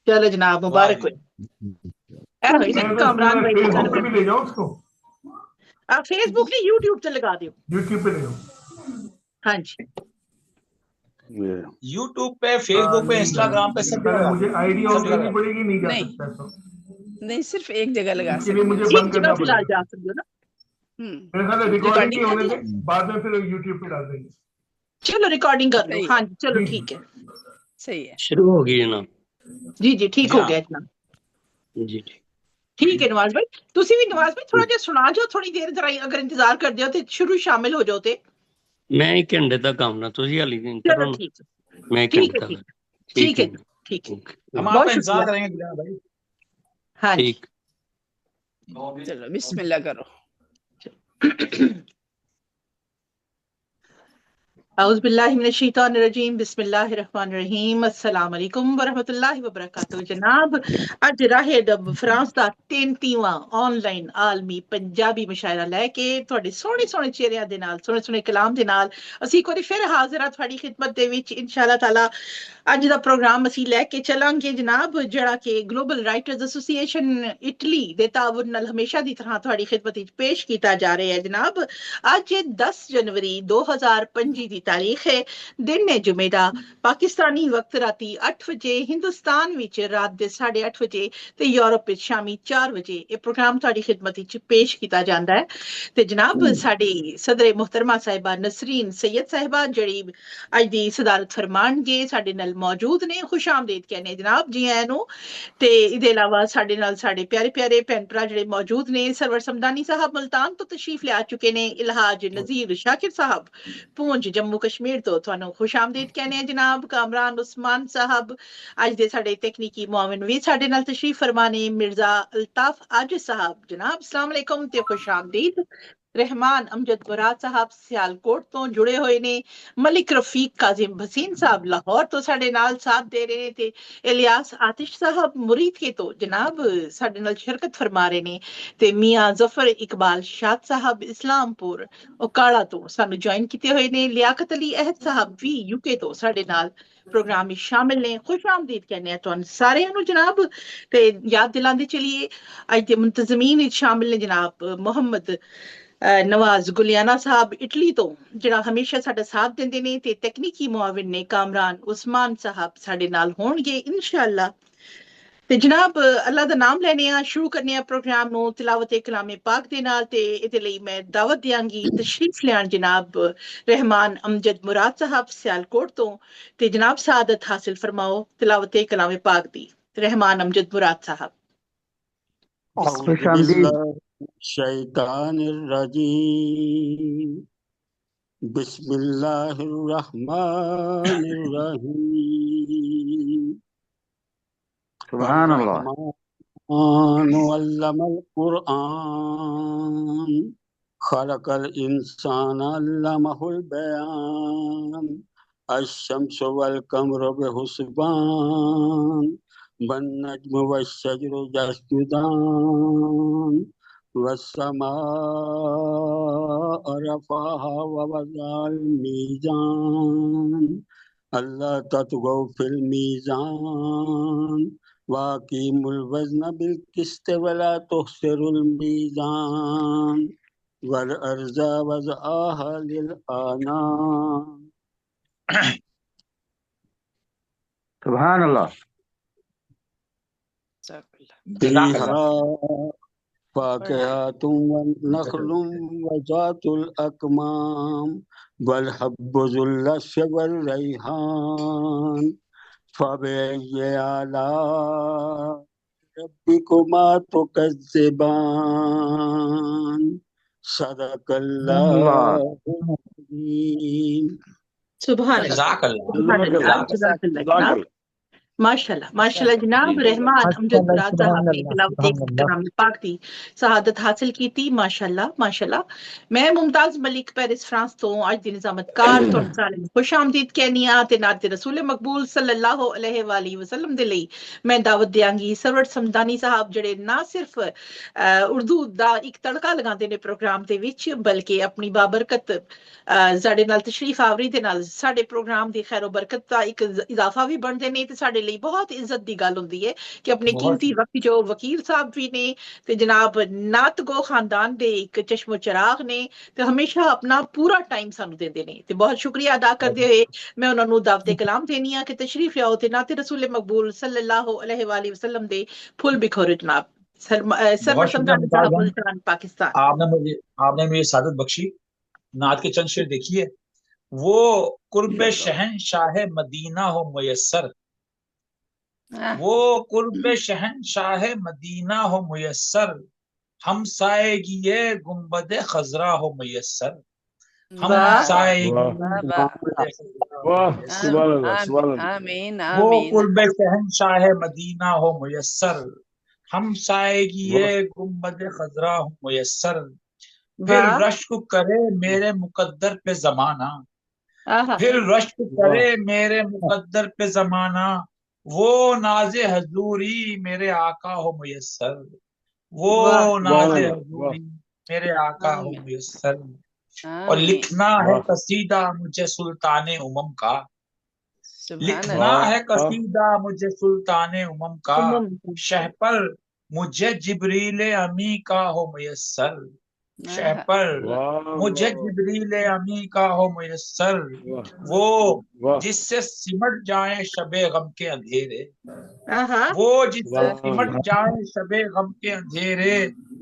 चलो जनाब, मुबारक हो। कामरान भाई फेसबुक पे भी ले जाओ उसको। आप फेसबुक नहीं, यूट्यूब से लगा दो। यूट्यूब पे ले जाओ। हाँ जी, यूट्यूब पे, फेसबुक पे, इंस्टाग्राम पे सब पहले लगा मुझे दो, आईडी सब ऑन लगा करनी दो। पड़ेगी, नहीं जा नहीं सकता तो। नहीं, सिर्फ एक जगह लगा इसके लिए सकते मुझे हैं। बंद करना फिलहाल पड़ेगा। जा सकते हो ना। मेरे ख्याल रिकॉर्डिंग नहीं होने कर से बाद में फिर यूट्यूब पे डाल देंगे। चलो रिकॉर्डिंग कर लो। सही हाँ है, जी, चलो जी। ठीक है। सही है। शुरू हो गई ना जी जी, ठीक जी हो हाँ। गया जनाब। जी। ठीक है नवाज भाई, तुसी भी नवाज भाई थोड़ा जिहा सुना जाओ, थोड़ी देर जरा अगर इंतजार कर दियो तो शुरू शामिल हो जाओ ते। मैं 1 घंटे तक आऊंगा, तुझी हाली चलो करो ना। ठीक है, मैं 1 ठीक घंटे है, तक। ठीक ठीक है, है। ठीक है। ओके। हम बहुत आपका शुक्रिया। इंतजार करेंगे बिलाल भाई। हाँ जी। ठीक। चलो बिस्मिल्लाह करो। औज़ुबिल्लाहिमिनश्शैतानिर्रजीम, बिस्मिल्लाहिर्रहमानिर्रहीम, अस्सलाम वालेकुम वरहमतुल्लाहि वबरकातुहू। जनाब, अज राहे डब फ्रांस दा 33वां ऑनलाइन आलमी पंजाबी मुशायरा लैके तुहाडे सोहणे सोहणे चेहरिਆਂ ਦੇ ਨਾਲ, सोहणे सोहणे कलाम ਦੇ ਨਾਲ ਅਸੀਂ ਇੱਕ ਵਾਰੀ ਫਿਰ ਹਾਜ਼ਰ ਹਾਂ ਤੁਹਾਡੀ ਖਿਦਮਤ ਦੇ ਵਿੱਚ ਇਨਸ਼ਾਅੱਲਾ ਤਾਲਾ। ਅੱਜ ਦਾ ਪ੍ਰੋਗਰਾਮ ਅਸੀਂ ਲੈ ਕੇ ਚੱਲਾਂਗੇ ਜਨਾਬ, ਜਿਹੜਾ ਕਿ ਗਲੋਬਲ ਰਾਈਟਰਸ ਐਸੋਸੀਏਸ਼ਨ ਇਟਲੀ ਦੇ ਤਾਵੁਨ ਨਾਲ ਹਮੇਸ਼ਾ ਦੀ ਤਰ੍ਹਾਂ ਤੁਹਾਡੀ ਖਿਦਮਤ ਵਿੱਚ ਪੇਸ਼ ਕੀਤਾ ਜਾ ਰਿਹਾ ਹੈ ਜਨਾਬ। ਅੱਜ 10 जनवरी 2025 ਦੀ ਤਾਰੀਖ ਹੈ, ਦਿਨ ਹੈ ਜੁਮੇ ਦਾ। ਪਾਕਿਸਤਾਨੀ ਵਕਤ ਰਾਤੀ 8 ਵਜੇ, ਹਿੰਦੁਸਤਾਨ ਵਿੱਚ ਰਾਤ ਦੇ 8:30 ਵਜੇ ਤੇ ਯੂਰਪ ਵਿੱਚ ਸ਼ਾਮੀ 4 ਵਜੇ ਇਹ ਪ੍ਰੋਗਰਾਮ ਤੁਹਾਡੀ ਖਿਦਮਤ ਵਿੱਚ ਪੇਸ਼ ਕੀਤਾ ਜਾਂਦਾ ਹੈ। ਤੇ ਜਨਾਬ ਸਾਡੀ ਸਦਰੇ ਮੁਹਤਰਮਾ ਸਾਹਿਬਾ ਨਸਰੀਨ ਸੈयद ਸਾਹਿਬਾ ਜਿਹੜੀ ਅੱਜ ਦੀ ਸਦਾਰਤ ਫਰਮਾਣਗੇ, ਸਾਡੇ ਨਾਲ ਮੌਜੂਦ ਨੇ। ਖੁਸ਼ ਆਮਦੀਦ ਕਹਿੰਦੇ ਜਨਾਬ, ਜੀ ਆਇਆਂ ਨੂੰ। ਤੇ ਇਹਦੇ ਇਲਾਵਾ ਸਾਡੇ ਨਾਲ ਸਾਡੇ ਪਿਆਰੇ ਪਿਆਰੇ ਭੈਣ ਭਰਾ ਜਿਹੜੇ ਮੌਜੂਦ ਨੇ, ਸਰਵਰ ਸਮਦਾਨੀ ਸਾਹਿਬ ਮੁਲਤਾਨ ਤੋਂ ਤਸ਼ਰੀਫ ਲਿਆ ਚੁੱਕੇ ਨੇ, ਇਲਹਾਜ ਨਜ਼ੀਰ ਸ਼ਾਕਿਰ ਸਾਹਿਬ ਪੂੰਜ ਜੰਮੂ ਕਸ਼ਮੀਰ ਤੋਂ ਤੁਹਾਨੂੰ ਖੁਸ਼ ਆਮਦੀਦ ਕਹਿੰਦੇ ਆ ਜਨਾਬ। ਕਾਮਰਾਨ ਉਸਮਾਨ ਸਾਹਿਬ ਅੱਜ ਦੇ ਸਾਡੇ ਤਕਨੀਕੀ ਮੁਆਵਿਨ ਵੀ ਸਾਡੇ ਨਾਲ ਤਸ਼ਰੀਫ ਫਰਮਾ ਨੇ। ਮਿਰਜ਼ਾ ਅਲਤਾਫ ਆਜ ਸਾਹਿਬ ਜਨਾਬ, अस्सलाम वालेकुम ਤੇ ਖੁਸ਼ ਆਮਦੀਦ। रहमान अमजद मुराद साहब सियालकोट तो जुड़े हुए ने। मलिक रफीक काजिम भसीन साहब लाहौर तो साडे नाल साथ दे रहे ने। ते इलियास आतिश साहब मुरीद के तो जनाब साडे नाल शिरकत फरमा रहे ने। ते मियां जफर इकबाल शाद साहब इस्लामपुर ओकाड़ा तो सानू ज्वाइन किते हुए ने। लियाकत अली अहद साहब भी यूके तो साडे नाल प्रोग्राम में शामिल ने। खुश आमदीद कहने तुहानू सारिआं नू जनाब। ते याद दिलांदे चलिए अज दे मुंतजमीन विच शामिल ने जनाब मोहम्मद नवाज गुलियाना साहब इटली तो, ਜਿਹੜਾ ਹਮੇਸ਼ਾ ਸਾਡਾ ਸਾਥ ਦਿੰਦੇ ਨੇ। ਤੇ ਤਕਨੀਕੀ ਮੁਆਵਿਨ ਨੇ ਕਾਮਰਾਨ ਉਸਮਾਨ ਸਾਹਿਬ ਸਾਡੇ ਨਾਲ ਹੋਣਗੇ ਇਨਸ਼ਾਅੱਲਾ। ਤੇ ਜਨਾਬ ਅੱਲਾ ਦਾ ਨਾਮ ਲੈਣੇ ਆ, ਸ਼ੁਰੂ ਕਰਨੇ ਆ ਪ੍ਰੋਗਰਾਮ ਨੂੰ ਤਿਲਾਵਤ ਕਲਾਮੇ ਪਾਕ ਦੇ ਨਾਲ। ਤੇ ਇਹਦੇ ਲਈ ਮੈਂ ਦਾਵਤ ਦਿਆਂਗੀ ਤਸ਼ਰੀਫ ਲਿਆਣ ਜਨਾਬ ਰਹਿਮਾਨ ਅਮਜਦ ਮੁਰਾਦ ਸਾਹਿਬ ਸਿਆਲਕੋਟ ਤੋਂ। ਤੇ ਜਨਾਬ ਸਾਦਤ ਹਾਸਿਲ ਫਰਮਾਓ ਤਿਲਾਵਤ ਕਲਾਮੇ ਪਾਕ ਦੀ। ਰਹਿਮਾਨ ਅਮਜਦ ਮੁਰਾਦ ਸਾਹਿਬ। शैतानिर्रजीम बिस्मिल्लाहिर्रहमानिर्रहीम सुभान अल्लाह। अल्लमल कुरआन खलकल इंसान अल्लमहुल बयान अश-शम्सु वल कमरु बिहुस्बान वन-नज्मु वश-शजरु यस्जुदान वस-समाअ रफ़अहा व वज़अल मीज़ान अल्ला ततगौ फिल मीज़ान वाक़ीमुल वज़न बिल क़िस्त वला तुख़्सिरुल मीज़ान वल अर्ज़ वज़अहा लिल अनाम। सुभान अल्लाह। फीहा फाकिहतुन वन नख़लुन व ज़ातुल अकमाम वल हब्बु ज़ुल अस्फ़ वल रैहान फबिअय्यि आलाइ रब्बिकुमा तुकज़्ज़िबान सदक़ल्लाहुल अज़ीम। सुभान अल्लाह। माशाल्लाह माशाल्लाह जनाब। रहमान अमजद मुराद साहब ने तिलावत कलाम पाक दी शहादत हासिल की थी। माशाल्लाह माशाल्लाह। मैं मुमताज मलिक पेरिस फ्रांस तो आज दी निजामतकार तो सारे खुश आमदीद कहनी आ ते नात रसूल मकबूल सल्लल्लाहु अलैहि वसल्लम दे लई मैं दावत देंगी। सरवर समदानी साहब जड़े ना सिर्फ उर्दू दा एक तड़का लगाते ने प्रोग्राम दे विच, बल्कि अपनी बाबरकत साडे नाल तशरीफ आवरी दे नाल साडे प्रोग्राम दी खैर बरकत दा एक इजाफा भी बनदे ने ते साडे ਲਈ ਬਹੁਤ ਇੱਜ਼ਤ ਦੀ ਗੱਲ ਹੁੰਦੀ ਹੈ ਕਿ ਆਪਣੇ बहुत ਕੀਮਤੀ ਵਕਤ ਜੋ ਵਕੀਲ ਸਾਹਿਬ ਵੀ ਨੇ ਤੇ ਜਨਾਬ ਨਾਤਗੋ ਖਾਨਦਾਨ ਦੇ ਇੱਕ ਚਸ਼ਮੋ ਚਰਾਗ ਨੇ ਤੇ ਹਮੇਸ਼ਾ ਆਪਣਾ ਪੂਰਾ ਟਾਈਮ ਸਾਨੂੰ ਦਿੰਦੇ ਨੇ ਤੇ ਬਹੁਤ ਸ਼ੁਕਰੀਆ ਅਦਾ ਕਰਦੇ ਹੋਏ ਮੈਂ ਉਹਨਾਂ ਨੂੰ ਦਾਵਤ ਕਲਾਮ ਦੇਣੀ ਆ ਕਿ ਤਸ਼ਰੀਫ ਲਿਆਓ ਤੇ ਨਾਤੇ ਰਸੂਲ ਮਕਬੂਲ सल्लल्लाहु अलैहि वसल्लम दे फुल बिखोरे जनाब सर्व बहुत शुक्रिया समझाने मुमताज का बहन, मुल्तान पाकिस्तान। आपने मुझे सादत बख्शी। नात के चंद शेर देखिए। वो कुर्ब शहनशाह मदीना हो मुयस्सर, वो कुर्ब शहनशाह मदीना हो मुयस्सर, हमसाएगी ये गुंबद खजरा हो मुयस्सर, हमसाएगी वाह सुभान अल्लाह सुभान अल्लाह आमीन वो आमीन कुर्ब शहनशाह मदीना हो मुयस्सर, हमसाएगी ये गुंबद खजरा हो मुयस्सर, फिर वाह रश्क करे मेरे मुकद्दर पे जमाना, आहा फिर रश्क करे मेरे मुकद्दर पे जमाना, वो नाज़े हजूरी मेरे आका हो मुयस्सर, वो वाह नाज़े वाह हजूरी मेरे आका हो आमीन मुयस्सर। और आमीन लिखना है वाह कसीदा मुझे सुल्ताने उमम का, सुभान लिखना अल्लाह वाह है कसीदा मुझे सुल्ताने उमम का, शह पर मुझे जिब्रील अमी का हो मुयस्सर, शह आहा पर वाह मुझे वाह जिब्रील अमी का हो मुयस्सर, वाह वो वाह जिससे सिमट जाए शबे गम के अंधेरे, आहा वो जिससे वाह सिमट जाए शबे गम के अंधेरे,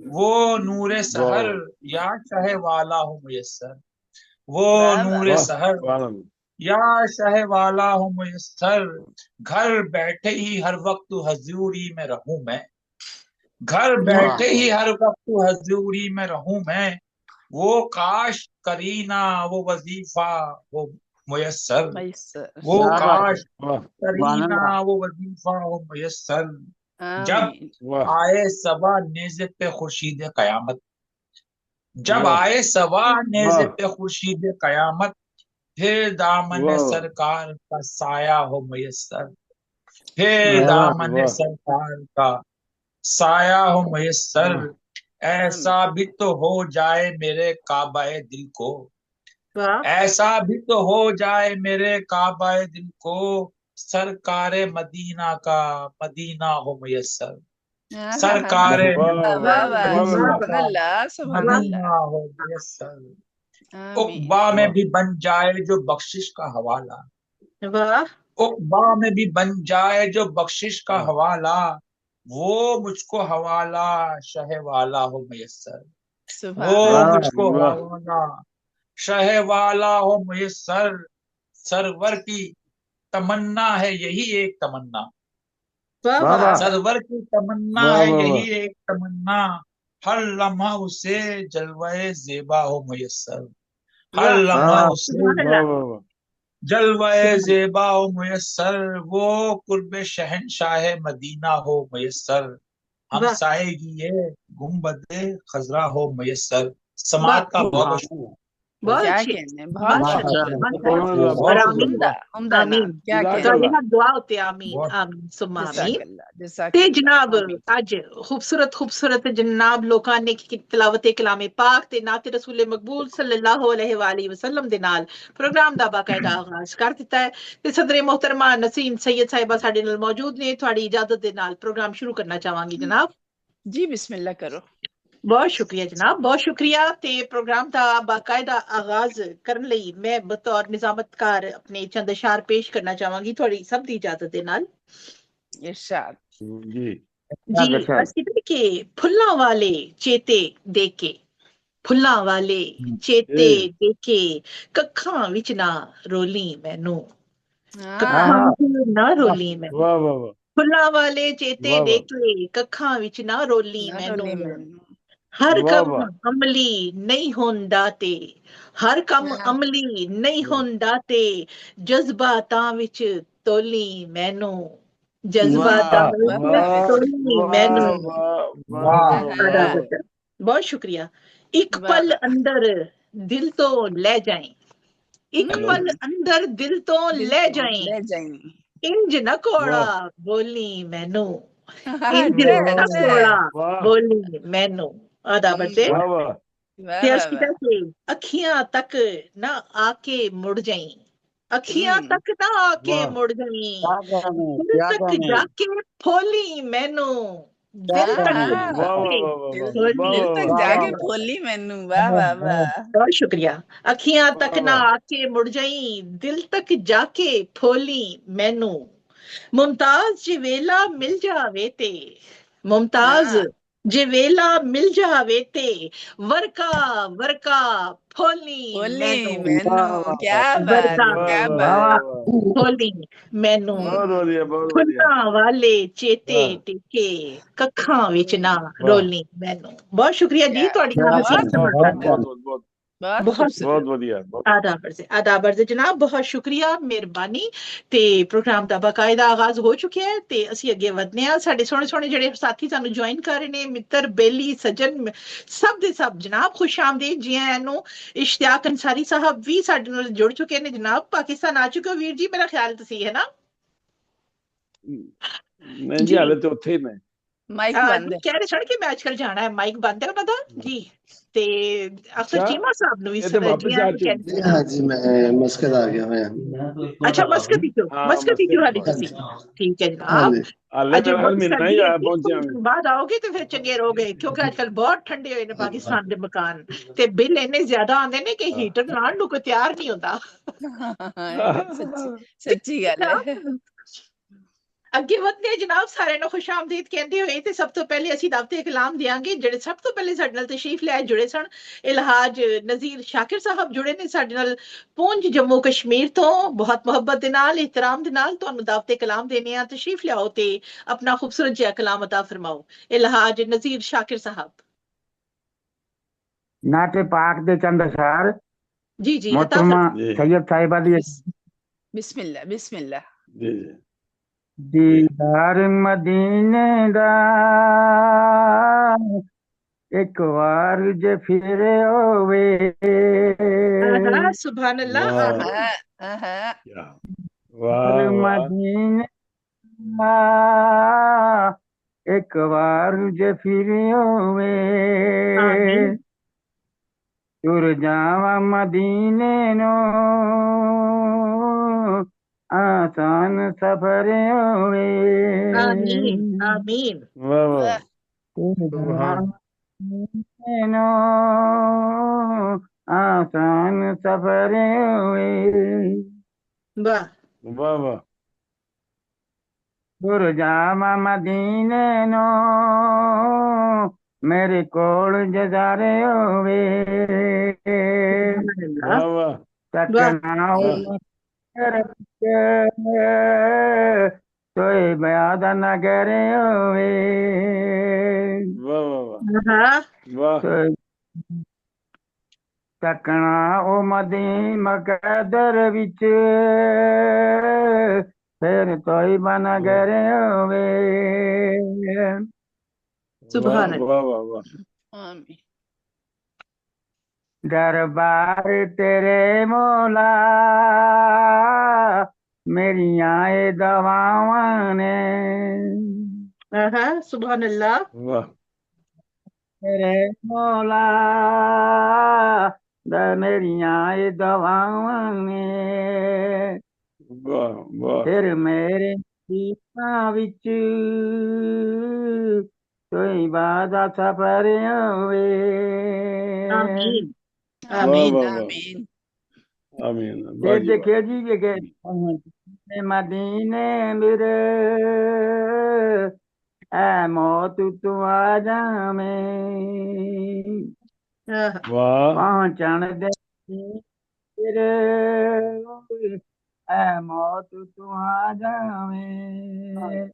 वो नूरे सहर वाह या शह वाला हो मुयस्सर, वो वाह वाह नूरे वाह सहर सुभान अल्लाह या शह वाला हो मुयस्सर, घर बैठे ही हर वक्त हजूरी में रहूं मैं, घर वाह बैठे ही हर वक्त हजूरी में रहूं मैं, वो काश करीना वो वजीफा हो मुयस्सर, मयस्सर वो सुभान काश वाह करीना वो वजीफा हो मुयस्सर, जब आमीन वाह आए सबा नेज़े पे खुर्शीद कयामत, जब वाह आए सबा नेज़े वाह पे खुर्शीद कयामत, फिर दामन वाह सरकार का साया हो मुयस्सर, फिर वाह दामन वाह सरकार का साया हो मुयस्सर, वाह ऐसा भी तो हो जाए मेरे काबाए दिल को, वाह ऐसा भी तो हो जाए मेरे काबाए दिल को, सरकारे मदीना का मदीना हो मुयस्सर, आहा सरकारे वाह वाह वाह वाह सुभान मदीना अल्लाह सुभान का अल्लाह सुभान वाह अल्लाह मदीना हो मुयस्सर, आमीन उक़बा में वाह भी बन जाए जो बख्शिश का हवाला, वाह उक़बा में भी बन जाए जो बख्शिश का वाह हवाला, वो मुझको हवाला शह वाला हो मुयस्सर, वो सुभान वाह अल्लाह मुझको वाह हवाला शह वाला हो मुयस्सर, सरवर की तमन्ना है यही एक तमन्ना, वाह वाह वाह वाह सरवर की तमन्ना वाह है वाह यही वाह एक तमन्ना, हर लम्हा उसे जलवाए ज़ेबा हो मुयस्सर, हर वाह लम्हा वाह उसे सुभान वाह अल्लाह वाह वाह जलवाए सुभान ज़ेबा हो मुयस्सर, वो कुर्ब शहनशाह मदीना हो मुयस्सर, वाह हमसाएगी ये गुंबद खजरा हो मुयस्सर। वाह समात का बहुत बहुत सुभान बहुत क्या अच्छे कहने बहुत बहुत अच्छे शुक्रिया बहुत सुभान अच्छे अल्लाह और बहुत बहुत आमीन उम्दा शुक्रिया उम्दा आमीन नाम क्या जज़ाक कहने ਤੁਹਾਡੇ अल्लाह ਨਾਲ ਦੁਆ ਉੱਤੇ ਆਮੀਨ बहुत ਆਮੀਨ ਸੁਮ ਆਮੀਨ जज़ाकल्लाह ਤੇ जज़ाकल्लाह ਜਨਾਬ आमीन ਅੱਜ ਖੂਬਸੂਰਤ ਜਨਾਬ ਲੋਕਾਂ ਨੇ ਤਿਲਾਵਤ ਕਲਾਮੇ ਪਾਕ ਤੇ ਨਾਤ ਰਸੂਲ ਮਕਬੂਲ ਸੱਲੱਲਾਹੁ ਅਲੈਹਿ ਵਸੱਲਮ ਦੇ ਨਾਲ ਪ੍ਰੋਗਰਾਮ ਦਾ ਬਾਕਾਇਦਾ ਆਗਾਜ਼ ਕਰ ਦਿੱਤਾ ਹੈ ਤੇ ਸਦਰੇ ਮੁਹਤਰਮਾ ਨਸੀਮ ਸੈयद ਸਾਹਿਬਾ ਸਾਡੇ ਨਾਲ ਮੌਜੂਦ ਨੇ ਤੁਹਾਡੀ ਇਜਾਜ਼ਤ ਦੇ ਨਾਲ ਪ੍ਰੋਗਰਾਮ ਸ਼ੁਰੂ ਕਰਨਾ ਚਾਹਾਂਗੀ ਜਨਾਬ जी बिस्मिल्लाह करो ਬਹੁਤ ਸ਼ੁਕਰੀਆ ਜਨਾਬ ਬਹੁਤ ਸ਼ੁਕਰੀਆ ਤੇ ਪ੍ਰੋਗਰਾਮ ਦਾ ਬਾਕਾਇਦਾ ਆਗਾਜ਼ ਕਰਨ ਲਈ ਮੈਂ ਬਤੌਰ ਨਿਜ਼ਾਮਤਕਾਰ ਆਪਣੇ ਚੰਦ ਇਸ਼ਾਰ ਪੇਸ਼ ਕਰਨਾ ਚਾਹਾਂਗੀ ਤੁਹਾਡੀ ਸਭ ਦੀ ਇਜਾਜ਼ਤ ਦੇ ਨਾਲ इरशाद जी ਜੀ अच्छा ਅਸੀਂ ਕਿ ਫੁੱਲਾਂ ਵਾਲੇ ਚੇਤੇ ਦੇ ਕੇ ਫੁੱਲਾਂ ਵਾਲੇ ਚੇਤੇ ए ਦੇ ਕੇ ਕੱਖਾਂ ਵਿੱਚ ਨਾ ਰੋਲੀ ਮੈਨੂੰ हाँ ਕੱਖਾਂ हाँ ਵਿੱਚ ਨਾ वाह ਰੋਲੀ ਮੈਨੂੰ वाह वाह वाह ਫੁੱਲਾਂ ਵਾਲੇ ਚੇਤੇ वाह ਦੇ वाह ਕੇ ਕੱਖਾਂ ਵਿੱਚ ਨਾ ਰੋਲੀ ना ਮੈਨੂੰ रोली मैनू ਹਰ वाह ਕੰਮ वाह ਅਮਲੀ ਨਹੀਂ ਹੁੰਦਾ ਤੇ ਹਰ ਕੰਮ हाँ ਅਮਲੀ ਨਹੀਂ वाह ਹੁੰਦਾ ਤੇ ਜਜ਼ਬਾਤਾਂ ਵਿੱਚ ਤੋਲੀ ਮੈਨੂੰ ਜਜ਼ਬਾਤਾਂ वाह ਵਿੱਚ वाह ਤੋਲੀ वाह ਮੈਨੂੰ वाह वाह वाह वाह ਅਦਾ वाह ਬਤਾ ਬਹੁਤ ਸ਼ੁਕਰੀਆ ਇੱਕ वाह ਪਲ वाह ਅੰਦਰ ਦਿਲ ਤੋਂ ਲੈ ਜਾਏ ਇੱਕ हेलो ਪਲ ਅੰਦਰ ਦਿਲ ਤੋਂ दिल ਲੈ तो ਜਾਏ ले जाएंगे ਇੰਜ ਨਾ ਕੋੜਾ वाह ਬੋਲੀ ਮੈਨੂੰ हाँ ਇੰਜ अच्छा ਨਾ अच्छा ਕੋੜਾ वाह ਬੋਲੀ ਮੈਨੂੰ ਆਦਾ ਬਤੇ वाह वाह वाह ਤੇ वाह ਅਰਸ਼ वाह ਕੀਤਾ ਕਿ ਅੱਖੀਆਂ ਤੱਕ ਨਾ ਆ ਕੇ ਮੁੜ ਜਾਈ ਅੱਖੀਆਂ हम्म ਤੱਕ ਨਾ ਆ ਕੇ वाह ਮੁੜ ਜਾਈ, क्या कहने ਦਿਲ क्या ਤੱਕ कहने ਜਾ ਕੇ ਫੋਲੀ ਮੈਨੂੰ, क्या ਦਿਲ ਤੱਕ कहने ਜਾ वाह वाह ਕੇ वाह वाह वाह दिल वाह ਫੋਲੀ दिल वाह तक वाह वाह जाके वाह फोली मैनू वाह वाह वाह ਬਹੁਤ ਸ਼ੁਕਰੀਆ। ਅੱਖੀਆਂ ਤੱਕ वाह ਨਾ वाह ਆ ਕੇ ਮੁੜ ਜਾਈ, ਦਿਲ ਤੱਕ ਜਾ ਕੇ ਫੋਲੀ ਮੈਨੂੰ, ਮੁਮਤਾਜ਼ ਜੇ ਵੇਲਾ ਮਿਲ ਜਾਵੇ ਤੇ, ਮੁਮਤਾਜ਼ हाँ ਜੇ ਵੇਲਾ ਮਿਲ ਜਾਵੇ ਤੇ, ਵਰਕਾ ਵਰਕਾ ਫੋਲੀ फोली ਮੈਨੂੰ, मैनू वाह वाह क्या बात ਵਰਕਾ वाह क्या वाह बात वाह वाह ਫੋਲੀ ਮੈਨੂੰ, बहुत हम्म बढ़िया बहुत बढ़िया ਫੁੱਲਾਂ ਵਾਲੇ ਚੇਤੇ वाह ਟਿੱਕੇ, ਕੱਖਾਂ ਵਿੱਚ ਨਾ वाह ਰੋਲੀ ਮੈਨੂੰ। ਬਹੁਤ ਸ਼ੁਕਰੀਆ ਜੀ, क्या ਤੁਹਾਡੀਆਂ क्या ਹਸੀਨ बहुत कहने समाचार बहुत ਦਾ बहुत बहुत बहुत बहुत बहुत ਬਹੁਤ खूबसूरत बहुत बढ़िया बहुत ਆਦਾਬ ਅਰਜ਼ ਜਨਾਬ, ਬਹੁਤ ਸ਼ੁਕਰੀਆ, ਮਿਹਰਬਾਨੀ। ਤੇ ਪ੍ਰੋਗਰਾਮ ਦਾ ਬਾਕਾਇਦਾ ਆਗਾਜ਼ ਹੋ ਚੁੱਕਿਆ ਹੈ ਤੇ ਅਸੀਂ ਅੱਗੇ ਵਧਨੇ ਆ। ਸਾਡੇ ਸੋਹਣੇ ਸੋਹਣੇ ਜਿਹੜੇ ਸਾਥੀ ਸਾਨੂੰ ਜੁਆਇਨ ਕਰ ਰਹੇ ਨੇ, ਮਿੱਤਰ, ਬੇਲੀ, ਸੱਜਣ, ਸਭ ਦੇ ਸਭ ਜਨਾਬ ਖੁਸ਼ ਆਮਦੀਦ ਜੀ ਆਇਆਂ ਨੂੰ। ਇਸ਼ਤਿਆਕ ਅੰਸਾਰੀ ਸਾਹਿਬ ਵੀ ਸਾਡੇ ਨਾਲ ਜੁੜ ਚੁੱਕੇ ਨੇ ਜਨਾਬ, ਪਾਕਿਸਤਾਨ ਆ ਚੁੱਕੇ ਹੋ ਵੀਰ ਜੀ, ਮੇਰਾ ਖਿਆਲ ਤੁਸੀਂ, ਹੈ ਨਾ नहीं जी ਜੀ। हाले तो उत्थे ही मैं माइक बंद है ਕਹਿ ਰਹੇ ਸਨ ਕਿ ਮੈਂ ਅੱਜ ਕੱਲ ਜਾਣਾ ਹੈ, ਮਾਈਕ ਬੰਦ ਹੈ ਉਹਨਾਂ ਦਾ ਜੀ। ਤੇ ਅਖਤਰ अच्छा ਚੀਮਾ ਸਾਹਿਬ ਨੂੰ ਵੀ ये तो ਜੀ वापस ਆਇਆਂ आ ਨੂੰ चुके ਕਹਿੰਦੇ। हाँ जी मैं मस्कत आ गया मैं ਅੱਛਾ ਮਸਕਤ ਹੀ हाँ ਮਸਕਤ ਹੀ ਹਾਲੇ हाँ ਤੁਸੀਂ, जी ਠੀਕ ਹੈ हाँ ਜਨਾਬ। जी हाले ਅਜੇ मेरा ख्याल ਬਹੁਤ महीना ही ਸਰਦੀ ਹੈ, आया ਇੱਕ पहुंचे ਦੋ हमें ਦਿਨ ਬਾਅਦ ਆਓਗੇ ਤੇ ਫਿਰ ਚੰਗੇ ਰਹੋਗੇ, ਕਿਉਂਕਿ ਅੱਜ ਕੱਲ ਬਹੁਤ ਠੰਡੇ ਹੋਏ ਨੇ ਪਾਕਿਸਤਾਨ ਦੇ ਮਕਾਨ, ਤੇ ਬਿੱਲ ਇੰਨੇ ਜ਼ਿਆਦਾ ਆਉਂਦੇ ਨੇ ਕਿ ਹੀਟਰ ਲਾਉਣ ਨੂੰ ਕੋਈ ਤਿਆਰ ਨਹੀਂ ਹੁੰਦਾ। सच्ची सच्ची गल है ਅੱਗੇ ਵਧਦੇ ਹਾਂ ਜਨਾਬ, ਸਾਰਿਆਂ ਨੂੰ ਖੁਸ਼ ਆਮਦੀਦ ਕਹਿੰਦੇ ਹੋਏ ਤੇ ਸਭ ਤੋਂ ਪਹਿਲੇ ਅਸੀਂ ਦਾਵਤ ਇਕਲਾਮ ਦਿਆਂਗੇ। ਜਿਹੜੇ ਸਭ ਤੋਂ ਪਹਿਲੇ ਸਾਡੇ ਨਾਲ ਤਸ਼ਰੀਫ ਲੈ ਜੁੜੇ ਸਨ, ਇਲਹਾਜ ਨਜ਼ੀਰ ਸ਼ਾਕਿਰ ਸਾਹਿਬ ਜੁੜੇ ਨੇ ਸਾਡੇ ਨਾਲ ਪੁੰਜ ਜੰਮੂ ਕਸ਼ਮੀਰ ਤੋਂ। ਬਹੁਤ ਮੁਹੱਬਤ ਦੇ ਨਾਲ, ਇhtਰਾਮ ਦੇ ਨਾਲ ਤੁਹਾਨੂੰ ਦਾਵਤ ਇਕਲਾਮ ਦੇਣੇ ਆ, ਤਸ਼ਰੀਫ ਲਿਆਓ ਤੇ ਆਪਣਾ ਖੂਬਸੂਰਤ ਜਿਹਾ ਕਲਾਮ ਅਤਾ ਫਰਮਾਓ। ਇਲਹਾਜ ਨਜ਼ੀਰ ਸ਼ਾਕਿਰ ਸਾਹਿਬ नाते पाक दे चंद अशार जी जी अता मोहतरमा जी सैयद साहिबा दी बिस्मिल्लाह बिस्मिल्लाह जी जी दीदार मदीने दा एक बार जे फिरे होवे फरमाओ। सुभान अल्लाह। वाह आहा आहा क्या वाह वाह मदीने दा एक बार जे फिरे होवे आमीन तुर जावा मदीने नो आसान सफर होवे आमीन आमीन वाह वाह वाह तुर सुभान जावा मदीने नो आसान सफर होवे वाह वाह वाह तुर जावा मदीने नो मेरे कोल जजारे होवे सुभान अल्लाह। वाह वाह वाह तकना वाह तोय बयादा न करे होवे वाह वाह हाँ वाह तोय तकना ओ मदी मकदर विच फिर तोय बन करे होवे सुभान वाह अल्लाह। वाह वाह वाह आमीन दरबार तेरे मौला मेरी आए दवावां ने हाँ सुभान अल्लाह। वाह तेरे मौला मेरी आए दवावां ने वाह वाह फिर मेरे सीना विच कोई बादा सफर होवे आमीन वाह आमीन वाह वाह आमीन आमीन ये वाह जी वाह देखिए जी ये के मदीने मेरे ऐ मौत तू आ जा में हाँ वाह पहुंचन दे तेरे ऐ मौत तू आ जा में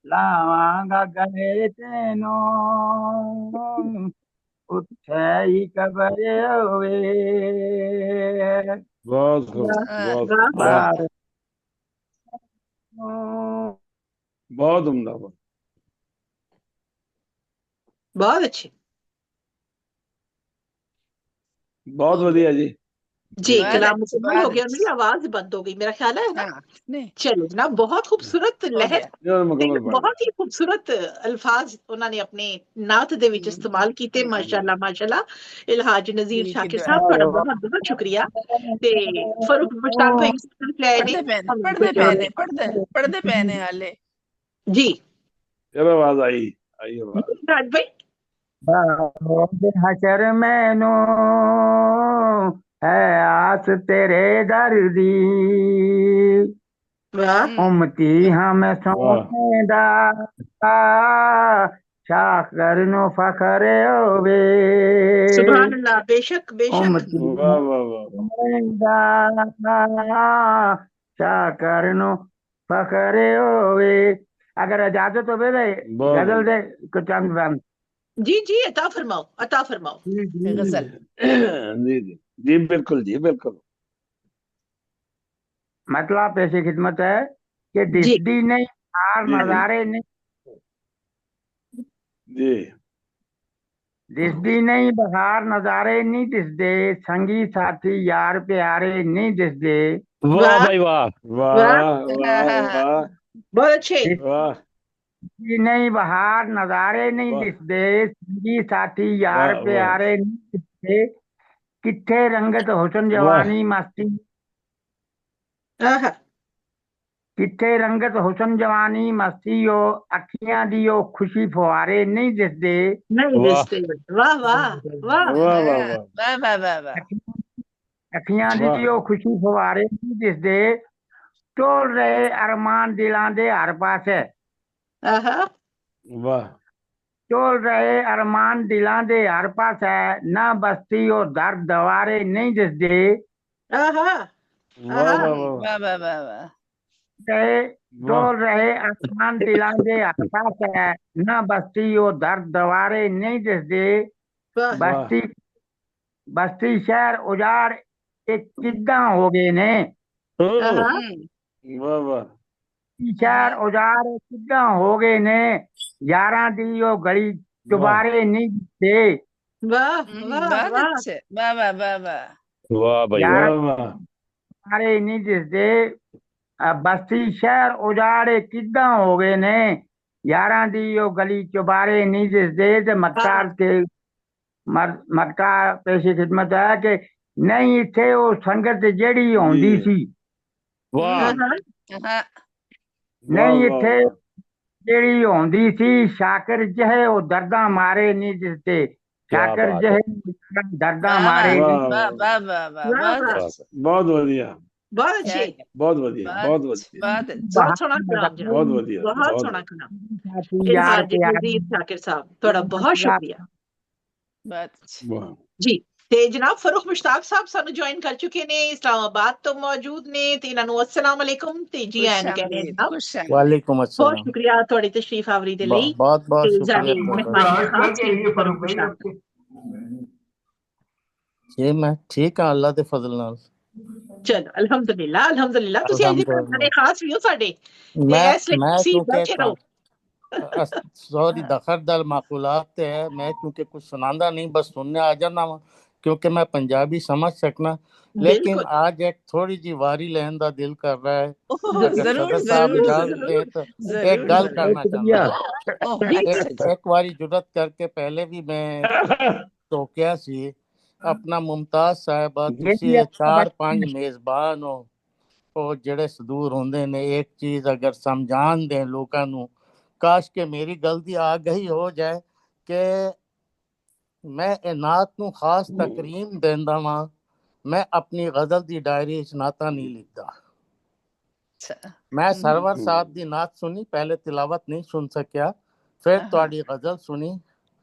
लावांगा गले तेनो उठे ही कबर होवे बहुत खूब वाह बहुत वाह खूब वाह बार बहुत उम्दा बहुत अच्छे। बहुत बढ़िया जी जी बहुत कलाम अच्छी, मुकम्मल हो बहुत गया, अच्छी। मेरी आवाज बंद हो गई मेरा ख्याल है ना। हाँ, नहीं चलो जनाब, बहुत खूबसूरत हो लहर गया। ये मुकम्मल ਤੇ ਬਹੁਤ ਹੀ ਖੂਬਸੂਰਤ ਅਲਫਾਜ਼ ਉਹਨਾਂ ਨੇ ਆਪਣੇ ਨਾਤ ਦੇ ਵਿੱਚ ਇਸਤੇਮਾਲ ਕੀਤੇ। ਮਾਸ਼ਾਅੱਲਾ ਮਾਸ਼ਾਅੱਲਾ। ਇਲਹਾਜ ਨਜ਼ੀਰ दिल की ਸ਼ਾਕਿਰ दुआ। ਸਾਹਿਬ, ਤੁਹਾਡਾ ਬਹੁਤ ਬਹੁਤ ਸ਼ੁਕਰੀਆ। ਤੇ ਫਰੂਕ ਮੁਸ਼ਤਾਕ ਭਾਈ ਲੈ ਆਏ पढ़ते ਨੇ पढ़ते पहने हाले। जी। चलो आवाज आई आवाज। राज भाई हशर मैनू है आस तेरे दर दी, वाह उमती हम सोने दा शाकर नो फखर होवे, सुभान अल्लाह, बेशक बेशक। उमती वाह वाह वाह। दा शाकर नो फखर होवे। अगर इजाजत होवे तो बहुत गजल दे कुछ चंद बंद। जी जी, अता फरमाओ अता फरमाओ। गजल। जी जी जी बिल्कुल जी बिल्कुल। मतलब पेशे खिदमत है कि जी दिसदी नहीं हार जी। नजारे नहीं, जी दिसदी नहीं बहार नजारे नहीं दिसदे, संगी साथी यार प्यारे नहीं दिसदे, वाह वाह भाई वाह वाह वाह, वाह वाह बहुत अच्छे। वाह दिसदी नहीं बहार नजारे नहीं वाह दिसदे, संगी साथी यार वाह वाह प्यारे नहीं दिसदे, किथे रंगत हुसन वाह जवानी मस्ती, आहा, किथे रंगत हुसन जवानी मस्ती, ओ अखियां दी ओ खुशी फुहारे नहीं दिसदे, नहीं वाह दिसते। वाह वाह वाह। वाह वाह वाह वाह वाह वाह वाह। अखियां दी वाह ओ खुशी फुहारे नहीं दिसदे, टोल रहे अरमान दिलां दे हर पासे, आहा, वाह टोल रहे अरमान दिलां दे हर पासे, ना बस्ती ओ दर्द दवारे नहीं दिसदे, आहा, वाह आहा, वाह वाह वाह वाह वाह वाह। रहे वाह टोल रहे अरमान दिलां दे हर पासे, ना बस्ती ओ दर्द दवारे नहीं दिसदे, वाह वाह बस्ती बस्ती शहर उजाड़ ਇਹ ਕਿੱਦਾਂ ਹੋ ਗਏ ਨੇ, आहा, वाह वाह ਸ਼ਹਿਰ ਉਜਾੜ ਕਿੱਦਾਂ ਹੋ ਗਏ ਨੇ, ਯਾਰਾਂ ਦੀ ਉਹ ਗਲੀ वाह ਚੁਬਾਰੇ ਨਹੀਂ ਦਿੱਤੇ, वाह वाह बहुत वाह। अच्छे। वाह वाह वाह वाह। वाह भाई ਯਾਰਾਂ वाह वाह ਚੁਬਾਰੇ ਨਹੀਂ ਦਿਸਦੇ, ਬਸਤੀ ਸ਼ਹਿਰ ਉਜਾੜੇ ਕਿੱਦਾਂ ਹੋ ਗਏ ਨੇ, ਯਾਰਾਂ ਦੀ ਉਹ ਗਲੀ ਚੁਬਾਰੇ ਨਹੀਂ ਦਿਸਦੇ, ਤੇ ਮੱਕਾ ਤੇ ਮੱਕਾ ਪੇਸ਼ੇ ਖਿਦਮਤ ਹੈ ਕਿ ਨਹੀਂ ਇੱਥੇ ਉਹ ਸੰਗਤ ਜਿਹੜੀ ਆਉਂਦੀ जी ਸੀ, वाह आहा, हाँ वाह ਨਹੀਂ वाह ਇੱਥੇ वाह ਜਿਹੜੀ ਆਉਂਦੀ ਸੀ, ਸ਼ਾਕਰ ਜਿਹੇ ਉਹ ਦਰਦਾਂ ਮਾਰੇ ਨਹੀਂ ਦਿਸਦੇ, क्या ਸ਼ਾਕਰ बात है ਜਿਹੇ ਦਰਦਾਂ वाह ਮਾਰੇ वाह ਨਹੀਂ, वाह वाह वाह वाह वाह। वाह बहुत वाह, अच्छे। बहुत बढ़िया बहुत क्या अच्छे। बहुत बढ़िया बहुत बहुत अच्छे, बढ़िया बहुत अच्छे। बहुत सोहना कलाम जनाब, बहुत बढ़िया बहुत बहुत सोहना बढ़िया कलाम। ਸਾਥੀ ਯਾਰ इल्हाज ਪਿਆਰ नजीर शाकिर साहब, ਤੁਹਾਡਾ ਬਹੁਤ ਸ਼ੁਕਰੀਆ बहुत अच्छे। वाह ਜੀ। ਤੇ ਜਨਾਬ ਫਰੂਕ ਮੁਸ਼ਤਾਕ ਸਾਹਿਬ ਸਾਨੂੰ ਜੁਆਇਨ ਕਰ ਚੁੱਕੇ ਨੇ, ਇਸਲਾਮਾਬਾਦ ਤੋਂ ਮੌਜੂਦ ਨੇ, ਤੇ ਇਹਨਾਂ ਨੂੰ अस्सलाम वालेकुम ਤੇ ਜੀ ਆਇਆਂ ਨੂੰ ਕਹਿੰਦੇ खुश ਜਨਾਬ। आमदीद। वालेकुम बहुत अस्सलाम। शुक्रिया ਤੁਹਾਡੀ ਤਸ਼ਰੀਫ ਆਵਰੀ ਦੇ ਲਈ बहुत बहुत ਤੇ शुक्रिया ਜ਼ਾਨੀ ਤੁਹਾਡਾ। ਮਹਿਮਾਨੀ आज क्या ਖਾਸ कहेंगे ਫਰੂਕ फरूक भाई मुश्ताक। आपके? जी मैं ठीक हाँ अल्लाह दे फजल नाल। ਚਲੋ ਅਲਹਮਦੁਲਿਲਾ ਅਲਹਮਦੁਲਿਲਾ। ਤੁਸੀਂ ਅੱਜ ਦੇ अल्हम्दुलिल्लाह। ਖਾਸ ਵੀ ਹੋ ਸਾਡੇ, ਤੇ ਇਸ ਲਈ मैं ਤੁਸੀਂ क्योंकि ਬੈਠੇ ਰਹੋ। सॉरी दखल दल माकूलात है, मैं क्योंकि कुछ सुनांदा नहीं, बस सुनने आ जाना वा क्योंकि मैं पंजाबी समझ सकना, लेकिन बिल्कुल आज एक थोड़ी जी वारी लैन दा दिल कर रहा है। अगर जरूर सदर साहब जरूर इजाजत दे जरूर तो एक जरूर गल जरूर। करना चाहता हूं। ओह, अच्छा एक वारी जुरत करके पहले भी मैं टोकिया सी अपना मुमताज साहब तुसी 4-5 मेजबान हो ਉਹ ਜਿਹੜੇ ਸਦੂਰ ਹੁੰਦੇ ਨੇ, ਇੱਕ ਚੀਜ਼ ਅਗਰ ਸਮਝਾਣ ਦੇ ਲੋਕਾਂ ਨੂੰ, ਕਾਸ਼ ਕਿ ਮੇਰੀ ਗਲਤੀ ਆ ਗਈ ਹੋ ਜਾਏ ਕਿ ਮੈਂ ਇਹ ਨਾਤ ਨੂੰ ਖਾਸ ਤਕਰੀਮ ਦਿੰਦਾ ਵਾਂ, ਮੈਂ ਆਪਣੀ ਗਜ਼ਲ ਦੀ ਡਾਇਰੀ 'ਚ ਨਾਤਾਂ ਨਹੀਂ ਲਿਖਦਾ। अच्छा। ਮੈਂ ਸਰਵਰ ਸਾਹਿਬ ਦੀ ਨਾਤ ਸੁਣੀ, ਪਹਿਲੇ ਤਿਲਾਵਤ ਨਹੀਂ ਸੁਣ ਸਕਿਆ, ਫਿਰ ਤੁਹਾਡੀ ਗਜ਼ਲ ਸੁਣੀ,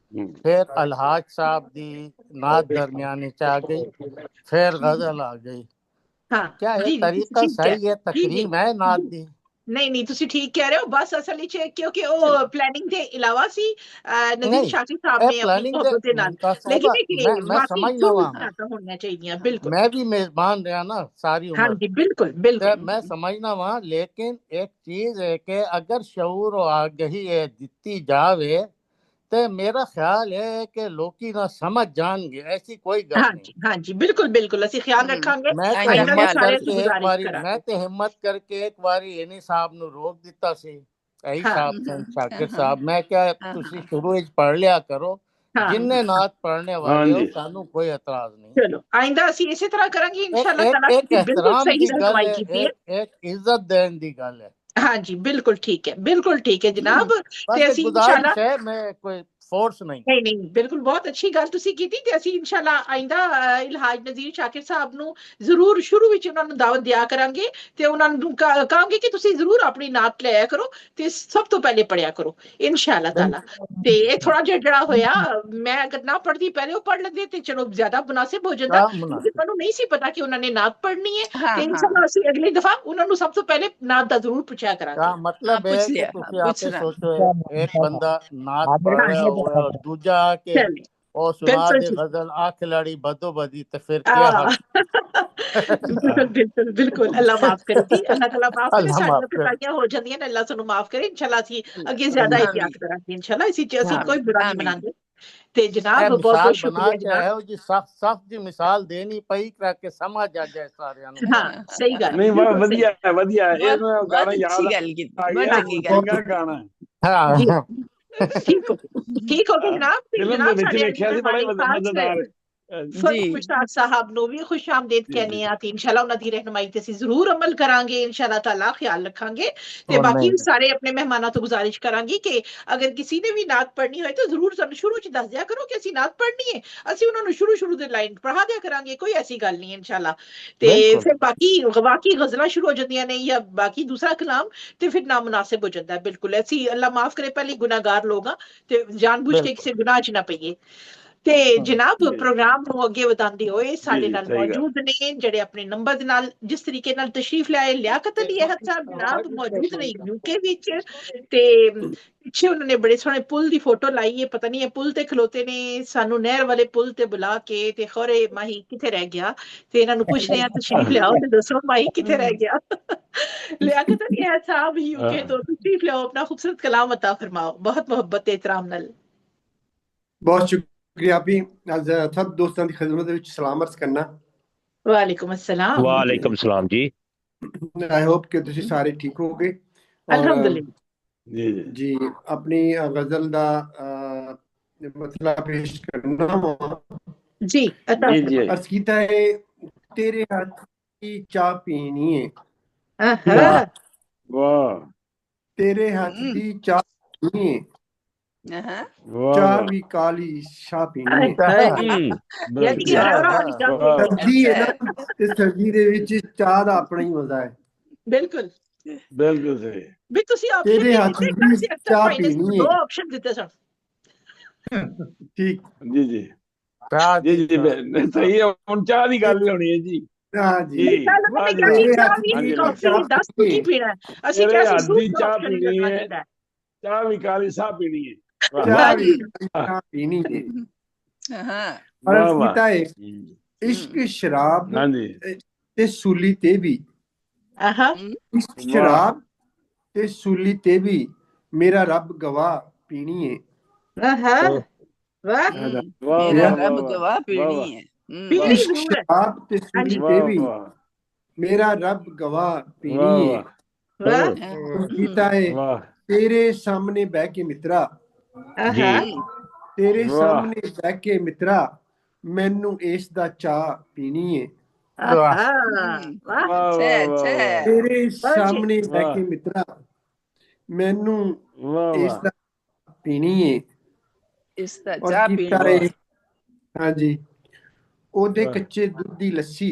ਫਿਰ ਅਲਹਾਜ ਸਾਹਿਬ ਦੀ ਨਾਤ ਦਰਮਿਆਨ 'ਚ ਆ ਗਈ, ਫਿਰ ਗਜ਼ਲ ਆ ਗਈ। हाँ क्या ये जी जी, तरीका ठीक है सही है? जी जी। तकरीम है नात दी? ਨਹੀਂ ਨਹੀਂ, ਤੁਸੀਂ ਠੀਕ ਕਹਿ ਰਹੇ ਹੋ। ਬਸ ਅਸਲ ਵਿੱਚ ਕਿਉਂਕਿ ਉਹ ਪਲੈਨਿੰਗ ਦੇ ਇਲਾਵਾ ਸੀ ਨਜ਼ੀਰ नहीं ਸ਼ਾਕਿਰ ਸਾਹਿਬ ए ਨੇ ਆਪਣੀ प्लानिंग ਮੁਹੱਬਤ ਦੇ ਨਾਲ, मुमताज ਲੇਕਿन साहिबा ਇਹ मैं ਵਾਕਈ समझना ਦੋ वा ਨਾਤਾਂ ਹੋਣੀਆਂ ਚਾਹੀਦੀਆਂ। ਬਿਲकुल मैं भी मेजबान रहा ना सारी हाँ उम्र, जी, बिल्कुल ते बिल्कुल। मैं समझना वा, लेकिन एक चीज है कि अगर शऊर आगही है दिती जावे ਤੇ ਮੇਰਾ ਖਿਆਲ ਹੈ ਕਿ ਲੋਕੀ ਨਾ ਸਮਝ ਜਾਣਗੇ, ऐसी कोई गल हाँ नहीं। जी, हाँ जी, बिल्कुल बिल्कुल ਅਸੀਂ ਖਿਆਲ ਰੱਖਾਂਗੇ। मैं तो आइंदा हिम्मत ख्याल करके रखेंगे। एक गुजारिश बारी करांगे। मैं तो हिम्मत करके एक बारी इन्हीं साहब ਨੂੰ ਰੋਕ ਦਿੱਤਾ ਸੀ, ਇਹੀ हाँ ਸਾਹਿਬ ਸਨ ਸ਼ਾਕਿਰ हाँ ਸਾਹਿਬ। ਮੈਂ ਕਿਹਾ हाँ ਤੁਸੀਂ ਸ਼ੁਰੂ ਵਿੱਚ ਪੜ ਲਿਆ ਕਰੋ, हाँ ਜਿੰਨੇ ਨਾਤ ਪੜਨੇ हाँ ਵਾਲੇ ਹੋ जी ਸਾਨੂੰ ਕੋਈ ਇਤਰਾਜ਼ ਨਹੀਂ। चलो आइंदा ਅਸੀਂ ਇਸੇ ਤਰ੍ਹਾਂ ਕਰਾਂਗੇ ਇੱਕ इंशाल्लाह ਇੱਕ ताला। ਇੱਕ ਤੁਸੀਂ बिल्कुल ਇਹਤਰਾਮ सही ਦੀ ਗੱਲ रहनुमाई ਹੈ, ਕੀਤੀ है। ਇੱਕ ਇੱਜ਼ਤ ਦੇਣ ਦੀ ਗੱਲ ਹੈ। हाँ जी बिल्कुल ठीक है जनाब। बस ਤੇ एक ਅਸੀਂ गुजारिश इंशाल्लाह है, मैं कोई फोर्स नहीं। ਨਹੀਂ ਨਹੀਂ ਬਿਲਕੁਲ ਬਹੁਤ ਅੱਛੀ ਗੱਲ ਤੁਸੀਂ ਕੀਤੀ ਤੇ ਅਸੀਂ ਇਨਸ਼ਾਅੱਲਾ ਆਇੰਦਾ ਇਲਹਾਜ ਨਜ਼ੀਰ ਸ਼ਾਕਿਰ ਸਾਹਿਬ ਨੂੰ ਜ਼ਰੂਰ ਸ਼ੁਰੂ ਵਿੱਚ ਉਹਨਾਂ ਨੂੰ ਦਾਵਤ ਦਿਆ ਕਰਾਂਗੇ ਤੇ ਉਹਨਾਂ ਨੂੰ ਕਹਾਂਗੇ ਕਿ ਤੁਸੀਂ ਜ਼ਰੂਰ ਆਪਣੀ ਨਾਤ ਲਿਆ ਕਰੋ ਤੇ ਸਭ ਤੋਂ ਪਹਿਲੇ ਪੜਿਆ ਕਰੋ ਇਨਸ਼ਾਅੱਲਾ ਤਾਲਾ। ਤੇ ਇਹ ਥੋੜਾ ਜਿਹਾ ਜਿਹੜਾ ਹੋਇਆ, ਮੈਂ ਅਗਰ ਨਾ ਪੜਦੀ ਪਹਿਲੇ ਉਹ ਪੜ ਲੈਂਦੇ ਤੇ ਚਲੋ ਜ਼ਿਆਦਾ ਮੁਨਾਸਿਬ ਹੋ ਜਾਂਦਾ। ਮੈਨੂੰ ਨਹੀਂ ਸੀ ਪਤਾ ਕਿ ਉਹਨਾਂ ਨੇ ਨਾਤ ਪੜਨੀ ਹੈ ਤੇ ਇਨਸ਼ਾਅੱਲਾ ਅਸੀਂ ਅਗਲੀ ਦਫਾ ਉਹਨਾਂ ਨੂੰ ਸਭ ਤੋਂ ਪਹਿਲੇ ਨਾਤ ਦਾ ਜ਼ਰੂਰ ਪੁੱਛਿਆ ਕਰਾਂਗੇ। मतलब है कि ਤੁਸੀਂ ਆਪੇ ਸੋਚੋ, ਇੱਕ ਬੰਦਾ ਨਾਤ ਪੜ ਰਿਹਾ ਹੋਵੇ ਔਰ ਦੂਜਾ ਆ ਕੇ ਉਹ ਸੁਣਾ ਦੇ ਗਜ਼ਲ ਆਖ ਲੜੀ ਬਦੋ ਬਦੀ, ਤੇ ਫਿਰ ਕੀ ਬਿਲਕੁਲ ਬਿਲकुल अल्लाह माफ करे जी, अल्लाह ताला माफ करे। अल्लाह साडियां माफ करे। कोताहियां हो जांदियां ने, अल्लाह सानू माफ करे। इंशाल्लाह ਅਸੀਂ ਅੱਗੇ ਜ਼ਿਆਦਾ ਇhtiyat ਕਰਾਂਗੇ इंशाल्लाह। इसी च ਅਸੀਂ ਕੋਈ बुरा नहीं मनांदे। ਤੇ ਜਨਾਬ ਬਹੁਤ ਬਹੁਤ ਸ਼ੁਕਰੀਆ ਜਨਾਬ। ਇਹੋ ਜੀ ਸਖਤ ਦੀ ਮਿਸਾਲ ਦੇਣੀ ਪਈ ਕਿ ਸਮਝ ਆ ਜਾਏ ਸਾਰਿਆਂ ਨੂੰ। ਹਾਂ ਸਹੀ ਗੱਲ ਨਹੀਂ ਵਧੀਆ ਹੈ, ਵਧੀਆ ਹੈ। ਇਹ ਗਾਣਾ ਯਾਦ ਆ ਗਿਆ, ਚੰਗਾ ਗਾਣਾ। ਹਾਂ ਠੀਕ ਹੋ ਗਿਆ ਜਨਾਬ। ਫਿਲਮ ਦੇ ਵਿੱਚ ਵੇਖਿਆ ਸੀ, ਬੜਾ ਮਜ਼ੇਦਾਰ। ਮੁਸ਼ਤਾਕ ਸਾਹਿਬ ਨੂੰ ਵੀ ਖੁਸ਼ ਆਮਦੀਦ ਕਹਿੰਦੇ ਆ ਤੇ ਇਨਸ਼ਾਅੱਲਾ ਉਹਨਾਂ ਦੀ ਰਹਿਨੁਮਾਈ ਤੇ ਅਸੀਂ ਜ਼ਰੂਰ ਅਮਲ ਕਰਾਂਗੇ ਇਨਸ਼ਾਅੱਲਾ ਤਾਲਾ, ਖਿਆਲ ਰੱਖਾਂਗੇ। ਤੇ ਬਾਕੀ ਸਾਰੇ ਆਪਣੇ ਮਹਿਮਾਨਾਂ ਤੋਂ ਗੁਜ਼ਾਰਿਸ਼ ਕਰਾਂਗੀ ਕਿ ਅਗਰ ਕਿਸੇ ਨੇ ਵੀ ਨਾਤ ਪੜ੍ਹਨੀ ਹੋਏ ਤਾਂ ਜ਼ਰੂਰ ਸਾਨੂੰ ਸ਼ੁਰੂ ਚ ਦੱਸ ਦਿਆ ਕਰੋ ਕਿ ਅਸੀਂ ਨਾਤ ਪੜ੍ਹਨੀ ਹੈ, ਅਸੀਂ ਉਹਨਾਂ ਨੂੰ ਸ਼ੁਰੂ ਦੇ ਲਾਈਨ ਪੜ੍ਹਾ ਦਿਆ ਕਰਾਂਗੇ, ਕੋਈ ਐਸੀ ਗੱਲ ਨਹੀਂ ਇਨਸ਼ਾਅੱਲਾ। ਤੇ ਫਿਰ ਬਾਕੀ ਗਜ਼ਲਾਂ ਸ਼ੁਰੂ ਹੋ ਜਾਂਦੀਆਂ ਨੇ ਜਾਂ ਬਾਕੀ ਦੂਸਰਾ ਕਲਾਮ ਤੇ ਫਿਰ ਨਾਮੁਨਾਸਿਬ ਹੋ ਜਾਂਦਾ। ਬਿਲਕੁਲ ਅਸੀਂ ਅੱਲਾ ਮਾਫ ਕਰੇ ਪਹਿਲੇ ਗੁਨਾਹਗਾਰ ਲੋਕ ਆ ਤੇ ਜਾਣਬੁੱਝ ਕੇ ਕਿਸੇ ਗੁਨਾਹ ਚ ਨਾ ਪਈਏ। ਤੇ ਜਨਾਬ ਪ੍ਰੋਗਰਾਮ ਨੂੰ ਅੱਗੇ ਵਧਾਉਂਦੇ ਹੋਏ ਸਾਡੇ ਨਾਲ ਮੌਜੂਦ ਨੇ ਜਿਹੜੇ ਆਪਣੇ ਨੰਬਰ ਦੇ ਨਾਲ ਜਿਸ ਤਰੀਕੇ ਨਾਲ ਤਸ਼ਰੀਫ ਲਿਆਏ, ਲਿਆਕਤ ਅਲੀ ਅਹਿਦ ਸਾਹਿਬ ਜਨਾਬ ਮੌਜੂਦ ਨੇ ਯੂਕੇ ਵਿੱਚ। ਤੇ ਪਿੱਛੇ ਉਹਨਾਂ ਨੇ ਬੜੇ ਸੋਹਣੇ ਪੁੱਲ ਦੀ ਫੋਟੋ ਲਾਈ ਹੈ, ਪਤਾ ਨਹੀਂ ਇਹ ਪੁੱਲ ਤੇ ਖਲੋਤੇ ਨੇ, ਸਾਨੂੰ ਨਹਿਰ ਵਾਲੇ ਪੁੱਲ ਤੇ ਬੁਲਾ ਕੇ ਤੇ ਖੋਰੇ ਮਾਹੀ ਕਿੱਥੇ ਰਹਿ ਗਿਆ। ਤੇ ਇਹਨਾਂ ਨੂੰ ਪੁੱਛਦੇ ਆ ਤਸ਼ਰੀਫ ਲਿਆਓ ਤੇ ਦੱਸੋ ਮਾਹੀ ਕਿੱਥੇ ਰਹਿ ਗਿਆ। ਲਿਆਕਤ ਅਲੀ ਅਹਿਦ ਸਾਹਿਬ ਯੂਕੇ ਤੋਂ ਤਸ਼ਰੀਫ ਲਿਆਓ, ਆਪਣਾ ਖੂਬਸੂਰਤ ਕਲਾਮ ਅਤਾ ਫਰਮਾਓ ਬਹੁਤ ਮੁਹੱਬਤ ਤੇ ਇਤਰਾਮ ਨਾਲ। ਬਹੁਤ ਸ਼ੁਕਰੀਆ ਵੀ ਅੱਜ ਸਭ ਦੋਸਤਾਂ ਦੀ ਖਿਦਮਤ ਦੇ ਵਿੱਚ ਸਲਾਮ ਅਰਜ਼ ਕਰਨਾ। ਵਾਲੇਕੁਮ अस्सलाम। ਵਾਲੇਕੁਮ ਸਲਾਮ ਜੀ। ਆਈ ਹੋਪ ਕਿ ਤੁਸੀਂ ਸਾਰੇ ਠੀਕ ਹੋਗੇ। ਅਲਹਮਦੁਲਿਲਾ ਜੀ ਆਪਣੀ ਗਜ਼ਲ ਦਾ ਮਸਲਾ ਪੇਸ਼ ਕਰਨਾ ਜੀ अर्ज कीता है, तेरे हाथ की चाह पीनी है। वाह तेरे हाथ की चाह पीनी है, चाह भी काली शाह पीनी है। सर्दी है ना, ते सर्दी दे विच चाह दा अपना ही मजा है। बिल्कुल बिल्कुल सही। भी तुसी तेरे हाथ की चाह पीनी है, दो ऑप्शन दिते सन। ठीक जी जी जी सही है। ਹੁਣ ਚਾਹ ਦੀ ਗੱਲ ਹੋਣੀ ਹੈ ਜੀ। हाँ जी ਅਸੀਂ ਚਾਹ ਪੀਣੀ ਹੈ, ਚਾਹ ਵੀ ਕਾਲੀ ਸਾਹ ਪੀਣੀ ਹੈ। चाह पीनी है। अर्ज कीता है, इश्क शराब ते सूली ते भी, इश्क शराब ते सूली ते भी मेरा रब गवाह पीनी है। मेरा रब गवाह पीनी है। इश्क शराब ते सूली ते भी मेरा रब गवाह पीनी है। कीता है, तेरे सामने बह के मित्रा, तेरे सामने बह के मित्रा मैनू इस दा चाह पीनी है। तेरे सामने बह के मित्रा मैनू इस दा पीनी है। इसदा चाह पीनी है। हाँ जी ओदे कच्चे दूध दी लस्सी,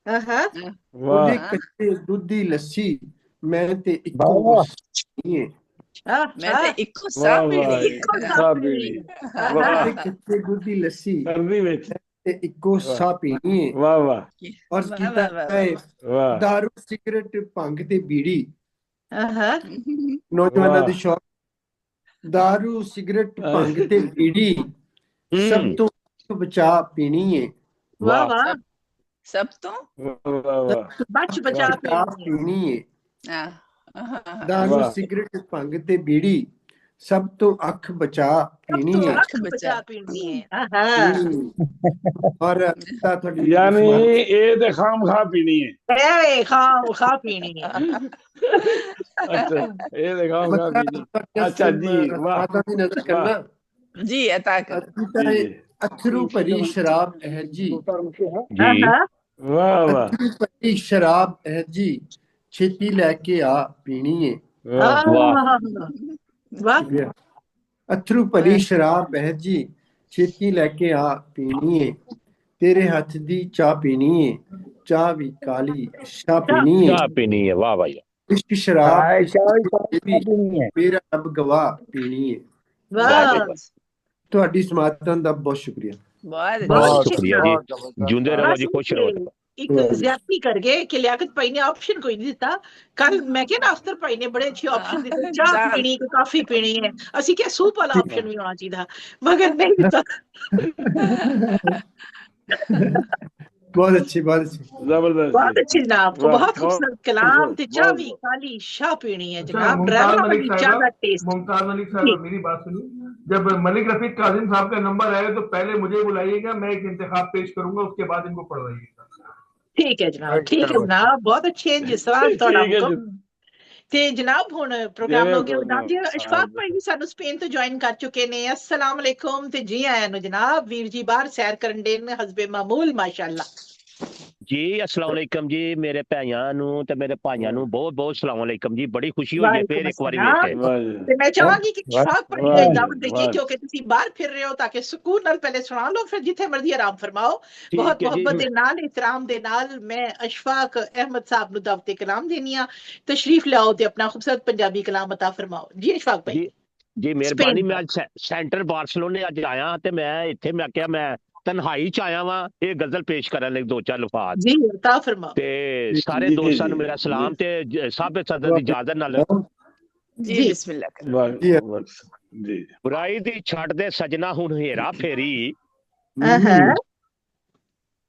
ओदे कच्चे दूध दी लस्सी मैं ते इक्को पीनी है। मैं तो इक्को साह पीनी कच्चे दूध दी लस्सी ते इक्को साह पीनी है। वाह वाह। और कीता है, दारू सिगरेट भंग ते बीड़ी नौजवानों दी शौक, दारू सिगरेट भंग ते बीड़ी सब तो बचा पीनी है। वाह वाह। सब तो बचा पीनी है। दारू सिगरेट भंग ते बीड़ी सब तो अख बचा पीनी है अख बचा पीनी है और यानी ये तो खाम खा पीनी है खाम खा पीनी है अच्छा ये तो खाम खा पीनी अच्छा जी वाह नजर करना जी अता कर अथरू भरी शराब है जी जी वाह वाह अथरू भरी शराब है जी छेती लेके आ पीनी है वाह अथरू भरी शराब है जी छेती लेके आ पीनी है तेरे हाथ दी चाह पीनी है चाह भी काली शाह पीनी है वाह भाई इश्क शराब मेरा रब गवाह पीनी है ਤੁਹਾਡੀ ਸਮਾਤਨ ਦਾ ਬਹੁਤ ਸ਼ੁਕਰੀਆ बहुत शुक्रिया जी जिंदे रहो जी खुश रहो एक ज्यादती कर गए कि लियाकत भाई ने ऑप्शन कोई नहीं दिता कल मैं क्या ना अख्तर भाई ने बड़े अच्छे ऑप्शन दिते चाह पीनी है काफी पीनी है असि क्या सूप वाला ऑप्शन भी होना चाहिए मगर नहीं दिता बहुत अच्छी जबरदस्त बहुत अच्छी जनाब बहुत खूबसूरत कलाम ते चाह भी काली शाह पीनी है जनाब ड्राइवर वाली चाह का टेस्ट मुमताज मलिक साहब मेरी बात सुनिए जब मलिक रफीक काजिम साहब का नंबर आए तो पहले मुझे बुलाइएगा मैं एक इंतखाब पेश करूंगा उसके बाद इनको पढ़वाइएगा ठीक है जनाब बहुत अच्छे जिस तरह ਤੇ ਜਨਾਬ ਹੁਣ ਪ੍ਰੋਗਰਾਮ ਹੋ ਗਿਆ ਉਦਾਂ ਜੀ ਅਸ਼ਫਾਕ ਭਾਈ ਵੀ ਸਾਨੂੰ ਸਪੇਨ ਤੋਂ ਜੁਆਇਨ ਕਰ ਚੁੱਕੇ ਨੇ अस्सलाम वालेकुम ਤੇ ਜੀ ਆਇਆਂ ਨੂੰ ਜਨਾਬ ਵੀਰ ਜੀ ਬਾਹਰ ਸੈਰ ਕਰਨ ਦੇ ਨੇ ਹਸਬੇ ਮਾਮੂਲ ਮਾਸ਼ਾਅੱਲਾ जी अस्सलाम वालेकुम जी मेरे भैया ते मेरे भाइयों ਨੂੰ बहुत बहुत अस्सलाम वालेकुम जी बड़ी खुशी हुई है फिर एक बार मिल ਤੇ ਮੈਂ ਚਾਹਾਂਗੀ ਕਿ ਅਸ਼ਫਾਕ ਭਾਈ ਨੂੰ ਇਜਾਜ਼ਤ ਦਈਏ ਕਿਉਂਕਿ ਤੁਸੀਂ ਬਾਹਰ ਫਿਰ ਰਹੇ ਹੋ ਤਾਂ ਕਿ ਸਕੂਨ ਨਾਲ ਪਹਿਲੇ ਸੁਣਾ ਲਓ ਫਿਰ ਜਿੱਥੇ ਮਰਜ਼ੀ ਆਰਾਮ ਫਰਮਾਓ ਬਹੁਤ ਮੁਹੱਬਤ ਦੇ ਨਾਲ ਇਤਰਾਮ ਦੇ ਨਾਲ ਮੈਂ ਅਸ਼ਫਾਕ ਅਹਿਮਦ ਸਾਹਿਬ ਨੂੰ ਦਾਵਤ ਕਲਾਮ ਦੇਣੀ ਆ ਤਸ਼ਰੀਫ ਲਿਆਓ ਤੇ ਆਪਣਾ ਖੂਬਸੂਰਤ ਪੰਜਾਬੀ ਕਲਾਮ अता फरमाओ जी अशफाक भाई जी मेहरबानी मैं सेंटर बार्सिलोने अज आया ते मैं इत्थे मैं क्या मैं तन्हाई च आया वा ये गजल पेश करने लगे दो चार लफाज जी अता फरमाओ ते सारे दोस्तां नूं मेरा सलाम ते साहब सदर दी इजाजत नाल जी बिस्मिल्लाह जी बुराई दी छड़ दे सजना हुण हेरा फेरी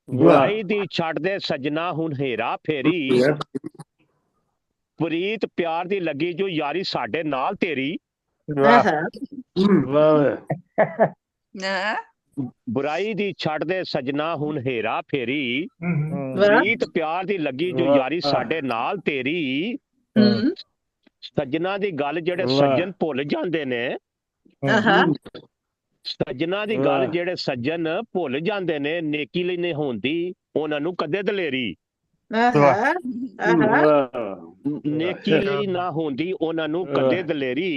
बुराई दी छड़ दे सजना हुण हेरा फेरी प्रीत प्यार दी लगी जो यारी साडे नाल तेरी बुराई दी छड़ दे सजना हुण हेरा फेरी प्रीत प्यार दी लगी जो यारी साडे नाल तेरी सजना दी गल जेड़े सज्जन भुल जांदे ने सजना दी गल जेड़े सज्जन भुल जांदे ने नेकी लई नहीं होंदी उन्हां नूं कदे दलेरी नेकी लई ना होंदी उन्हां नूं कदे दलेरी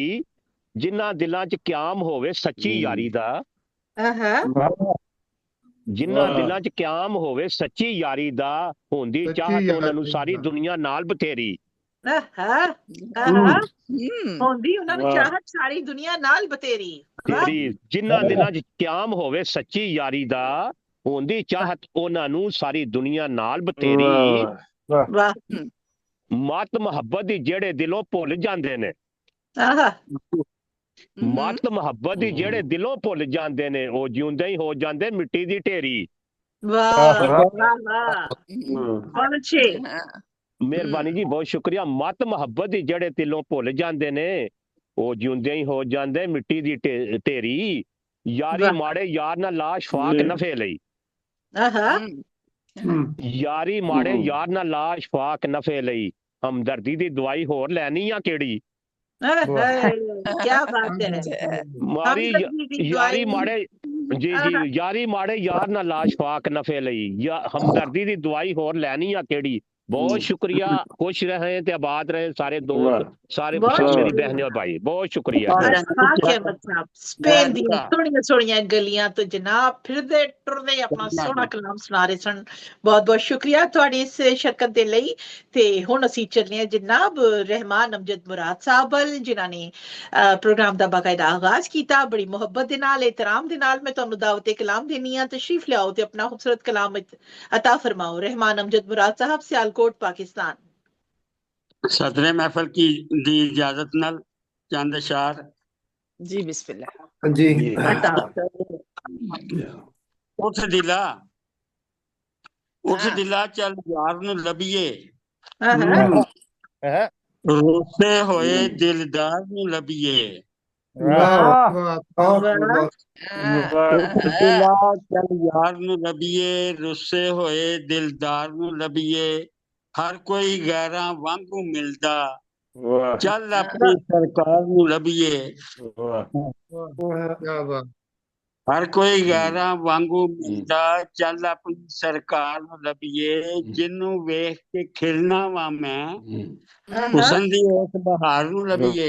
जिन्हां दिलां च क्याम होवे सच्ची यारी दा जिन्हां दिलां च क्याम होवे सच्ची यारी दा होंदी चाहत उन्हां नूं सारी दुनिया नाल बथेरी होंदी उन्हां नूं चाहत सारी दुनिया नाल बथेरी तेरी जिन्हां दिलां च क्याम होवे सच्ची यारी दा होंदी चाहत उन्हां नूं सारी दुनिया नाल बथेरी मत मुहब्बत दी जेड़े दिलों भुल जांदे ने मत मुहब्बत दी जेड़े दिलों भुल जांदे ने ओ जिउंदे ही हो जांदे मिट्टी दी ढेरी मेहरबानी जी बहुत शुक्रिया मत मुहब्बत दी जेड़े दिलों भुल जांदे ने ओ जिउंदे ही हो जांदे मिट्टी दी ढेरी यारी माड़े यार ना लाश फाक नफे लई यारी माड़े यार ना लाश फाक नफे लई हमदर्दी दी दवाई होर लैनी आ केड़ी क्या बात है मारी यारी माड़े जी यारी माड़े यार ना लाश फाक नफे लई या हमदर्दी दी दवाई होर लैनी आ केड़ी बहुत शुक्रिया खुश रहे ते आबाद रहे सारे दोस्त सारे मेरी बहनें और भाई बहुत शुक्रिया स्पेन दी सोहणियां सोहणियां गलियां तो जनाब फिरदे टुरदे अपना सोहना कलाम सुना रहे सन बहुत बहुत शुक्रिया तुहाडी इस शिरकत दे लई ते हुण असीं चलने जनाब रहमान अमजद मुराद साहब वल जिन्हां ने प्रोग्राम दा बाकायदा आगाज कीता बड़ी मुहब्बत दे नाल एहतराम दे नाल मैं तुहानू दावत कलाम देनी आ तशरीफ लियाओ ते अपना खूबसूरत कलाम अता फरमाओ रहमान अमजद मुराद साहब सियालकोट पाकिस्तान सदरे महफिल की दी इजाजत नाल चंद अशार जी बिस्मिल्लाह जी उस दिला चल यार नू लभीए रोसे होए दिलदार नू लभीए चल यार नू लभीए रुस्से होए दिलदार नू लभीए हर कोई गैरां वांगू मिलदा चल अपनी सरकार नू लभीए हर कोई गैरां वांगू मिलदा चल अपनी सरकार नू लभीए जिन्नू वेख के खिलना वा मैं हुसन दी उस बहार नू लभीए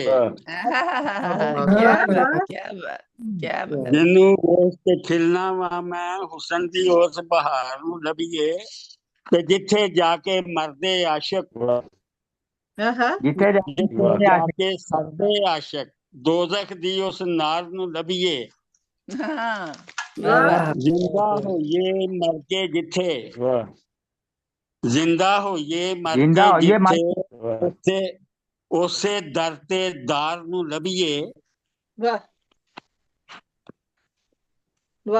जिन्नू वेख के खिलना वा मैं हुसन दी उस बहार नू लभीए ते जिथे जाके मरदे आशिक जिथे जाके सरदे आशिक दोजख दी उस नार नू लभीए जिंदा होइए मर के जिथे जिंदा होइए मर के जिथे उसे दर ते दार नू लभीए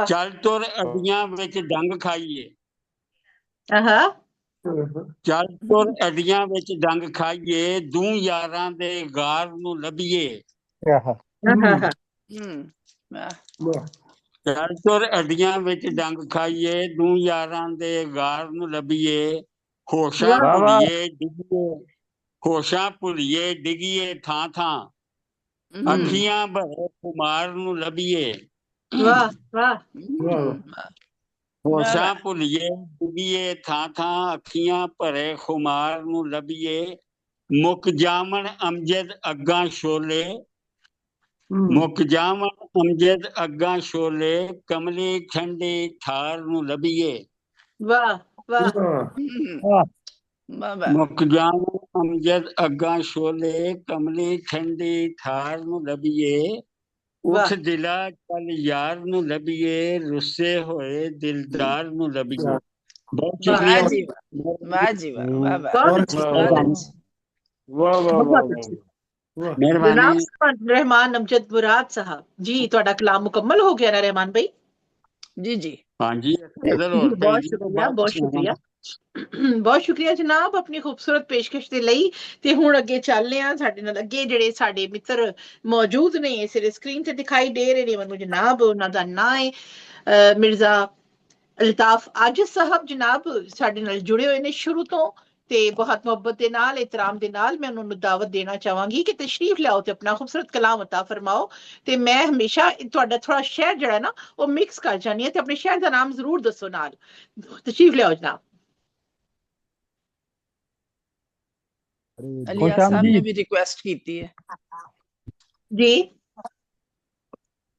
चल तुर अड्डियां विच डंग खाइए चल तुर अड्डियां विच डंग खाइए दू यारां दे गार नू लभीए चल तुर अड्डियां विच डंग खाइए दू यारां दे गार नू लभीए होशां भुलिए डिगिए थां थां अखियां भरे कुमार नू लभीए होशां भुलिए डिगिए थां थां अखियां भरे खुमार नू लभीए मुक जामन अमजद अग्गां शोले मुक जामन अमजद अग्गां शोले कमली ठंडी ठार नू लभीए मुक जामन अमजद अग्गां शोले कमली ठंडी ठार नू लभीए उठ दिला चल यार नू लभीए रुस्से होए दिलदार नू लभीए बहुत जनाब रहमान अमजद मुराद साहब जी ਤੁਹਾਡਾ कलाम मुकम्मल हो गया ना रहमान भाई जी हाँ जी बहुत शुक्रिया बहुत शुक्रिया जनाब अपनी खूबसूरत पेशकश ਦੇ ਲਈ ਤੇ ਹੁਣ ਅੱਗੇ ਚੱਲਦੇ ਆ ਸਾਡੇ ਨਾਲ ਅੱਗੇ ਜਿਹੜੇ ਸਾਡੇ ਮਿੱਤਰ ਮੌਜੂਦ ਨੇ ਇਸ ਸਕਰੀਨ ਤੇ ਦਿਖਾਈ ਦੇ ਰਹੇ ਨੇ ਮੈਨੂੰ ਜਨਾਬ ਉਹਨਾਂ ਦਾ ਨਾਂ ਹੈ ਮਿਰਜ਼ਾ ਅਲਤਾਫ ਆजिज ਸਾਹਿਬ ਜਨਾਬ ਸਾਡੇ ਨਾਲ ਜੁੜੇ ਹੋਏ ਨੇ ਸ਼ੁਰੂ ਤੋਂ ਤੇ ਬਹੁਤ ਮੁਹੱਬਤ ਦੇ ਨਾਲ ਇਤਰਾਮ ਦੇ ਨਾਲ ਮੈਂ ਉਹਨਾਂ ਨੂੰ ਦਾਵਤ ਦੇਣਾ ਚਾਹਾਂਗੀ ਕਿ ਤਸ਼ਰੀਫ ਲਿਆਓ ਤੇ ਆਪਣਾ ਖੂਬਸੂਰਤ ਕਲਾਮ ਅਤਾ ਫਰਮਾਓ ਤੇ ਮੈਂ ਹਮੇਸ਼ਾ ਤੁਹਾਡਾ ਥੋੜਾ ਸ਼ਹਿਰ ਜਿਹੜਾ ਨਾ ਉਹ ਮਿਕਸ ਕਰ ਜਾਣੀ ਹੈ ਤੇ ਆਪਣੇ ਸ਼ਹਿਰ ਦਾ ਨਾਮ ਜ਼ਰੂਰ ਦੱਸੋ ਨਾਲ ਤਸ਼ਰੀਫ ਲਿਆਓ ਜਨਾਬ अलिया साहब ने भी रिक्वेस्ट की थी जी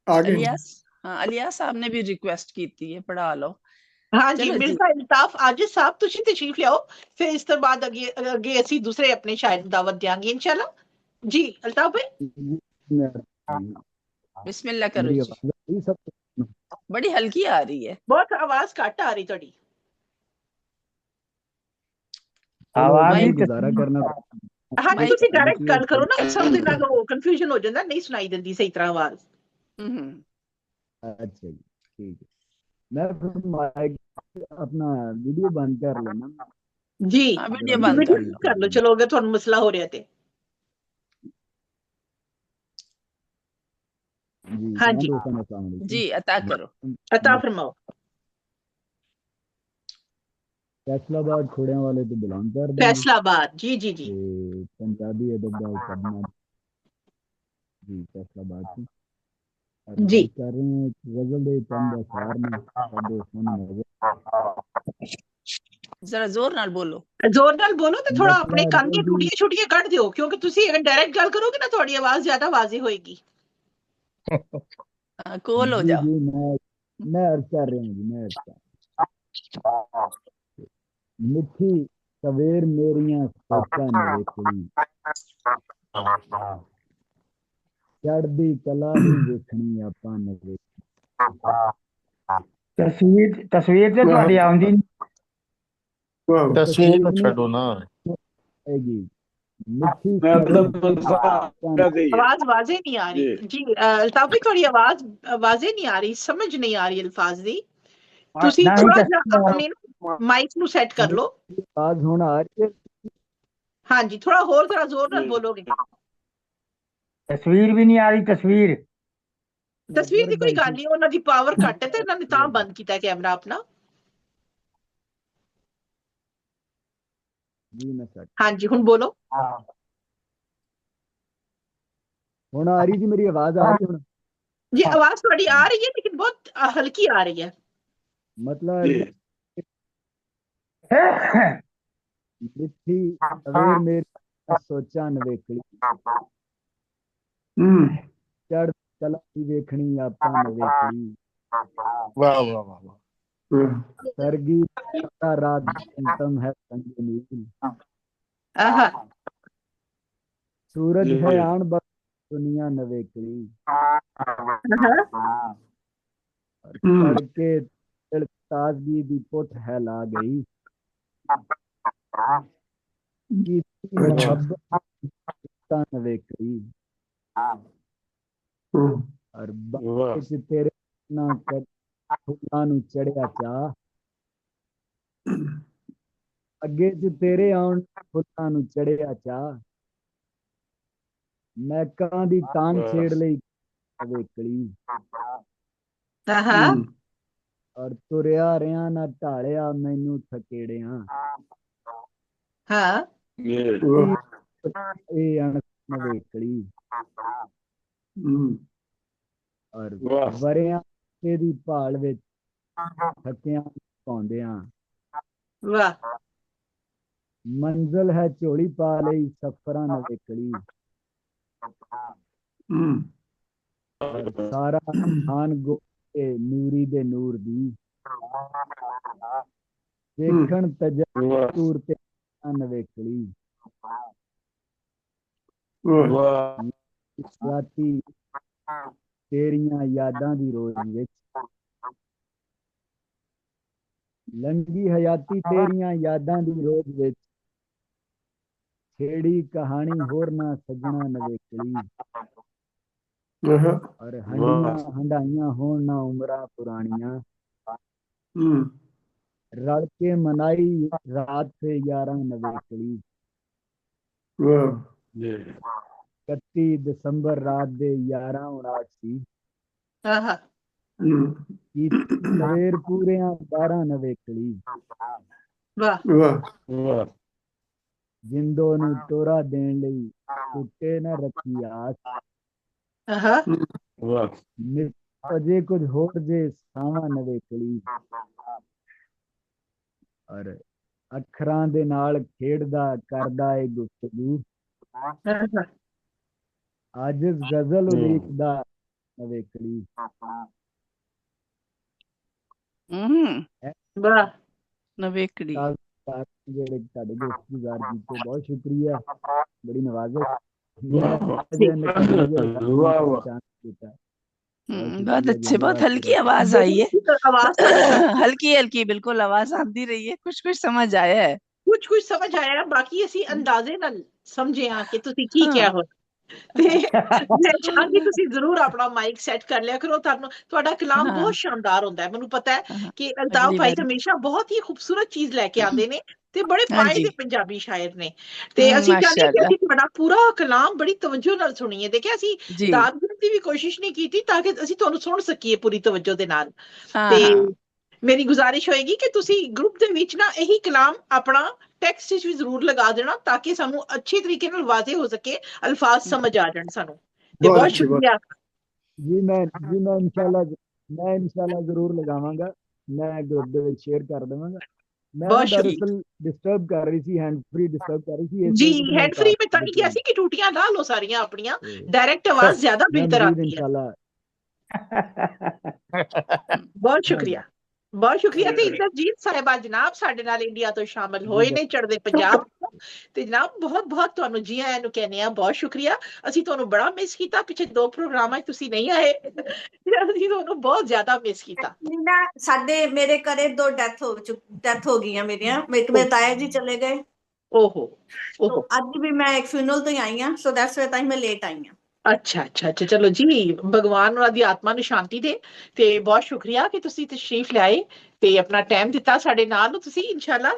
अलिया साहब ने भी रिक्वेस्ट की थी पढ़ा लो हाँ जी मिर्जा अल्ताफ आजिज साहब तुसी तशरीफ लियाओ फिर इस तो बाद अगे असी दूसरे अपने शायर दावत देंगे इंशाल्लाह जी अल्ताफ भाई बिस्मिल्लाह करो जी बड़ी हल्की आ रही है बहुत आवाज घट आ रही थोड़ी आवाज नहीं गुजारा करना हाँ जी तुसी डायरेक्ट गल करो ना सब दे नाल कंफ्यूजन हो जांदा नहीं सुनाई देंदी सही तरह आवाज अच्छा जी ठीक है मैं फिर माइक अपना वीडियो बंद कर लेना जी वीडियो बंद कर लो चलो अगर ਤੁਹਾਨੂੰ ਮਸਲਾ ਹੋ ਰਿਹਾ ਤੇ हाँ जी जी अता करो अता फरमाओ फैसलाबाद छोड़ियां वाले तो बिलोंग कर फैसलाबाद जी जी जी पंजाबी अदब दा करना जी फैसलाबाद से जी कर रहे हैं गजल दे चंद अशार में साडे सामने जरा जोर नाल बोलो ते थोड़ा अपने कान की टूटियां छुटियां कट दियो क्योंकि तुसी अगर डायरेक्ट गल करोगे ना थोड़ी आवाज ज्यादा वाज़ेह होएगी कॉल हो जाओ जी मैं अर्ज कर रहा हूं जी मैं मिठी सवेर मेरियां सोचां ने वेखणी चढ़दी कला दी वेखणी आपां ने तस्वीर ते ਤੁਹਾਡੀ ਆਉਂਦੀ तस्वीर को छोड़ो ना जी मिठी आवाज वाज़ेह नहीं आ रही जी अल्ताफ भाई थोड़ी आवाज वाज़ेह नहीं आ रही समझ नहीं आ रही अल्फाज दी तुसी थोड़ा सा अपने माइक ਨੂੰ ਸੈੱਟ ਕਰ ਲਓ ਆਵਾਜ਼ ਹੁਣ ਆ ਰਹੀ ਹੈ ਹਾਂਜੀ ਥੋੜਾ ਹੋਰ ਜ਼ਰਾ ਜ਼ੋਰ ਨਾਲ ਬੋਲੋਗੇ ਤਸਵੀਰ ਵੀ ਨਹੀਂ ਆ ਰਹੀ। ਤਸਵੀਰ ਦੀ ਕੋਈ ਗੱਲ ਨਹੀਂ, ਉਹਨਾਂ ਦੀ ਪਾਵਰ ਘੱਟ ਹੈ ਤੇ ਇਹਨਾਂ ਨੇ ਤਾਂ ਬੰਦ ਕੀਤਾ ਕੈਮਰਾ ਆਪਣਾ। ਹਾਂਜੀ ਹੁਣ ਬੋਲੋ। ਹੁਣ ਆ ਰਹੀ ਜੀ ਮੇਰੀ ਆਵਾਜ਼ ਆ ਰਹੀ? ਹੁਣ ਜੀ ਆਵਾਜ਼ ਤੁਹਾਡੀ ਆ रही है लेकिन बहुत हल्की आ रही है। मतलब मिठी अवेर मेरी सोचा नवेकली चढ़ चला की देखनी आपा नवेकली। वाह वाह वाह वाह। सरगी रात अंतम है संग नील, सूरज है आन बस दुनिया नवेकली। तड़के ताजगी दी पुट है ला गई, नवेकली। और बाकी तेरे ना फुल्लां नूं चढ़िया चा, अगे च तेरे आउण फुल्लां नूं चढ़िया चा। मैकां दी तांग छेड़ लई नवेकली। और तुरिया रिया ना ढालिया मैनू थकेड़िया। नवेकली। और वरिया तेरी भाल विच थकिया पाउंदिया। मंजिल है झोली पा लई सफरां नवेकली। सारा खान गो नूरी दे नूर दी, देखण तजूर ते नवेकली। राती तेरियां यादां दी रोज विच लंघी हयाती, तेरियां यादां दी रोज विच छेड़ी कहानी होर ना सजना नवेकली। और हंडियां हंडाइयां होण ना उमरां पुरानियां, रल के मनाई रात से 11 नवेकली। 31 दिसंबर रात दे 11:59 सी, सवेर पूरियां 12 नवेकली। जिंदो नूं टोरा देण लई टुटे न रखी आस, अजे कुछ होर जे सावां नवेकली। और अखरां दे नाल खेड़दा करदा ए गुफ्तगू, अज गजल उलीकदा नवेकली। नवेकली जेड़े तुहाडे दोस्त गुजार कीते बहुत शुक्रिया, बड़ी नवाज़श। बहुत अच्छे, बहुत हल्की आवाज आई है। हल्की हल्की बिल्कुल आवाज आती रही है, कुछ कुछ समझ आया है। कुछ कुछ समझ आया, बाकी ਅਸੀਂ ਅੰਦਾਜ਼ੇ ਨਾਲ ਸਮਝੇ ਆ ਕਿ ਤੁਸੀਂ ਕੀ ਕਿਹਾ ਹੋ। ਤੇ ਮੈਂ ਚਾਹਾਂਗੀ ਤੁਸੀਂ ਜ਼ਰੂਰ ਆਪਣਾ ਮਾਈਕ ਸੈੱਟ ਕਰ ਲਿਆ ਕਰੋ। ਤੁਹਾਡਾ ਕਲਾਮ ਬਹੁਤ ਸ਼ਾਨਦਾਰ ਹੁੰਦਾ ਹੈ। ਮੈਨੂੰ ਪਤਾ ਹੈ ਕਿ ਅਲਤਾਫ ਭਾਈ ਹਮੇਸ਼ਾ ਬਹੁਤ ਹੀ ਖੂਬਸੂਰਤ ਚੀਜ਼ ਲੈ ਕੇ ਆਉਂਦੇ ਨੇ ਤੇ ਬੜੇ ਪਾਏ ਦੇ ਪੰਜਾਬੀ ਸ਼ਾਇਰ ਨੇ। ਤੇ ਅਸੀਂ ਚਾਹੁੰਦੇ ਕਿ ਅਸੀਂ ਤੁਹਾਡਾ ਪੂਰਾ ਕਲਾਮ ਬੜੀ ਤਵੱਜੋ ਨਾਲ ਸੁਣੀਏ। ਦੇਖਿਆ ਅਸੀਂ ਦਾਦ ਦੇਣ ਦੀ ਵੀ ਕੋਸ਼ਿਸ਼ ਨਹੀਂ ਕੀਤੀ ਤਾਂ ਕਿ ਅਸੀਂ ਤੁਹਾਨੂੰ ਸੁਣ ਸਕੀਏ ਪੂਰੀ ਤਵੱਜੋ ਦੇ ਨਾਲ। ਤੇ ਮੇਰੀ ਗੁਜ਼ਾਰਿਸ਼ ਹੋਏਗੀ ਕਿ ਤੁਸੀਂ ਗਰੁੱਪ ਦੇ ਵਿੱਚ ਨਾ ਇਹੀ ਕਲਾਮ ਆਪਣਾ ਟੈਕਸਟ ਵਿੱਚ ਵੀ ਜ਼ਰੂਰ ਲਗਾ ਦੇਣਾ ਤਾਂ ਕਿ ਸਾਨੂੰ ਅੱਛੇ ਤਰੀਕੇ ਨਾਲ ਵਾਜ਼ੇ ਹੋ ਸਕੇ, ਅਲਫਾਜ਼ ਸਮਝ ਆ ਜਾਣ ਸਾਨੂੰ। ਤੇ ਬਹੁਤ ਸ਼ੁਕਰੀਆ ਜੀ। ਮੈਂ ਇਨਸ਼ਾਅੱਲਾ ਜ਼ਰੂਰ ਲਗਾਵਾਂਗਾ। ਮੈਂ ਗਰੁੱਪ ਦੇ ਵਿੱਚ ਸ਼ੇਅਰ ਕਰ ਦੇਵਾਂਗਾ। ਮੈਂ ਦਰਅਸਲ ਡਿਸਟਰਬ ਕਰ ਰਹੀ ਸੀ, ਹੈਂਡ ਫ੍ਰੀ ਡਿਸਟਰਬ ਕਰ ਰਹੀ ਸੀ ਜੀ। ਹੈਂਡ ਫ੍ਰੀ ਮੈਂ ਤਾਂ ਕਿਹਾ ਸੀ ਕਿ ਟੂਟੀਆਂ ਲਾ ਲਓ ਸਾਰੀਆਂ ਆਪਣੀਆਂ, ਡਾਇਰੈਕਟ ਆਵਾਜ਼ ਜ਼ਿਆਦਾ ਬਿਹਤਰ ਆਤੀ ਹੈ। ਇਨਸ਼ਾਅੱਲਾ ਬਹੁਤ ਸ਼ੁਕਰੀਆ, ਬਹੁਤ ਸ਼ੁਕਰੀਆ। ਤੇ ਇੰਦਰਜੀਤ ਸਾਹਿਬਾ ਜਨਾਬ ਸਾਡੇ ਨਾਲ ਇੰਡੀਆ ਤੋਂ ਸ਼ਾਮਲ ਹੋਏ ਨੇ ਚੜ੍ਹਦੇ ਪੰਜਾਬ ਤੇ ਜਨਾਬ ਬਹੁਤ ਬਹੁਤ ਤੁਹਾਨੂੰ ਜੀ ਆਇਆਂ ਨੂੰ ਕਹਿੰਦੇ ਆ। ਬਹੁਤ ਸ਼ੁਕਰੀਆ। ਅਸੀਂ ਤੁਹਾਨੂੰ ਬੜਾ ਮਿਸ ਕੀਤਾ, ਪਿੱਛੇ 2 ਪ੍ਰੋਗਰਾਮਾਂ 'ਚ ਤੁਸੀਂ ਨਹੀਂ ਆਏ, ਅਸੀਂ ਤੁਹਾਨੂੰ ਬਹੁਤ ਜ਼ਿਆਦਾ ਮਿਸ ਕੀਤਾ। ਸਾਡੇ ਮੇਰੇ ਘਰੇ 2 ਡੈਥ ਹੋ ਗਈਆਂ ਮੇਰੀਆਂ। ਮੇਰੇ ਤਾਇਆ ਜੀ ਚਲੇ ਗਏ। ਓਹੋ ਅੱਜ ਵੀ ਮੈਂ ਇੱਕ ਫਿਊਨਰਲ ਤੋਂ ਹੀ ਆਈ ਹਾਂ, ਸੋ ਦੈਟਸ ਵਾਈ ਮੈਂ ਲੇਟ ਆਈ ਹਾਂ। ਅੱਛਾ ਅੱਛਾ ਅੱਛਾ, ਚਲੋ ਜੀ, ਭਗਵਾਨ ਉਹਨਾਂ ਦੀ ਆਤਮਾ ਨੂੰ ਸ਼ਾਂਤੀ ਦੇ। ਤੇ ਬਹੁਤ ਸ਼ੁਕਰੀਆ ਕਿ ਤੁਸੀਂ ਤਸ਼ਰੀਫ ਲਿਆਏ ਤੇ ਆਪਣਾ ਟਾਈਮ ਦਿੱਤਾ ਸਾਡੇ ਨਾਲ ਨੂੰ ਤੁਸੀਂ ਇਨਸ਼ਾਅੱਲਾ।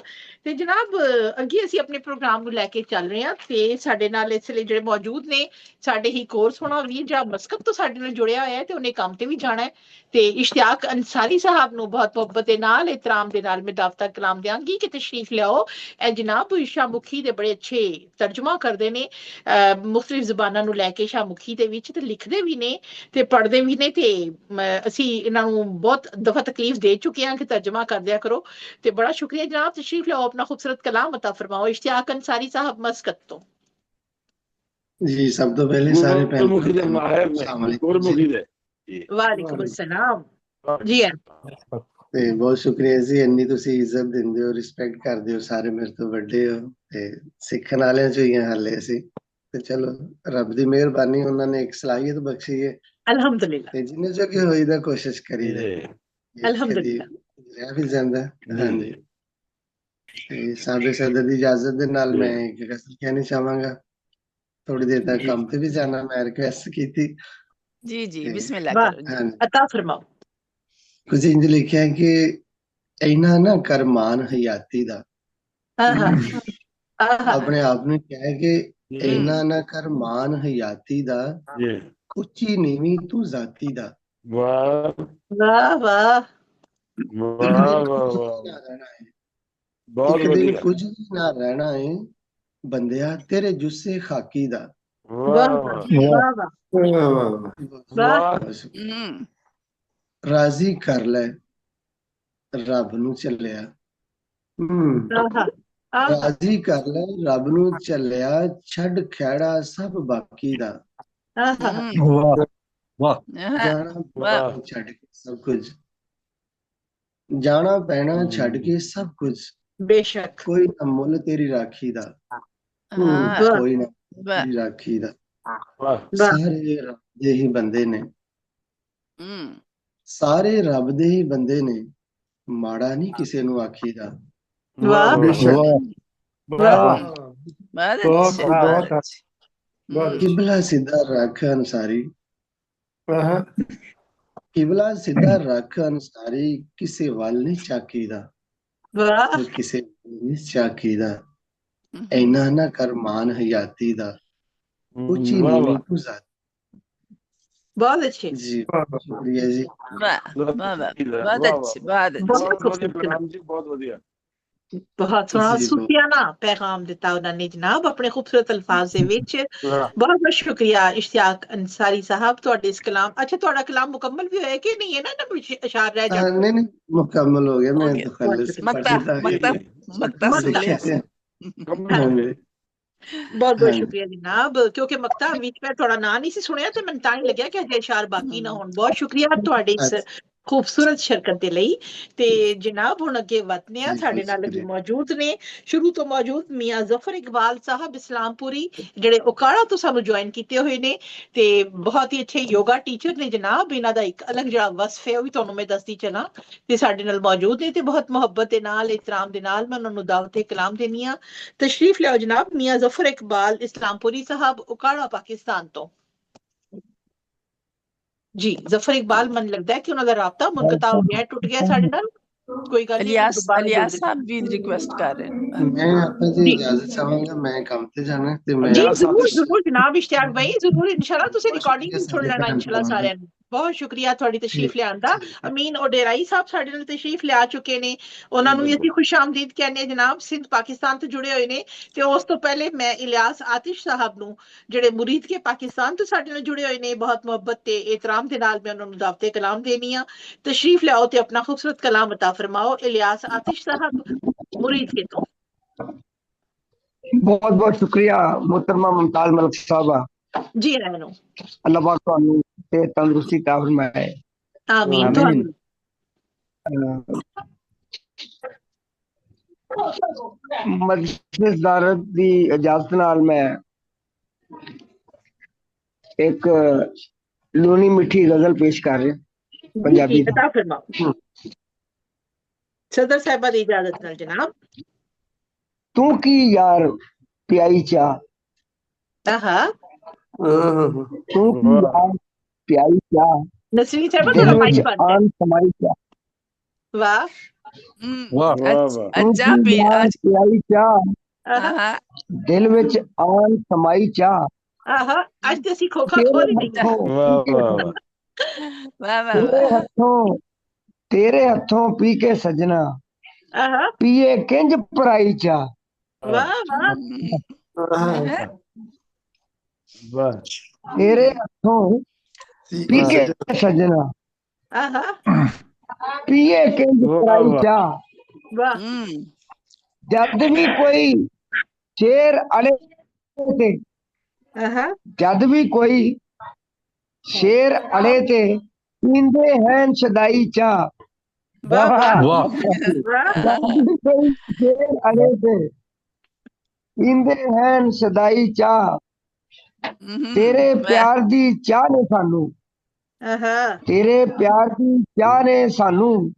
ਤੇ ਜਨਾਬ ਅੱਗੇ ਅਸੀਂ ਆਪਣੇ ਪ੍ਰੋਗਰਾਮ ਨੂੰ ਲੈ ਕੇ ਚੱਲ ਰਹੇ ਹਾਂ ਤੇ ਸਾਡੇ ਨਾਲ ਇਸ ਲਈ ਜਿਹੜੇ ਮੌਜੂਦ ਨੇ ਸਾਡੇ ਹੀ ਕੋਰਸ ਹੋਣਾ ਵੀਰ ਜਾਂ ਮਸਕਤ ਤੋਂ ਸਾਡੇ ਨਾਲ ਜੁੜਿਆ ਹੋਇਆ ਹੈ ਤੇ ਉਹਨੇ ਕੰਮ ਤੇ ਵੀ ਜਾਣਾ ਹੈ ਤੇ ਇਸ਼ਤਿਆਕ ਅੰਸਾਰੀ ਸਾਹਿਬ ਨੂੰ ਬਹੁਤ ਮੁਹੱਬਤ ਦੇ ਨਾਲ ਇਤਰਾਮ ਦੇ ਨਾਲ ਮੈਂ ਦਾਵਤ ਕਲਾਮ ਦਿਆਂਗੀ ਕਿ ਤਸ਼ਰੀਫ ਲਿਆਓ। ਇਹ ਜਨਾਬ ਸ਼ਾਹਮੁਖੀ ਦੇ ਬੜੇ ਅੱਛੇ ਤਰਜਮਾ ਕਰਦੇ ਨੇ ਮੁਖਤਲਿਫ ਜ਼ਬਾਨਾਂ ਨੂੰ ਲੈ ਕੇ ਸ਼ਾਹਮੁਖੀ ਦੇ ਵਿੱਚ ਤੇ ਲਿਖਦੇ ਵੀ ਨੇ ਤੇ ਪੜ੍ਹਦੇ ਵੀ ਨੇ ਤੇ ਅਸੀਂ ਇਹਨਾਂ ਨੂੰ ਬਹੁਤ ਦਫਾ ਤਕਲੀਫ ਦੇ ਚੁੱਕੇ ਹਾਂ ਕਿ ਤਰਜਮਾ ਕਰ ਦਿਆ ਕਰੋ ਤੇ ਬੜਾ ਸ਼ੁਕਰੀਆ ਜਨਾਬ। ਤਸ਼ਰੀਫ ਲਿਆਓ, ਆਪਣਾ ਖੂਬਸੂਰਤ ਕਲਾਮ ਅਤਾ ਫਰਮਾਓ। ਇਸ਼ਤਿਆਕ ਅੰਸਾਰੀ ਸਾਹਿਬ ਮਸਕਤ ਤੋਂ। जी सब तो पहले सारे वालेकुम अस्सलाम जी ਤੇ ਬਹੁਤ ਸ਼ੁਕਰੀਆ ਜੀ, ਇੰਨੀ ਤੁਸੀਂ ਇੱਜ਼ਤ ਦਿੰਦੇ ਹੋ, ਰਿਸਪੈਕਟ ਕਰਦੇ ਹੋ, ਸਾਰੇ ਮੇਰੇ ਤੋਂ ਵੱਡੇ ਹੋ ਤੇ ਸਿੱਖਣ ਵਾਲਿਆਂ ਚੋਂ ਹੀ ਹਾਲੇ ਅਸੀਂ ਤੇ ਚਲੋ ਰੱਬ ਦੀ ਮਿਹਰਬਾਨੀ, ਉਹਨਾਂ ਨੇ ਇੱਕ ਸਲਾਹੀਅਤ ਬਖਸ਼ੀ ਹੈ ਅਲਹਮਦੁਲਿਲਾ ਤੇ ਜਿੰਨੇ ਜੋਗੇ ਹੋਈ ਦਾ ਕੋਸ਼ਿਸ਼ ਕਰੀਦਾ ਅਲਹਮਦੁਲਿਲਾ ਰਹਿ ਵੀ ਜਾਂਦਾ। ਹਾਂਜੀ ਤੇ ਸਾਡੇ ਸਦਰ ਦੀ ਇਜਾਜ਼ਤ ਦੇ ਨਾਲ ਮੈਂ ਇੱਕ ਗੱਲ ਕਹਿਣੀ ਚਾਹਾਂਗਾ। थोड़ी देर तक काम पे भी जाना, मैं रिक्वेस्ट की थी जी जी बिस्मिल्लाह करो अता फरमाओ। कुछ इंज लिखा है कि इना ना करमान हयाती दा अपने आप ने क्या है कि इना ना करमान हयाती दा कुची नीवी तू जाती दा। वाह वाह वाह बहुत बढ़िया। कुछ भी ना रहना है बंदिया तेरे जुस्से खाकी दा। राजी कर ले रब नू चलिया, राजी कर ले रब नू चलिया, छड़ खैड़ा सब बाकी दा। जाना छड़ के सब कुछ, जाना पैना छड़ के सब कुछ, बेशक कोई ना मुल तेरी राखी दा। कोई ना तेरी राखी दा। सारे रब दे ही बंदे ने, सारे रब दे ही बंदे ने, माड़ा नहीं किसी नू आखी दा। किबला सीधा रख अंसारी, किबला सीधा रख अंसारी, किसे वाल नहीं चाकी दा, किसे नहीं चाकी दा। इना ना करमान हयाती दा, ऊंची नीवी तू जाती। बहुत अच्छे जी शुक्रिया जी। बहुत अच्छे बहुत बढ़िया बहुत सोहना सूफियाना पैगाम दिता उन्होंने जनाब अपने खूबसूरत अल्फाज दे विच। बहुत बहुत शुक्रिया इश्तियाक अंसारी साहब। ਤੁਹਾਡੇ ਇਸ ਕਲਾਮ अच्छा ਤੁਹਾਡਾ ਕਲਾਮ ਮੁਕੰਮਲ ਵੀ ਹੋਇਆ ਕਿ ਨਹੀਂ ਹੈ ਨਾ कुछ अशार रह जाते? नहीं नहीं मुकम्मल हो गया। मैं तो बहुत बहुत शुक्रिया जनाब, क्योंकि मकता विच मैं थोड़ा ना नहीं सी सुनिया तो मैं तां ही लग्या कि अजे इशार बाकी ना होण। बहुत शुक्रिया ਤੁਹਾਡੇ इस खूबसूरत शरकत ਦੇ ਲਈ ਤੇ जनाब ਹੁਣ ਅੱਗੇ ਵਧਨੇ ਆ। ਸਾਡੇ ਨਾਲ ਵੀ ਮੌਜੂਦ ਨੇ ਸ਼ੁਰੂ ਤੋਂ ਮੌਜੂਦ ਮੀਆਂ ਜ਼ਫਰ ਇਕਬਾਲ ਸਾਹਿਬ ਇਸਲਾਮਪੁਰੀ, ਜਿਹੜੇ ਉਕਾੜਾ ਤੋਂ ਸਾਨੂੰ ਜੁਆਇਨ ਕੀਤੇ ਹੋਏ ਨੇ ਤੇ ਬਹੁਤ ਹੀ ਅੱਛੇ ਯੋਗਾ ਟੀਚਰ ਨੇ ਜਨਾਬ। ਇਹਨਾਂ ਦਾ ਇੱਕ ਅਲੱਗ ਜਿਹੜਾ ਵਸਫ ਹੈ ਉਹ ਵੀ ਤੁਹਾਨੂੰ ਮੈਂ ਦੱਸਦੀ ਚਲਾਂ ਤੇ ਸਾਡੇ ਨਾਲ ਮੌਜੂਦ ਨੇ ਤੇ ਬਹੁਤ ਮੁਹੱਬਤ ਦੇ ਨਾਲ ਇਤਰਾਮ ਦੇ ਨਾਲ ਮੈਂ ਉਹਨਾਂ ਨੂੰ ਦਾਵਤ ਕਲਾਮ ਦੇਣੀ ਆ। ਤਸ਼ਰੀਫ ਲਿਆਓ ਜਨਾਬ ਮੀਆਂ ਜ਼ਫਰ ਇਕਬਾਲ ਇਸਲਾਮਪੁਰੀ ਸਾਹਿਬ ਉਕਾੜਾ ਪਾਕਿस्तान ਤੋਂ। जी जफर इकबाल मन लगता है कि उन्होंने राब्ता मुनक़ता हो गया है, टूट गया साढ़े नाल। कोई गल नहीं, इलियास साहब भी रिक्वेस्ट कर रहे हैं। मैं आपसे जी इजाजत चाहूंगा, मैं काम पे जाना ते मैं जी जरूर जरूर जनाब इश्तियाक भाई जरूर इंशाल्लाह तुसी रिकॉर्डिंग भी सुन लेना इंशाल्लाह सारे। बहुत शुक्रिया ਤੁਹਾਡੀ ਤਸ਼ਰੀਫ ਲਿਆਉਣ ਦਾ। ਅਮੀਨ ਓਡੇਰਾਈ ਸਾਹਿਬ ਸਾਡੇ ਨਾਲ ਤਸ਼ਰੀਫ ਲਿਆ ਚੁੱਕੇ ਨੇ, ਉਹਨਾਂ ਨੂੰ ਵੀ ਅਸੀਂ ਖੁਸ਼ਾਮਦੀਦ ਕਹਿੰਦੇ ਜਨਾਬ। ਸਿੰਧ ਪਾਕਿਸਤਾਨ ਤੋਂ ਜੁੜੇ ਹੋਏ ਨੇ ਤੇ ਉਸ ਤੋਂ ਪਹਿਲੇ ਮੈਂ ਇਲਿਆਸ ਆਤਿਸ਼ ਸਾਹਿਬ ਨੂੰ ਜਿਹੜੇ ਮੁਰੀਦ ਕੇ ਪਾਕਿस्तान ਤੋਂ ਸਾਡੇ ਨਾਲ ਜੁੜੇ ਹੋਏ ਨੇ, ਬਹੁਤ ਮੁਹੱਬਤ ਤੇ ਇਤਰਾਮ ਦੇ ਨਾਲ ਮੈਂ ਉਹਨਾਂ ਨੂੰ ਦਾਵਤ ਕਲਾਮ ਦੇਣੀ ਆ। ਤਸ਼ਰੀਫ ਲਿਆਓ ਤੇ ਆਪਣਾ ਖੂਬਸੂਰਤ ਕਲਾਮ ਅਤਾ ਫਰਮਾਓ। ਇਲਿਆਸ ਆਤਿਸ਼ ਸਾਹਿਬ ਮੁਰੀਦ ਕੇ ਤੋਂ। बहुत बहुत शुक्रिया मोहतरमा मुमताज मलिक साहबा जी रहनो। अल्लाह पाक ਤੁਹਾਨੂੰ ਤੇ ਤੰਦਰੁਸਤੀ ਤਾ ਫਰਮਾਏ। आमीन ਤੁਹਾਨੂੰ। मजलिस दारत ਦੀ ਇਜਾਜ਼ਤ ਨਾਲ ਮੈਂ ਇੱਕ ਲੂਣੀ ਮਿੱਠੀ ਗਜ਼ਲ ਪੇਸ਼ ਕਰ ਰਿਹਾ ਪੰਜਾਬੀ। ਅਤਾ ਫਰਮਾਓ ਸਦਰ ਸਾਹਿਬਾ ਦੀ ਇਜਾਜ਼ਤ ਨਾਲ ਜਨਾਬ। तू की यार प्याई चा, तू की यार प्याई चा, नसरीन साहब थोड़ा माइक बंद आन समाई चा, वाह अच्छा भी आज ਪਿਆਈ ਚਾਹ हाँ ਦਿਲ ਵਿੱਚ ਆਨ ਸਮਾਈ ਚਾਹ आज तो ਅਸੀਂ खोखा खोल ही नहीं ਤੇਰੇ ਹੱਥੋਂ ਪੀ ਕੇ ਸਜਣਾ ਪੀਏ ਕਿੰਜ ਪਰਾਈ ਚਾਹ वाह वाह ਤੇਰੇ ਹੱਥੋਂ ਪੀ ਕੇ ਸਜਣਾ ਪੀਏ ਕਿੰਜ ਪਰਾਈ ਚਾਹ वाह ਜਦ ਵੀ ਕੋਈ ਸ਼ੇਰ ਅੜੇ ਤੇ ਜਦ ਵੀ ਕੋਈ ਸ਼ੇਰ ਅੜੇ ਤੇ ਪੀਂਦੇ ਹਨ ਸ਼ਦਾਈ ਚਾਹ वाह ਕੋਈ ਸ਼ੇਰ ਅੜੇ ਤੇ ਪੀਂਦੇ ਹਨ ਸ਼ਦਾਈ ਚਾਹ ਤੇਰੇ ਪਿਆਰ ਦੀ ਚਾਹ ਨੇ ਸਾਨੂੰ ਤੇਰੇ ਪਿਆਰ ਦੀ ਚਾਹ ਨੇ ਸਾਨੂੰ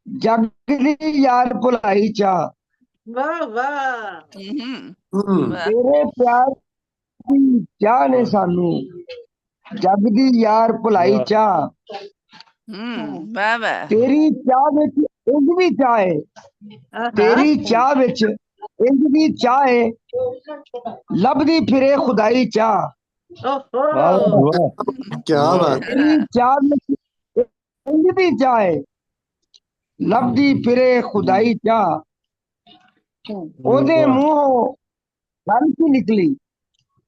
ਜਗ ਦੀ ਯਾਰ ਭੁਲਾਈ ਚਾਹ वाह वाह ਤੇਰੇ ਪਿਆਰ ਦੀ ਚਾਹ ਨੇ ਸਾਨੂੰ ਜਗ ਦੀ ਯਾਰ ਭੁਲਾਈ ਚਾਹ वाह वाह ਤੇਰੀ ਚਾਹ ਵਿੱਚ ਇੰਜ ਵੀ ਚਾਹ ਏ ਤੇਰੀ ਚਾਹ ਵਿੱਚ ਇੰਜ ਵੀ ਚਾਹ ਏ ਲੱਭਦੀ ਫਿਰੇ ਖੁਦਾਈ ਚਾਹ क्या बात ਤੇਰੀ ਚਾਹ ਵਿੱਚ ਇੰਜ ਵੀ ਚਾਹ ਏ ਲੱਭਦੀ ਫਿਰੇ ਖੁਦਾਈ ਚਾਹ ਉਹਦੇ ਮੂੰਹੋਂ ਗੱਲ ਕੀ ਨਿਕਲੀ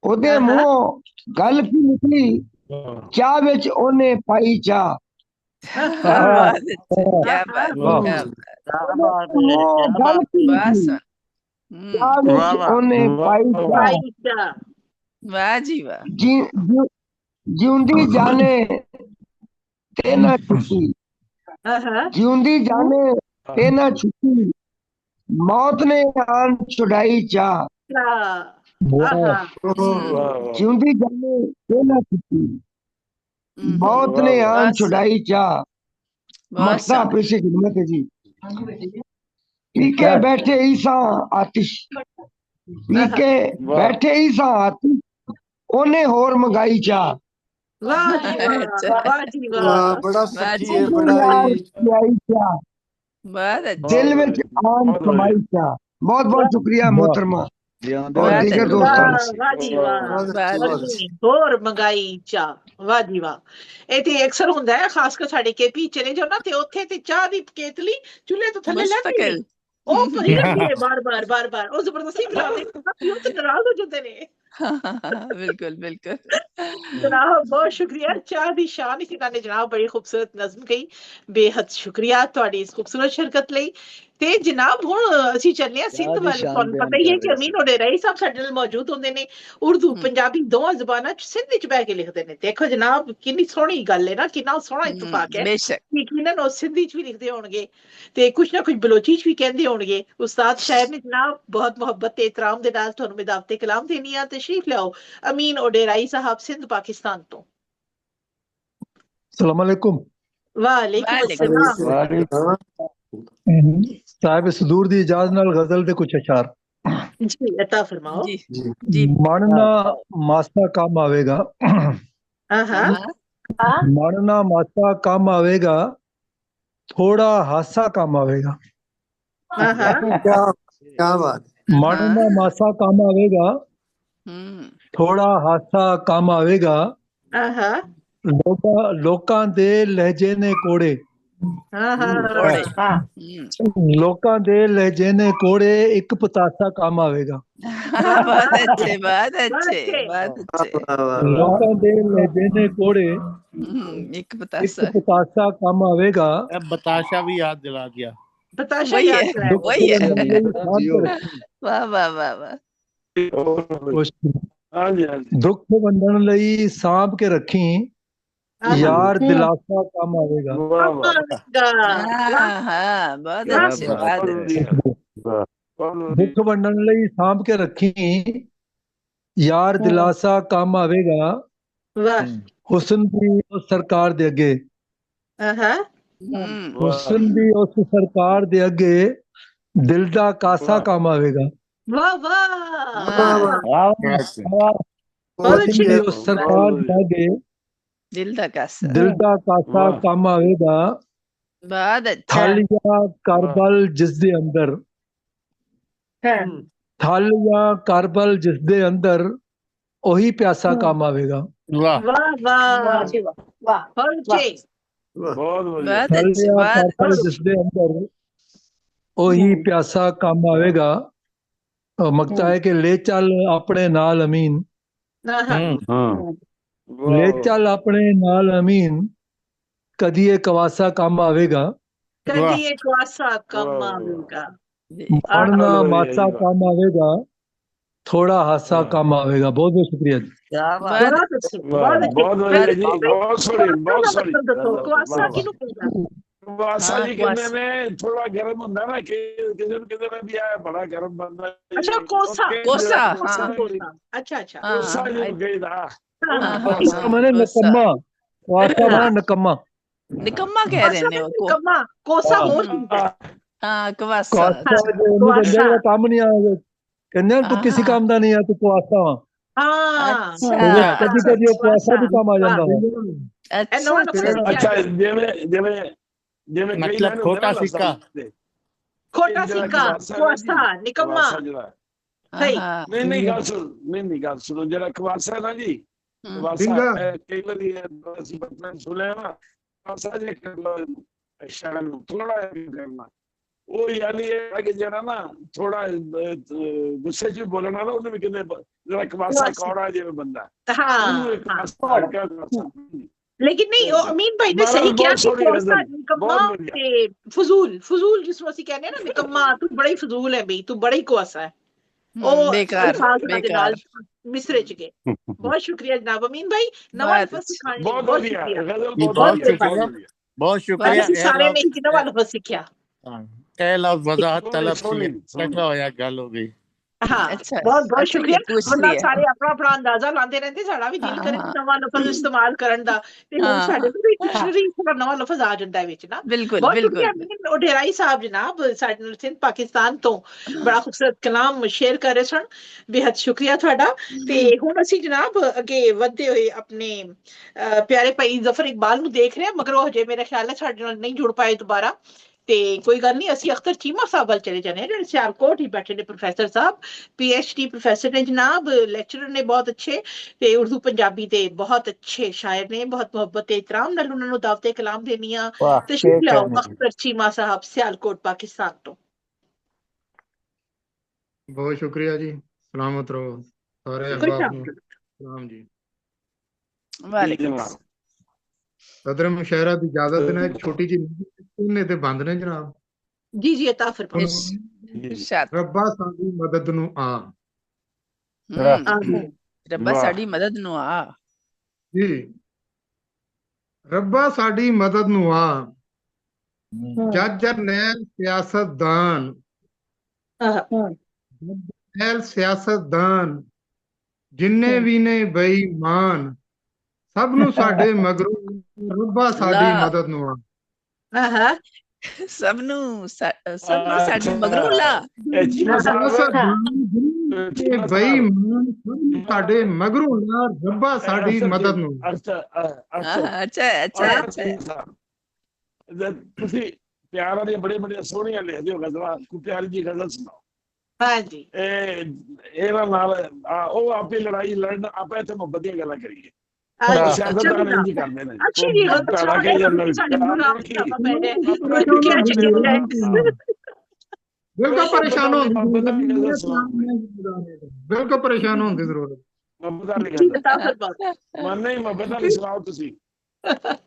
ਉਹਦੇ ਮੂੰਹੋਂ ਗੱਲ ਕੀ ਨਿਕਲੀ ਚਾਹ ਵਿੱਚ ਉਹਨੇ ਪਾਈ ਚਾਹ क्या बात ਗੱਲ ਕੀ ਨਿਕਲੀ ਚਾਹ ਵਿੱਚ ਉਹਨੇ ਪਾਈ ਚਾਹ वाह जी वाह ਜਿਉਂਦੀ ਜਾਣੇ ਤੇ ਨਾ ਛੁੱਟੀ ਜਿਉਂਦੀ ਜਾਣੇ ਤੇ ਨਾ ਛੁੱਟੀ ਮੌਤ ਨੇ ਆਨ ਛੁਡਾਈ ਚਾਹ ਜਿਉਂਦੀ ਜਾਣੇ ਤੇ ਨਾ ਛੁੱਟੀ मौत ने आन छुड़ाई चाह मक्ता पेशे खिदमत है जी पीके बैठे ईसा आतिश पीके बैठे ईसा आतिश ओने होर मंगाई चाह बड़ा सच्ची है बड़ा दिल में आन कमाई चाह बहुत बहुत शुक्रिया मोहतरमा और दीगर ਹੋਰ ਮੰਗਾਈ ਚਾਹ ਵਾਹ ਜੀ ਵਾਹ ਇਹ ਤੇ ਅਕਸਰ ਹੁੰਦਾ ਹੈ ਖਾਸ ਕਰ ਸਾਡੇ ਕੇਪੀ ਚਲੇ ਜਾਓ ਨਾ ਤੇ ਉੱਥੇ ਤੇ ਚਾਹ ਦੀ ਕੇਤਲੀ ਚੁੱਲ੍ਹੇ ਤੋਂ ਥੱਲੇ ਲੈਂਦੇ ਨੇ ਉਹ ਭਰੀ ਰਹਿੰਦੀ ਹੈ ਬਾਰ ਉਹ ਜ਼ਬਰਦਸਤੀ ਬੁਲਾਉਂਦੇ ਉਹ ਤੇ ਨਾਰਾਜ਼ ਹੋ ਜਾਂਦੇ ਨੇ बिल्कुल बिल्कुल जनाब बहुत शुक्रिया चाह दी शान इसी गाने जनाब बड़ी खूबसूरत नज़म कही बेहद शुक्रिया ਤੁਹਾਡੀ ਇਸ ਖੂਬਸੂਰਤ ਸ਼ਿਰਕਤ ਲਈ ਤੇ ਜਨਾਬ ਹੁਣ ਅਸੀਂ ਚੱਲੇ ਆ ਸਿੰਧ ਵੱਲ ਤੁਹਾਨੂੰ ਪਤਾ ਹੀ ਹੈ ਕਿ ਅਮੀਨ ਉਹਦੇ ਰਹੀ ਸਾਹਿਬ ਸਾਡੇ ਨਾਲ ਮੌਜੂਦ ਹੁੰਦੇ ਨੇ ਉਰਦੂ ਪੰਜਾਬੀ ਦੋਵਾਂ ਜ਼ੁਬਾਨਾਂ ਚ ਸਿੰਧ ਵਿੱਚ ਬਹਿ ਕੇ ਲਿਖਦੇ ਨੇ ਦੇਖੋ ਜਨਾਬ ਕਿੰਨੀ ਸੋਹਣੀ ਗੱਲ ਹੈ ਨਾ ਕਿੰਨਾ ਸੋਹਣਾ ਇਤਫਾਕ ਹੈ ਯਕੀਨਨ ਉਹ ਸਿੰਧੀ ਚ ਵੀ ਲਿਖਦੇ ਹੋਣਗੇ ਤੇ ਕੁਛ ਨਾ ਕੁਛ ਬਲੋਚੀ ਚ ਵੀ ਕਹਿੰਦੇ ਹੋਣਗੇ ਉਸਤਾਦ ਸ਼ਾਇਰ ਨੇ ਜਨਾਬ ਬਹੁਤ ਮੁਹੱਬਤ ਤੇ ਇਤਰਾਮ ਦੇ ਨਾਲ ਤੁਹਾਨੂੰ ਮਿਦਾਵਤ ਕਲਾਮ ਦੇਣੀ ਆ तशरीफ लाओ अमीन ओडेराई साहब सिंध पाकिस्तान तो अस्सलाम वालेकुम वालेकुम अस्सलाम साहिब सदूर दी इजाजत नाल गजल दे कुछ अशार जी अता फरमाओ जी मानना मासा काम आवेगा मानना मासा काम आवेगा थोड़ा हासा काम आवेगा क्या बात मानना मासा काम आवेगा थोड़ा हासा काम आवेगा लोकां दे लहजे ने कोड़े लोकां दे लहजे ने कोड़े एक पतासा काम आवेगा बहुत अच्छे लोकां दे लहजे ने कोड़े एक पतासा काम आवेगा बताशा भी याद दिला दिया बताशा वही है वाह वाह वाह वाह दुख वंडन लई सांभ के रखी यार दिलासा काम आवेगा बहुत अच्छे दुख वंडन लई सांभ के रखी यार दिलासा काम आवेगा हुस्न भी उस सरकार दे अगे हुस्न भी उस सरकार दे अगे दिल दा कासा काम आवेगा वाह उस सरकार दे अगे दिल दा कासा काम आवेगा बहुत अच्छा। ਥਾਲੀਆ ਕਰਬਲ ਜਿਸ ਦੇ ਅੰਦਰ, ਥਾਲੀਆ ਕਰਬਲ ਜਿਸ ਦੇ ਅੰਦਰ, ਉਹੀ ਪਿਆਸਾ ਕੰਮ ਆਵੇਗਾ। ਵਾਹ ਵਾਹ ਵਾਹ ਵਾਹ ਬਹੁਤ ਵਧੀਆ। बहुत अच्छी ਥਾਲੀਆ बात। ਕਰਬਲ ਜਿਸ ਦੇ ਅੰਦਰ, ਉਹੀ ਪਿਆਸਾ ਕੰਮ ਆਵੇਗਾ। ਮਕਤਾ ਹੈ ਕਿ ਲੈ ਚੱਲ ਆਪਣੇ ਨਾਲ ਅਮੀਨ, ਲੈ ਚੱਲ ਆਪਣੇ ਨਾਲ ਅਮੀਨ, ਕਦੀ ਇਹ ਕਵਾਸਾ ਕੰਮ ਆਵੇਗਾ। ਕਦੀ ਇਹ ਕਵਾਸਾ ਕੰਮ ਆਵੇਗਾ। ਪੜਨਾ ਮਾਸਾ ਕੰਮ ਆਵੇਗਾ, ਥੋੜਾ ਹਾਸਾ ਕੰਮ ਆਵੇਗਾ। ਬਹੁਤ ਬਹੁਤ ਸ਼ੁਕਰੀਆ ਜੀ। ਬਹੁਤ ਵਧੀਆ ਜੀ, ਬਹੁਤ ਸੋਹਣੀ, ਬਹੁਤ ਸੋਹਣੀ। ਕਵਾਸਾ ਕਿਹਨੂੰ ਕਹਿੰਦਾ? ਕਵਾਸਾ ਜੀ ਕਹਿੰਦੇ ਨੇ ਥੋੜਾ ਗਰਮ ਹੁੰਦਾ ਨਾ, ਕਿ ਕਿਸੇ ਨੂੰ ਕਹਿੰਦੇ ਨੇ ਵੀ ਇਹ ਬੜਾ ਗਰਮ ਬੰਦਾ। ਅੱਛਾ ਕੋਸਾ, कोसा। ਅੱਛਾ ਅੱਛਾ ਕੋਸਾ ਜੀ ਕਹਿੰਦਾ। ਕਵਾਸਾ ਮਾने ਨਕਮਾ, ਕਵਾਸਾ ਮਾने ਨਕਮਾ। निकम्मा कह रहे हैं वो को। ਨਿਕੰਮਾ ਕੋਸਾ ਮੋਰ ਹੁੰਦਾ। हाँ कवासा। ਕਵਾਸਾ ਜਿਹੜਾ ਕੰਮ ਨਹੀਂ ਆਇਆ, ਕਹਿੰਦੇ ਤੂੰ ਕਿਸੇ ਕੰਮ ਦਾ ਨਹੀਂ ਆ, ਤੂੰ ਕਵਾਸਾ ਵਾ। ਹਾਂ ਕਦੀ ਕਦੀ ਉਹ ਕਵਾਸਾ ਵੀ ਕੰਮ ਆ ਜਾਂਦਾ ਵਾ। ਅੱਛਾ ਜਿਵੇਂ ਜਿਵੇਂ ਜਿਵੇਂ मतलब छोटा सिक्का। ਖੋਟਾ ਸਿੱਕਾ ਕੋਸਾ ਨਿਕੰਮਾ। ਨਹੀਂ ਨਹੀਂ ਗੱਲ ਸੁਣ, ਨਹੀਂ ਗੱਲ ਸੁਣੋ। ਜਿਹੜਾ ਕਵਾਸਾ ਨਾ ਜੀ, ਕਵਾਸਾ ਕਈ ਵਾਰੀ ਅਸੀਂ ਬਚਪਨ ਸੁਣਿਆ ਨਾ, ਕਵਾਸਾ ਜੇ ਸ਼ਰਨ ਨੂੰ ਥੋੜਾ ਕਰਨਾ, ਉਹ ਯਾਨੀ ਇਹ ਹੈ ਕਿ ਜਿਹੜਾ ਨਾ ਥੋੜਾ ਗੁੱਸੇ ਚ ਬੋਲਣਾ ਨਾ, ਉਹਨੂੰ ਵੀ ਕਹਿੰਦੇ ਜਿਹੜਾ ਕਵਾਸਾ ਕੌੜਾ ਜਿਵੇਂ ਬੰਦਾ। ਲੇਕਿਨ ਨਹੀਂ, ਉਹ ਅਮੀਨ ਭਾਈ ਨੇ ਸਹੀ ਕਿਹਾ ਕਿ ਕੋਸਾ ਨਿਕੰਮਾ ਤੇ ਫਜ਼ੂਲ, ਫਜ਼ੂਲ ਜਿਸਨੂੰ ਅਸੀਂ ਕਹਿੰਦੇ ਨਾ ਨਿਕੰਮਾ, ਤੂੰ ਬੜਾ ਹੀ ਫਜ਼ੂਲ ਹੈ ਬਈ, ਤੂੰ ਬੜਾ ਹੀ ਕੋਸਾ ਹੈ। ਉਹ बेकार। ਮਿਸਰੇ ਚ ਗਏ। ਬਹੁਤ ਸ਼ੁਕਰੀਆ ਜਨਾਬ ਅਮੀਨ ਭਾਈ, ਨਵਾਂ ਲਫ਼ਜ਼ ਸਿਖਾਉਣ ਲਈ ਬਹੁਤ ਸ਼ੁਕਰੀਆ। बहुत शुक्रिया। सारे ने एक नवा लफ्ज़ सीखा। वजाहत तलब की टकरा होया गल हो गई। हाँ अच्छा, बहुत बहुत शुक्रिया। पूछ वरना लिया। सारे अपना अपना अंदाजा लाते रहते, साड़ा भी दिल करे नवा लफ्ज़ इस्तेमाल करन दा, ते हुण साडे कोल डिक्शनरी थोड़ा नवा लफ्ज़ आ जांदा है विच ना। बिल्कुल बहुत बिल्कुल। शुक्रिया अमीन ओढेराई साहब जनाब, साडे नाल सिंध पाकिस्तान तो बड़ा खूबसूरत कलाम शेयर कर रहे सन, बेहद शुक्रिया तुहाडा। ते हुण असीं जनाब अगे वधदे होए अपने प्यारे भाई जफर इकबाल नूं देख रहे हैं, मगर वो हजे मेरा ख्याल है साडे नाल नहीं जुड़ पाए दोबारा। ते कोई गल नहीं, ਅਸੀਂ ਅਖਤਰ ਚੀਮਾ ਸਾਹਿਬ ਵੱਲ ਚਲੇ ਜਾਣੇ, ਜਿਹੜੇ ਸਿਆਲਕੋਟ ਹੀ ਬੈਠੇ ਨੇ ਪ੍ਰੋਫੈਸਰ ਸਾਹਿਬ, PhD ਪ੍ਰੋਫੈਸਰ ਨੇ ਜਨਾਬ, ਲੈਕਚਰਰ ਨੇ ਬਹੁਤ ਅੱਛੇ, ਤੇ ਉਰਦੂ ਪੰਜਾਬੀ ਦੇ ਬਹੁਤ ਅੱਛੇ ਸ਼ਾਇਰ ਨੇ। ਬਹੁਤ ਮੁਹੱਬਤ ਤੇ ਇਤਰਾਮ ਨਾਲ ਉਹਨਾਂ ਨੂੰ ਦਾਵਤੇ ਕਲਾਮ ਦੇਣੀਆਂ। ਤਸ਼ਰੀਫ ਲਿਆਓ ਅਖਤਰ ਚੀਮਾ ਸਾਹਿਬ ਸਿਆਲਕੋਟ ਪਾਕਿस्तान ਤੋਂ। बहुत शुक्रिया जी, सलामत रहो सारे अहबाब ਨੂੰ सलाम जी। वालेकुम सदर मुशायरा ਦੀ ਇਜਾਜ਼ਤ ਨੇ, ਇੱਕ ਛੋਟੀ ਜਿਹੀ ਨੇ ਤੇ ਬੰਦ ਨੇ ਜਨਾਬ। ਜੀ ਜੀ ਅਤਾ ਫਰਮਾਓ। ਰੱਬਾ ਸਾਡੀ ਮਦਦ ਨੂੰ ਆ। ਰੱਬਾ ਸਾਡੀ ਮਦਦ ਨੂੰ ਆ। ਜੀ ਰੱਬਾ ਸਾਡੀ ਮਦਦ ਨੂੰ ਆ। ਜੱਜ ਜਰਨੈਲ ਸਿਆਸਤਦਾਨ, ਜਰਨੈਲ ਸਿਆਸਤਦਾਨ ਜਿੰਨੇ ਵੀ ਨੇ ਬੇਈਮਾਨ, ਸਭ ਨੂੰ ਸਾਡੇ ਮਗਰੋਂ ਰੱਬਾ ਸਾਡੀ ਮਦਦ ਨੂੰ ਆ। ਸਭ ਨੂੰ ਸਾਡੇ ਮਗਰੋਂ ਲਾ। ਬੇਈਮਾਨ ਸਭ ਨੂੰ ਸਾਡੇ ਮਗਰੋਂ ਲਾ, ਰੱਬਾ ਸਾਡੀ ਮਦਦ ਨੂੰ। ਅੱਛਾ ਤੁਸੀਂ ਪਿਆਰਾਂ ਦੀਆਂ ਬੜੀਆਂ ਬੜੀਆਂ ਸੋਹਣੀਆਂ ਲਿਖਦੇ ਹੋ ਗਜ਼ਲਾਂ, ਕੋਈ ਪਿਆਰੀ ਜੀ ਗਜ਼ਲ ਸੁਣਾਓ। ਹਾਂਜੀ ਇਹਨਾਂ ਨਾਲ ਉਹ ਆਪੇ ਲੜਾਈ ਲੜਨ, ਆਪਾਂ ਇੱਥੇ ਮੁਹੱਬਤ ਦੀਆਂ ਗੱਲਾਂ ਕਰੀਏ। ਸਿਆਸਤਦਾਨ ਇੰਝ ਕਰਦੇ ਨੇ। ਬਿਲਕੁਲ ਪਰੇਸ਼ਾਨ ਹੋਣ ਦੀ ਬਿਲਕੁਲ ਪਰੇਸ਼ਾਨ ਹੋਣ ਦੀ ਜ਼ਰੂਰਤ ਨਹੀਂ। ਮੁਹੱਬਤ ਵਾਲੀ ਸੁਣਾਓ ਤੁਸੀਂ।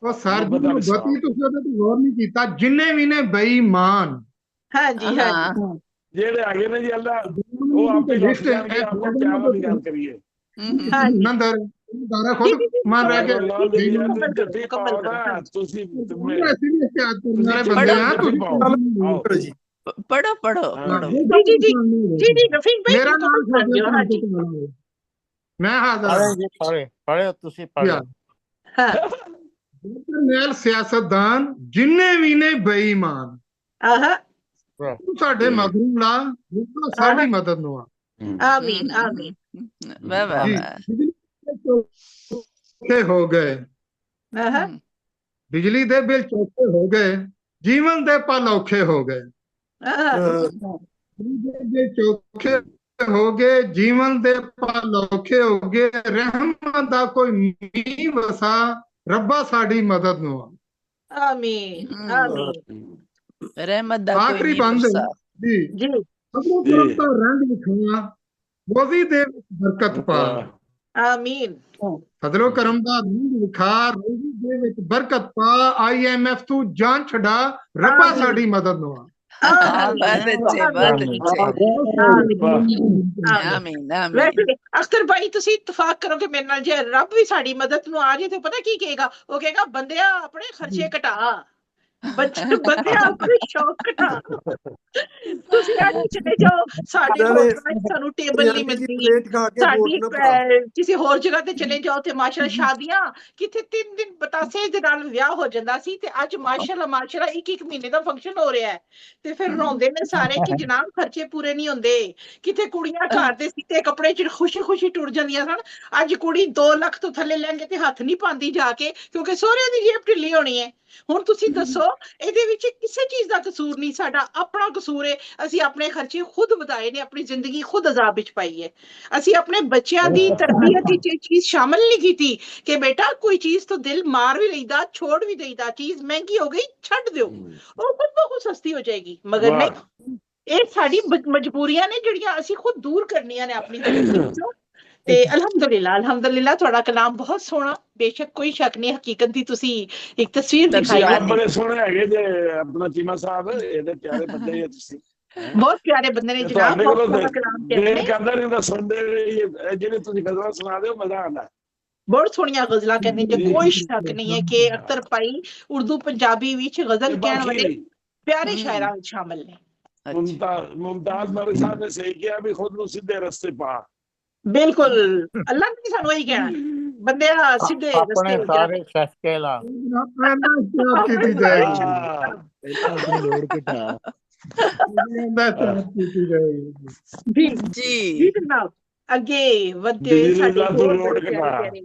ਉਹ ਸਰ ਜੀ ਬਤੀ ਤੁਸੀਂ ਉਹਦੇ ਤੇ ਗੌਰ ਨਹੀਂ ਕੀਤਾ, ਜਿੰਨੇ ਵੀ ਨੇ ਬੇਈਮਾਨ। ਹਾਂਜੀ ਹਾਂਜੀ ਜਿਹੜੇ ਹੈਗੇ ਨੇ ਜੀ ਅੱਲਾ ਉਹ ਆਪੇ ਲਿਖ ਜਾਣਗੇ, ਆਪਾਂ ਪਿਆਰ ਦੀ ਗੱਲ ਕਰੀਏ। ਨੰਦਰ ਦਾਰਾ ਖੁਦ ਮੰਨ ਰਿਹਾ ਕਿ ਤੁਸੀਂ ਬੰਦੇ ਆ ਤੁਸੀਂ ਪੜੋ ਪੜੋ ਜੀ ਜੀ ਜੀ ਜੀ ਰਫੀਕ ਭਾਈ ਮੇਰਾ ਨਾਮ ਮੈਂ ਹਾਜ਼ਰ ਪੜ੍ਹੋ ਤੁਸੀਂ ਪੜ੍ਹੋ। ਜਰਨੈਲ ਸਿਆਸਤਦਾਨ ਜਿੰਨੇ ਵੀ ਨੇ ਬੇਈਮਾਨ, ਸਾਡੇ ਮਗਰੋਂ ਲਾ, ਸਾਡੀ ਮਦਦ ਨੂੰ ਆ। ਆਮੀਨ ਆਮੀਨ। ਵਾਹ ਵਾਹ ਚੌਖੇ ਹੋ ਗਏ, ਬਿਜਲੀ ਦੇ ਬਿੱਲ ਚੌਖੇ ਹੋ ਗਏ, ਜੀਵਨ ਦੇ ਪਲ ਔਖੇ ਹੋ ਗਏ ਜੇ ਚੋਖੇ ਹੋ ਗਏ ਜੀਵਨ ਦੇ ਪਲ ਔਖੇ ਹੋ ਗਏ ਰਹਿਮਤ ਦਾ ਕੋਈ ਮੀਂਹ ਵਸਾ ਰੱਬਾ ਸਾਡੀ ਮਦਦ ਨੂੰ ਆਮੀਨ ਆਮੀਨ ਰਹਿਮਤ ਦਾ ਆਖਰੀ ਬੰਦ ਜੀ ਜੀ ਅਬੂ ਤੋਂ ਰੰਗ ਵਿਖਾ ਰੋਜ਼ੀ ਦੇ ਬਰਕਤ ਪਾ ਆਮੀਨ ਫਜ਼ਲੋ ਕਰਮ ਦਾ ਰੰਗ ਵਿਖਾ ਰੋਜ਼ੀ ਦੇ ਵਿੱਚ ਬਰਕਤ ਪਾ IMF ਤੋਂ ਜਾਨ ਛਡਾ ਰੱਬਾ ਸਾਡੀ ਮਦਦ ਨੂੰ ਅਖਤਰ ਭਾਈ ਤੁਸੀਂ ਇਤਫਾਕ ਕਰੋਗੇ ਮੇਰੇ ਨਾਲ ਜੇ ਰੱਬ ਵੀ ਸਾਡੀ ਮਦਦ ਨੂੰ ਆ ਜਾਏ ਤੇ ਪਤਾ ਕੀ ਕਹੇਗਾ ਉਹ ਕਹੇਗਾ ਬੰਦਿਆ ਆਪਣੇ ਖਰਚੇ ਘਟਾ ਬੰਦਿਆ ਆਪਣੇ ਸ਼ੌਕ ਘਟਾ ਤੁਸੀਂ ਅੱਜ ਚਲੇ ਜਾਓ ਸਾਡੇ ਸਾਨੂੰ ਟੇਬਲ ਨਹੀਂ ਮਿਲਦੀ ਸਾਡੀ ਕਿਸੇ ਹੋਰ ਜਗ੍ਹਾ ਤੇ ਚਲੇ ਜਾਓ ਤੇ ਮਾਸ਼ਾਅੱਲਾ ਸ਼ਾਦੀਆਂ ਕਿਥੇ 3 ਦਿਨ ਬਤਾਸੇ ਦੇ ਨਾਲ ਵਿਆਹ ਹੋ ਜਾਂਦਾ ਸੀ ਤੇ ਅੱਜ ਮਾਸ਼ਾਅੱਲਾ ਇੱਕ ਮਹੀਨੇ ਦਾ ਫੰਕਸ਼ਨ ਹੋ ਰਿਹਾ ਹੈ ਤੇ ਫਿਰ ਰੋਂਦੇ ਨੇ ਸਾਰੇ ਕਿ ਜਨਾਬ ਖਰਚੇ ਪੂਰੇ ਨਹੀਂ ਹੁੰਦੇ ਕਿਥੇ ਕੁੜੀਆਂ ਘਰ ਦੇ ਸੀਤੇ ਕੱਪੜੇ ਚ ਖੁਸ਼ੀ ਟੁੱਟ ਜਾਂਦੀਆਂ ਸਨ ਅੱਜ ਕੁੜੀ 2 ਲੱਖ ਤੋਂ ਥੱਲੇ ਲਹਿੰਗੇ ਤੇ ਹੱਥ ਨਹੀਂ ਪਾਉਂਦੀ ਜਾ ਕੇ ਕਿਉਂਕਿ ਸਹੁਰਿਆਂ ਦੀ ਜੇਬ ਢਿੱਲੀ ਹੋਣੀ ਹੈ ਹੁਣ ਤੁਸੀਂ ਦੱਸੋ ਇਹਦੇ ਵਿੱਚ ਕਿਸੇ ਚੀਜ਼ ਦਾ ਕਸੂਰ ਨਹੀਂ ਸਾਡਾ ਆਪਣਾ ਕਸੂਰ ਹੈ ਅਸੀਂ ਆਪਣੇ ਖਰਚੇ ਖੁਦ ਵਧਾਏ ਨੇ ਆਪਣੀ ਜ਼ਿੰਦਗੀ ਖੁਦ ਅਜ਼ਾਬ ਵਿੱਚ ਪਾਈ ਹੈ ਅਸੀਂ ਆਪਣੇ ਬੱਚਿਆਂ ਦੀ ਤਰਬੀਅਤ ਵਿੱਚ ਇਹ ਚੀਜ਼ ਸ਼ਾਮਲ ਨਹੀਂ ਕੀਤੀ ਕਿ ਬੇਟਾ ਕੋਈ ਚੀਜ਼ ਤੋਂ ਦਿਲ ਮਾਰ ਵੀ ਲਈਦਾ ਛੋੜ ਵੀ ਦੇਈਦਾ ਚੀਜ਼ ਮਹਿੰਗੀ ਹੋ ਗਈ ਛੱਡ ਦਿਓ ਉਹ ਖੁਦ ਬਹੁਤ ਸਸਤੀ ਹੋ ਜਾਏਗੀ ਮਗਰ ਨਹੀਂ ਇਹ ਸਾਡੀ ਮਜਬੂਰੀਆਂ ਨੇ ਜਿਹੜੀਆਂ ਅਸੀਂ ਖੁਦ ਦੂਰ ਕਰਨੀਆਂ ਨੇ ਆਪਣੀ ਜ਼ਿੰਦਗੀ ਵਿੱਚੋਂ ਤੇ ਅਲਹਮਦੁਲਿਲਾ ਤੁਹਾਡਾ ਕਲਾਮ ਬਹੁਤ ਸੋਹਣਾ ਬੇਸ਼ੱਕ ਕੋਈ ਸ਼ੱਕ ਨਹੀਂ ਹਕੀਕਤ ਦੀ ਤੁਸੀਂ ਇੱਕ ਤਸਵੀਰ ਦਿਖਾਈ ਹੈ ਬੜੇ ਸੋਹਣੇ ਹੈਗੇ ਜੇ ਆਪਣਾ ਚੀਮਾ ਸਾਹਿਬ ਇਹਦੇ ਪਿਆਰੇ ਬੰਦੇ ਤੁਸੀਂ ਬਹੁਤ ਪਿਆਰੇ ਬੰਦੇ ਨੇ ਜਨਾਬ ਕਹਿੰਦਾ ਨਹੀਂ ਤਾਂ ਸੁਣਦੇ ਜਿਹੜੇ ਤੁਸੀਂ ਗਜ਼ਲਾਂ ਸੁਣਾਦੇ ਹੋ ਮਜ਼ਾ ਆਉਂਦਾ ਬਹੁਤ ਸੋਹਣੀਆਂ ਗਜ਼ਲਾਂ ਕਹਿੰਦੇ ਜੇ ਕੋਈ ਸ਼ੱਕ ਨਹੀਂ ਹੈ ਕਿ ਅਖਤਰ ਭਾਈ ਉਰਦੂ ਪੰਜਾਬੀ ਵਿੱਚ ਗਜ਼ਲ ਕਹਿਣ ਵਾਲੇ ਪਿਆਰੇ ਸ਼ਾਇਰਾਂ ਵਿੱਚ ਸ਼ਾਮਲ ਨੇ ਮੁਮਤਾਜ਼ ਮਲਿਕ ਸਾਹਿਬ ਨੇ ਸਹੀ ਕਿਹਾ ਵੀ ਖੁਦ ਨੂੰ ਸਿੱਧੇ ਰਸਤੇ ਪਾ ਬਿਲਕੁਲ ਅੱਲਾ ਨੇ ਸਾਨੂੰ ਇਹੀ ਕਹਿਣਾ ਬੰਦਿਆ ਸਿੱਧੇ ਰਸਤੇ ਆਪਣੇ ਸਾਰੇ ਸ਼ਸ਼ਕੇ ਲਾ ਕੀਤੀ ਜਾਏਗੀ ਲੋੜ ਘਟਾ ਜੀ ਜਨਾਬ ਅੱਗੇ ਵਧਦੇ ਸਾਡੇ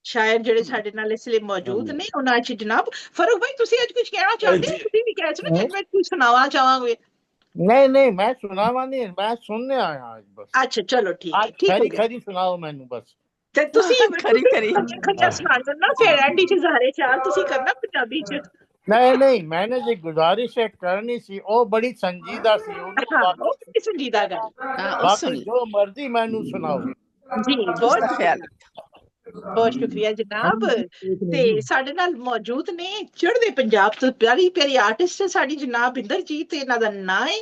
ਸ਼ਾਇਰ ਜਿਹੜੇ ਸਾਡੇ ਨਾਲ ਇਸ ਲਈ ਮੌਜੂਦ ਨੇ ਉਹਨਾਂ ਚ ਜਨਾਬ ਫਰੂਕ ਭਾਈ ਤੁਸੀਂ ਅੱਜ ਕੁਝ ਕਹਿਣਾ ਚਾਹੁੰਦੇ ਹੋ ਤੁਸੀਂ ਵੀ ਕਹਿ ਸਕਦੇ ਮੈਂ ਕੁਝ ਸੁਣਾਉਣਾ ਚਾਹਾਂਗੇ नहीं मैं सुनावा नहीं मैं सुनने आया आज बस अच्छा चलो ठीक है खरी सुनाओ मैनू बस ਤੇ ਤੁਸੀਂ ਖਰੀਆ ਸੁਣਾ ਦੇਣਾ ਫਿਰ ਐਂਡੀ ਚ ਜ਼ਾਰੇ ਚਾਰ ਤੁਸੀਂ ਕਰਨਾ ਪੰਜਾਬੀ ਚ नहीं मैंने जो गुजारिश करनी सी वो बड़ी संजीदा सी संजीदा बाकी जो मर्जी मैनू सुनाओ जी बहुत ख्याल ਬਹੁਤ ਸ਼ੁਕਰੀਆ ਜਨਾਬ ਤੇ ਸਾਡੇ ਨਾਲ ਮੌਜੂਦ ਨੇ ਚੜ੍ਹਦੇ ਪੰਜਾਬ ਤੋਂ ਪਿਆਰੀ ਪਿਆਰੀ ਆਰਟਿਸਟ ਸਾਡੀ ਜਨਾਬ ਇੰਦਰਜੀਤ ਤੇ ਇਹਨਾਂ ਦਾ ਨਾਂ ਹੈ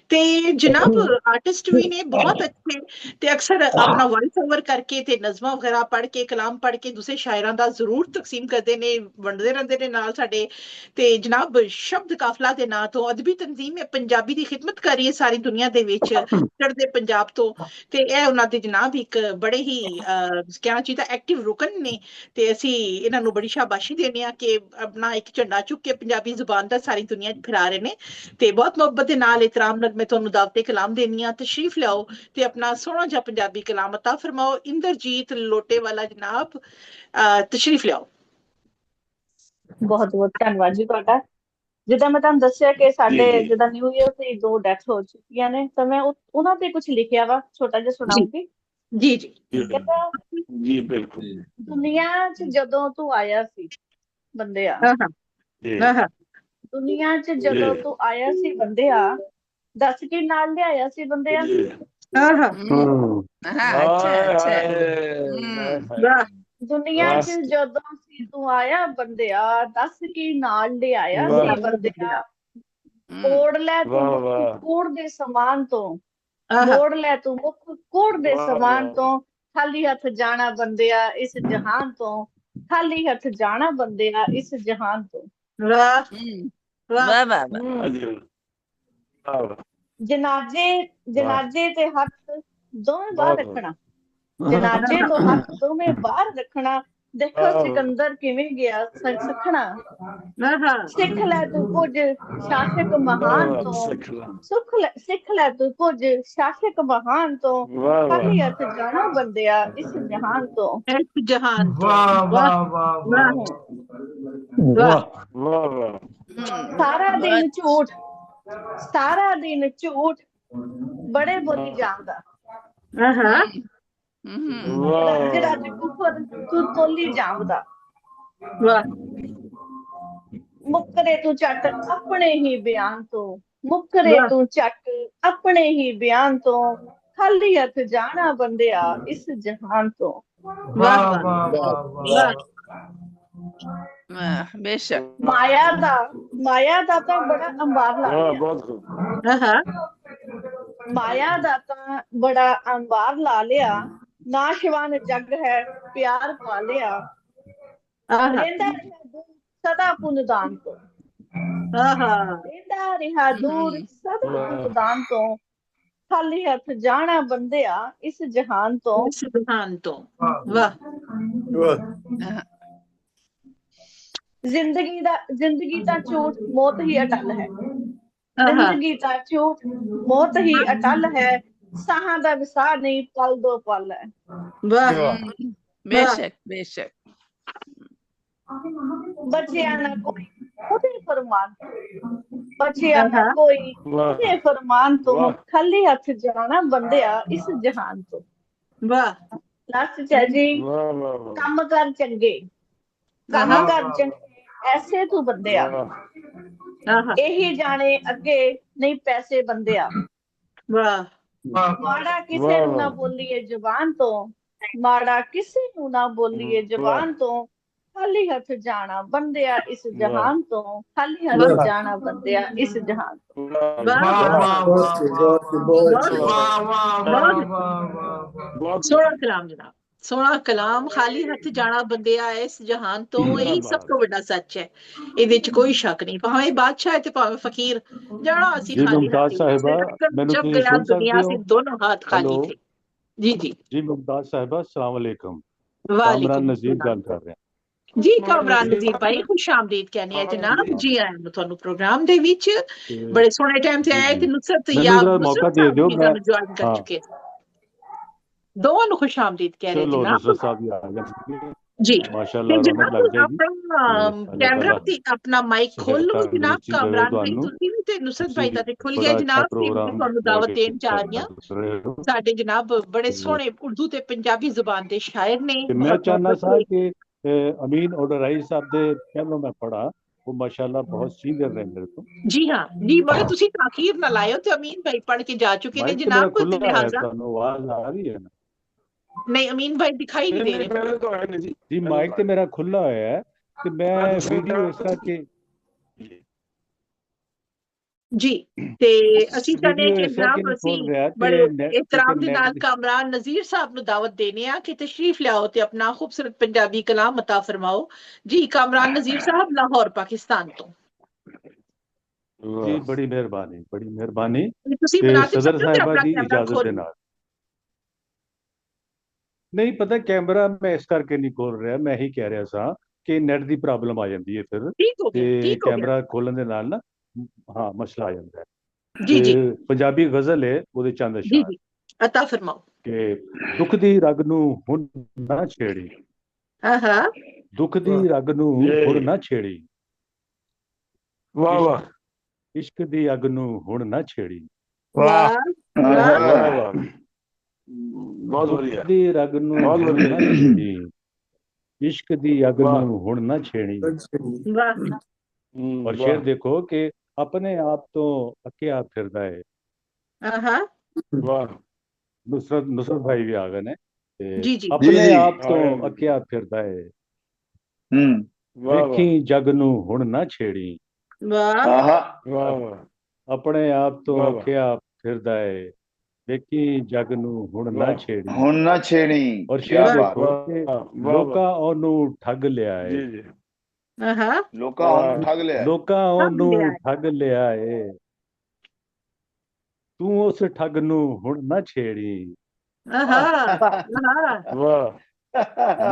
ਤੇ ਜਨਾਬ ਆਰਟਿਸਟ ਵੀ ਨੇ ਬਹੁਤ ਅੱਛੇ ਤੇ ਅਕਸਰ ਆਪਣਾ ਵੌਇਸ ਓਵਰ ਕਰਕੇ ਤੇ ਨਜ਼ਮਾਂ ਵਗੈਰਾ ਪੜ੍ਹ ਕੇ ਕਲਾਮ ਪੜ੍ਹ ਕੇ ਦੂਸਰੇ ਸ਼ਾਇਰਾਂ ਦਾ ਜ਼ਰੂਰ ਤਕਸੀਮ ਕਰਦੇ ਨੇ ਵੰਡਦੇ ਰਹਿੰਦੇ ਨੇ ਨਾਲ ਸਾਡੇ ਤੇ ਜਨਾਬ ਸ਼ਬਦ ਕਾਫਲਾ ਦੇ ਨਾਂ ਤੋਂ ਅਦਬੀ ਤਨਜ਼ੀਮ ਪੰਜਾਬੀ ਦੀ ਖਿਦਮਤ ਕਰ ਰਹੀ ਹੈ ਸਾਰੀ ਦੁਨੀਆ ਦੇ ਵਿੱਚ ਚੜ੍ਹਦੇ ਪੰਜਾਬ ਤੋਂ ਤੇ ਇਹ ਉਹਨਾਂ ਦੇ ਜਨਾਬ ਇੱਕ ਬੜੇ ਹੀ ਕਹਿਣਾ ਚਾਹੀਦਾ ਐਕਟਿਵ ਰੁਕਨ ਨੇ ਤੇ ਅਸੀਂ ਇਹਨਾਂ ਨੂੰ ਬੜੀ ਸ਼ਾਬਾਸ਼ੀ ਦੇਣੇ ਆ ਕਿ ਆਪਣਾ ਇੱਕ ਝੰਡਾ ਚੁੱਕ ਕੇ ਪੰਜਾਬੀ ਜ਼ੁਬਾਨ ਦਾ ਸਾਰੀ ਦੁਨੀਆ 'ਚ ਫੈਲਾ ਰਹੇ ਨੇ ਤੇ ਬਹੁਤ ਮੁਹੱਬਤ ਦੇ ਨਾਲ ਇਤਰਾਮ ਨਾਲ ਮੈਂ ਤੁਹਾਨੂੰ ਦਾਵਤੇ ਕਲਾਮ ਦੇਣੀ ਆ ਤਸ਼ਰੀਫ ਲਿਆਓ ਤੇ ਆਪਣਾ ਸੋਹਣਾ ਜਿਹਾ ਪੰਜਾਬੀ ਕਲਾਮ ਅਤਾ ਫਰਮਾਓ ਇੰਦਰਜੀਤ ਲੋਟੇਵਾਲਾ ਜਨਾਬ ਤਸ਼ਰੀਫ ਲਿਆਓ ਬਹੁਤ ਬਹੁਤ ਧੰਨਵਾਦ ਜੀ ਤੁਹਾਡਾ ਜਿੱਦਾਂ ਮੈਂ ਤੁਹਾਨੂੰ ਦੱਸਿਆ ਕਿ ਸਾਡੇ ਜਿੱਦਾਂ ਨਿਊ ਈਅਰ ਤੇ 2 ਡੈਥ ਹੋ ਚੁੱਕੀਆਂ ਨੇ ਤਾਂ ਮੈਂ ਉਹਨਾਂ ਤੇ ਕੁਝ ਲਿਖਿਆ ਵਾ ਛੋਟਾ ਜਿਹਾ ਸੁਣਾਉਂਗੀ ਜੀ ਜੀ ਬਿਲਕੁਲ ਦੁਨੀਆ 'ਚ ਜਦੋਂ ਤੂੰ ਆਇਆ ਸੀ ਬੰਦਿਆ ਦੁਨੀਆ 'ਚ ਜਦੋਂ ਤੂੰ ਆਇਆ ਸੀ ਬੰਦਿਆ ਦੱਸ ਕੇ ਨਾਲ ਲਿਆਇਆ ਸੀ ਬੰਦਿਆ ਦੁਨੀਆ 'ਚ ਜਦੋਂ ਸੀ ਤੂੰ ਆਇਆ ਬੰਦਿਆ ਦੱਸ ਕੇ ਨਾਲ ਲਿਆਇਆ ਸੀ ਬੰਦਿਆ ਕੋੜ ਲੈ ਤੂੰ ਕੋੜ ਦੇ ਸਮਾਨ ਤੋਂ ਮੋੜ ਲੈ ਤੂੰ ਮੁੱਖ ਕੋੜ ਦੇ ਸਮਾਨ ਤੋਂ ਖਾਲੀ ਹੱਥ ਜਾਣਾ ਬੰਦਿਆ ਇਸ ਜਹਾਨ ਤੋਂ ਖਾਲੀ ਹੱਥ ਜਾਣਾ ਬੰਦਿਆ ਇਸ ਜਹਾਨ ਤੋਂ ਜਨਾਜੇ ਤੇ ਹੱਥ ਦੋਵੇਂ ਬਾਹਰ ਰੱਖਣਾ ਜਨਾਜੇ ਤੋਂ ਹੱਥ ਦੋਵੇਂ ਬਾਹਰ ਰੱਖਣਾ ਦੇਖੋ ਸਿਕੰਦਰ ਕਿਵੇਂ ਗਿਆ ਸਿੱਖਣਾ ਸਿੱਖ ਲੈ ਤੂੰ ਕੁਝ ਸ਼ਾਸਕ ਮਹਾਨ ਤੋਂ ਸਿੱਖ ਲੈ ਤੂੰ ਕੁਝ ਸ਼ਾਸਕ ਮਹਾਨ ਤੋਂ ਖਾਲੀ ਹੱਥ ਜਾਣਾ ਬੰਦਿਆ ਇਸ ਜਹਾਨ ਤੋਂ ਵਾਹ ਵਾਹ ਵਾਹ ਵਾਹ ਵਾਹ ਸਾਰਾ ਦਿਨ ਝੂਠ, ਸਾਰਾ ਦਿਨ ਝੂਠ ਬੜੇ ਬੋਲੀ ਜਾਂਦਾ। ਰੱਜ ਰੱਜ ਕੁਫਰ ਤੂੰ ਤੋਲੀ ਜਾਂਦਾ। ਮੁੱਕਰੇ ਤੂੰ ਝੱਟ ਆਪਣੇ ਹੀ ਬਿਆਨ ਤੋਂ, ਮੁੱਕਰੇ ਤੂੰ ਝੱਟ ਆਪਣੇ ਹੀ ਬਿਆਨ ਤੋਂ, ਖਾਲੀ ਹੱਥ ਜਾਣਾ ਬੰਦਿਆ ਇਸ ਜਹਾਨ ਤੋਂ। ਵਾਹ ਵਾਹ ਵਾਹ ਵਾਹ। ਬੇਸ਼ੱਕ। ਮਾਇਆ ਦਾ ਤਾਂ ਬੜਾ ਅੰਬਾਰ ਲਾ ਲਿਆ। ਮਾਇਆ ਦਾ ਤਾਂ ਬੜਾ ਅੰਬਾਰ ਲਾ ਲਿਆ, ਨਾਸ਼ਵਾਨ ਜੱਗ ਹੈ ਪਿਆਰ ਪਾ ਲਿਆ। ਰਹਿੰਦਾ ਰਿਹਾ ਦੂਰ ਸਦਾ ਪੁੰਨਦਾਨ ਤੋਂ, ਰਹਿੰਦਾ ਰਿਹਾ ਦੂਰ ਸਦਾ ਪੁੰਨਦਾਨ ਤੋਂ, ਖਾਲੀ ਹੱਥ ਜਾਣਾ ਬੰਦਿਆ ਇਸ ਜਹਾਨ ਤੋਂ। ਇਸ ਜਹਾਨ ਤੋਂ। ਵਾਹ। ਜ਼ਿੰਦਗੀ ਤਾਂ ਝੂਠ ਮੌਤ ਹੀ ਅਟਲ ਹੈ, ਜ਼ਿੰਦਗੀ ਤਾਂ ਝੂਠ ਮੌਤ ਹੀ ਅਟਲ ਹੈ, ਸਾਹਾਂ ਦਾ ਵਿਸਾਰ ਨਹੀਂ ਪਲ ਦੋ ਪਲ ਹੈ। ਵਾਹ। ਬੇਸ਼ੱਕ ਬੇਸ਼ੱਕ। ਬਚਿਆ ਨਾ ਕੋਈ ਉਹਦੇ ਫਰਮਾਨ, ਬਚਿਆ ਨਾ ਕੋਈ ਉਹਦੇ ਫਰਮਾਨ ਤੋਂ, ਖਾਲੀ ਹੱਥ ਜਾਣਾ ਬੰਦਿਆ ਇਸ ਜਹਾਨ ਤੋਂ। ਵਾਹ। ਲਾਸਟ ਚ ਹੈ ਜੀ, ਕੰਮ ਕਰ ਚੰਗੇ, ਕੰਮ ਕਰ ਚੰਗੇ ਐਸੇ ਤੂੰ ਬੰਦਿਆ, ਇਹੀ ਜਾਣੇ ਅੱਗੇ ਨਹੀਂ ਪੈਸੇ ਬੰਦਿਆ। ਮਾੜਾ ਕਿਸੇ ਨੂੰ ਨਾ ਬੋਲੀਏ ਜ਼ੁਬਾਨ ਤੋਂ, ਮਾੜਾ ਕਿਸੇ ਨੂੰ ਨਾ ਬੋਲੀਏ ਜ਼ੁਬਾਨ ਤੋਂ, ਖਾਲੀ ਹੱਥ ਜਾਣਾ ਬੰਦਿਆ ਇਸ ਜਹਾਨ ਤੋਂ, ਖਾਲੀ ਹੱਥ ਜਾਣਾ ਬੰਦਿਆ ਇਸ ਜਹਾਨ ਤੋਂ। ਸੋਹਣਾ ਕਲਾਮ ਜਨਾਬ, ਸੋਹਣਾ ਕਲਾਮ। ਖਾਲੀ ਹੱਥ ਜਾਣਾ ਬੰਦਿਆ ਇਸ ਜਹਾਨ ਤੋਂ, ਇਹੀ ਸਭ ਤੋਂ ਵੱਡਾ ਸੱਚ ਹੈ, ਇਹਦੇ ਚ ਕੋਈ ਸ਼ੱਕ ਨਹੀਂ। ਭਾਵੇਂ ਬਾਦਸ਼ਾਹ ਹੈ ਤੇ ਭਾਵੇਂ ਫਕੀਰ, ਜਾਣਾ ਅਸੀਂ ਖਾਲੀ ਹੱਥ। जब गया दुनिया से दोनों हाथ खाली थे। जी जी जी मुमताज साहिबा अस्सलाम वालेकुम। वालेकुम कामरान नजीर गल कर रहे हैं जी। कामरान नजीर भाई खुश आमदीद कहने हैं जनाब, जी आए हो ਤੁਹਾਨੂੰ ਪ੍ਰੋਗਰਾਮ ਦੇ ਵਿੱਚ, ਬੜੇ ਸੋਹਣੇ ਟਾਈਮ ਤੇ ਆਏ ਤੇ ਨੁਸਰਤ ਯਾਬ मौका दे दियो, मैं ਜੁਆਇਨ ਕਰ ਚੁੱਕੇ, ਦੋਵਾਂ ਨੂੰ ਖੁਸ਼ ਆਮਦੀਦ ਕਹਿ ਰਹੇ चलो जनाब। नुसरत साहब भी आ गए जी माशाल्लाह, रौनक लग जाएगी। ਆਪਣਾ ਕੈਮਰਾ ਤੇ ਆਪਣਾ ਮਾਈਕ ਖੋਲ ਲਓ ਜਨਾਬ। ਕਾਮਰਾਨ ਭਾਈ ਤੁਸੀਂ ਵੀ ਤੇ ਨੁਸਰਤ ਭਾਈ ਦਾ ਤੇ ਖੁੱਲ ਗਿਆ ਜਨਾਬ, ਤੇ ਤੁਹਾਨੂੰ ਦਾਵਤ ਦੇਣ ਜਾ ਰਹੀ ਹਾਂ। ਸਾਡੇ ਜਨਾਬ ਬੜੇ ਸੋਹਣੇ ਉਰਦੂ ਤੇ ਪੰਜਾਬੀ ਜ਼ੁਬਾਨ ਦੇ ਸ਼ਾਇਰ ਨੇ। मैं चाहना था कि अमीन ओडराई साहब दे पहलों मैं पढ़ा, वो माशाल्लाह बहुत सीनियर रहे मेरे को। जी हाँ जी, मगर ਤੁਸੀਂ ਤਾਖੀਰ ਨਾ ਲਾਇਓ ਤੇ ਅਮੀਨ ਭਾਈ ਪੜ੍ਹ ਕੇ ਜਾ ਚੁੱਕੇ ਨੇ ਜਨਾਬ। ਕੋਈ ਲਿਹਾਜ਼ਾ आवाज आ रही है ना? नहीं, अमीन भाई दिखाई नहीं दे रहे जी। माइक तो मेरा खुला है कि मैं वीडियो इस करके जी ਤੇ ਅਸੀਂ ਚਾਹੁੰਦੇ ਕਿ ਜਨਾਬ ਅਸੀਂ ਬੜੇ ਇਤਰਾਮ ਦੇ ਨਾਲ ਕਾਮਰਾਨ ਨਜ਼ੀਰ ਸਾਹਿਬ ਨੂੰ ਦਾਵਤ ਦੇਣੇ ਆ ਕਿ ਤਸ਼ਰੀਫ ਲਿਆਓ ਤੇ ਆਪਣਾ ਖੂਬਸੂਰਤ ਪੰਜਾਬੀ ਕਲਾਮ ਅਤਾ ਫਰਮਾਓ। ਜੀ ਕਾਮਰਾਨ ਨਜ਼ੀਰ ਸਾਹਿਬ ਲਾਹੌਰ ਪਾਕਿस्तान ਤੋਂ। जी बड़ी मेहरबानी, बड़ी मेहरबानी। ਤੁਸੀਂ ਬਣਾ ਕੇ सदर साहिबा ਆਪਣਾ दी ਕੈਮਰਾ इजाजत ਖੋਲੋ। दे नाल नहीं पता कैमरा मैं इस करके नहीं खोल रहा, मैं ही कह रहा सा कि नेट दी प्रॉब्लम आ जाती है फिर, ते कैमरा खोलन दे नाल ना हाँ मसला आ जाता है। जी जी पंजाबी गजल है ਉਹਦੇ ਚੰਦ जी जी अता फरमाओ कि दुख दी रग ਨੂੰ ਹੁਣ ਨਾ ਛੇੜੀ, ਆਹਾ ਦੁੱਖ ਦੀ ਰਗ ਨੂੰ ਹੁਣ ਨਾ ਛੇੜੀ, ਵਾਹ ਵਾਹ। ਇਸ਼ਕ ਦੀ ਅੱਗ ਨੂੰ ਹੁਣ ਨਾ ਛੇੜੀ, ਵਾਹ ਵਾਹ ਵਾਹ। ਬਹੁਤ ਦੁੱਖ ਵਧੀਆ, ਦੀ ਰਗ ਨੂੰ ਬਹੁਤ ਹੁਣ ਵਧੀਆ। ਨਾ ਛੇੜੀ, इश्क दी अग नूं हुण ना छेड़ी। वाह। और शेर देखो कि अपने आप तो अक्या फिरदा है। आहा वाह। नुसरत भाई भी आ गए ने जी जी अपने आप तो अक्या फिरदा है। देखी जग नूं हुण ना छेड़ी। वाह वाह। अपने आप तो अक्या फिरदा है, देखी जग नूं हुण ना छेड़ी, हुण ना छेड़ी। और शेर देखो कि लोका ओनू ठग लिया है। लोका ओनू ठग लिया है, लोका ओनू ठग लिया है, तू उस ठग नूं हुण ना छेड़ी।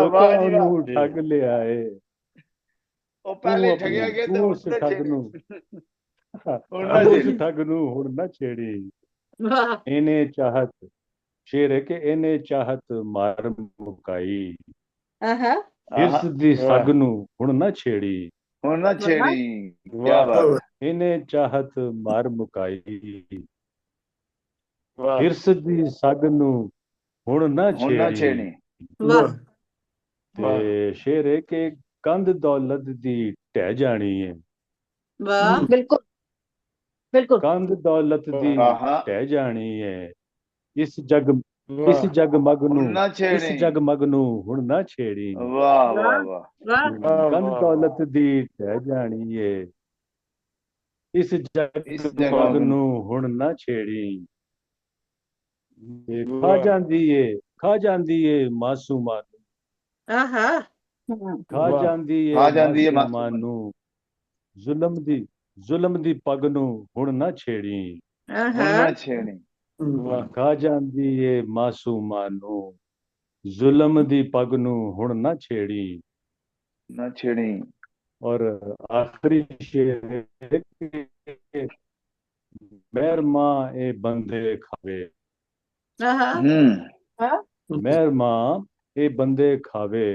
लोका ओनू ठग लिया है, तू उस ठग नूं उस ठग नूं हुण ना छेड़ी। इने चाहत शेर है कि इने चाहत मार मुकाई, हिरस दी सग नूं हुण ना छेड़ी। होना छेड़ी, क्या बात है। इन्हें चाहत मार मुकाई, हिरस दी सग नू हुण ना छेड़ी। ते शेर है कि कंध दौलत दी ढह जानी है। बिल्कुल बिल्कुल। कंध दौलत दी ढह जानी है, इस जगमग नू हुण ना छेड़ी। वाह वाह वाह। कंध दौलत दी ढह जानी है, इस जगमग नू हुण ना छेड़ी। खा जांदी है मासूमां नू, खा जांदी है मासूमां नू, जुल्म दी पग नू हुण ना छेड़ी। खा जांदी है मासूमां नू, जुल्म दी पग नू हुण ना छेड़ी। और आखिरी शेर है, मेहर मां ए बंदे खावे, मेहर मां ए बंदे खावे,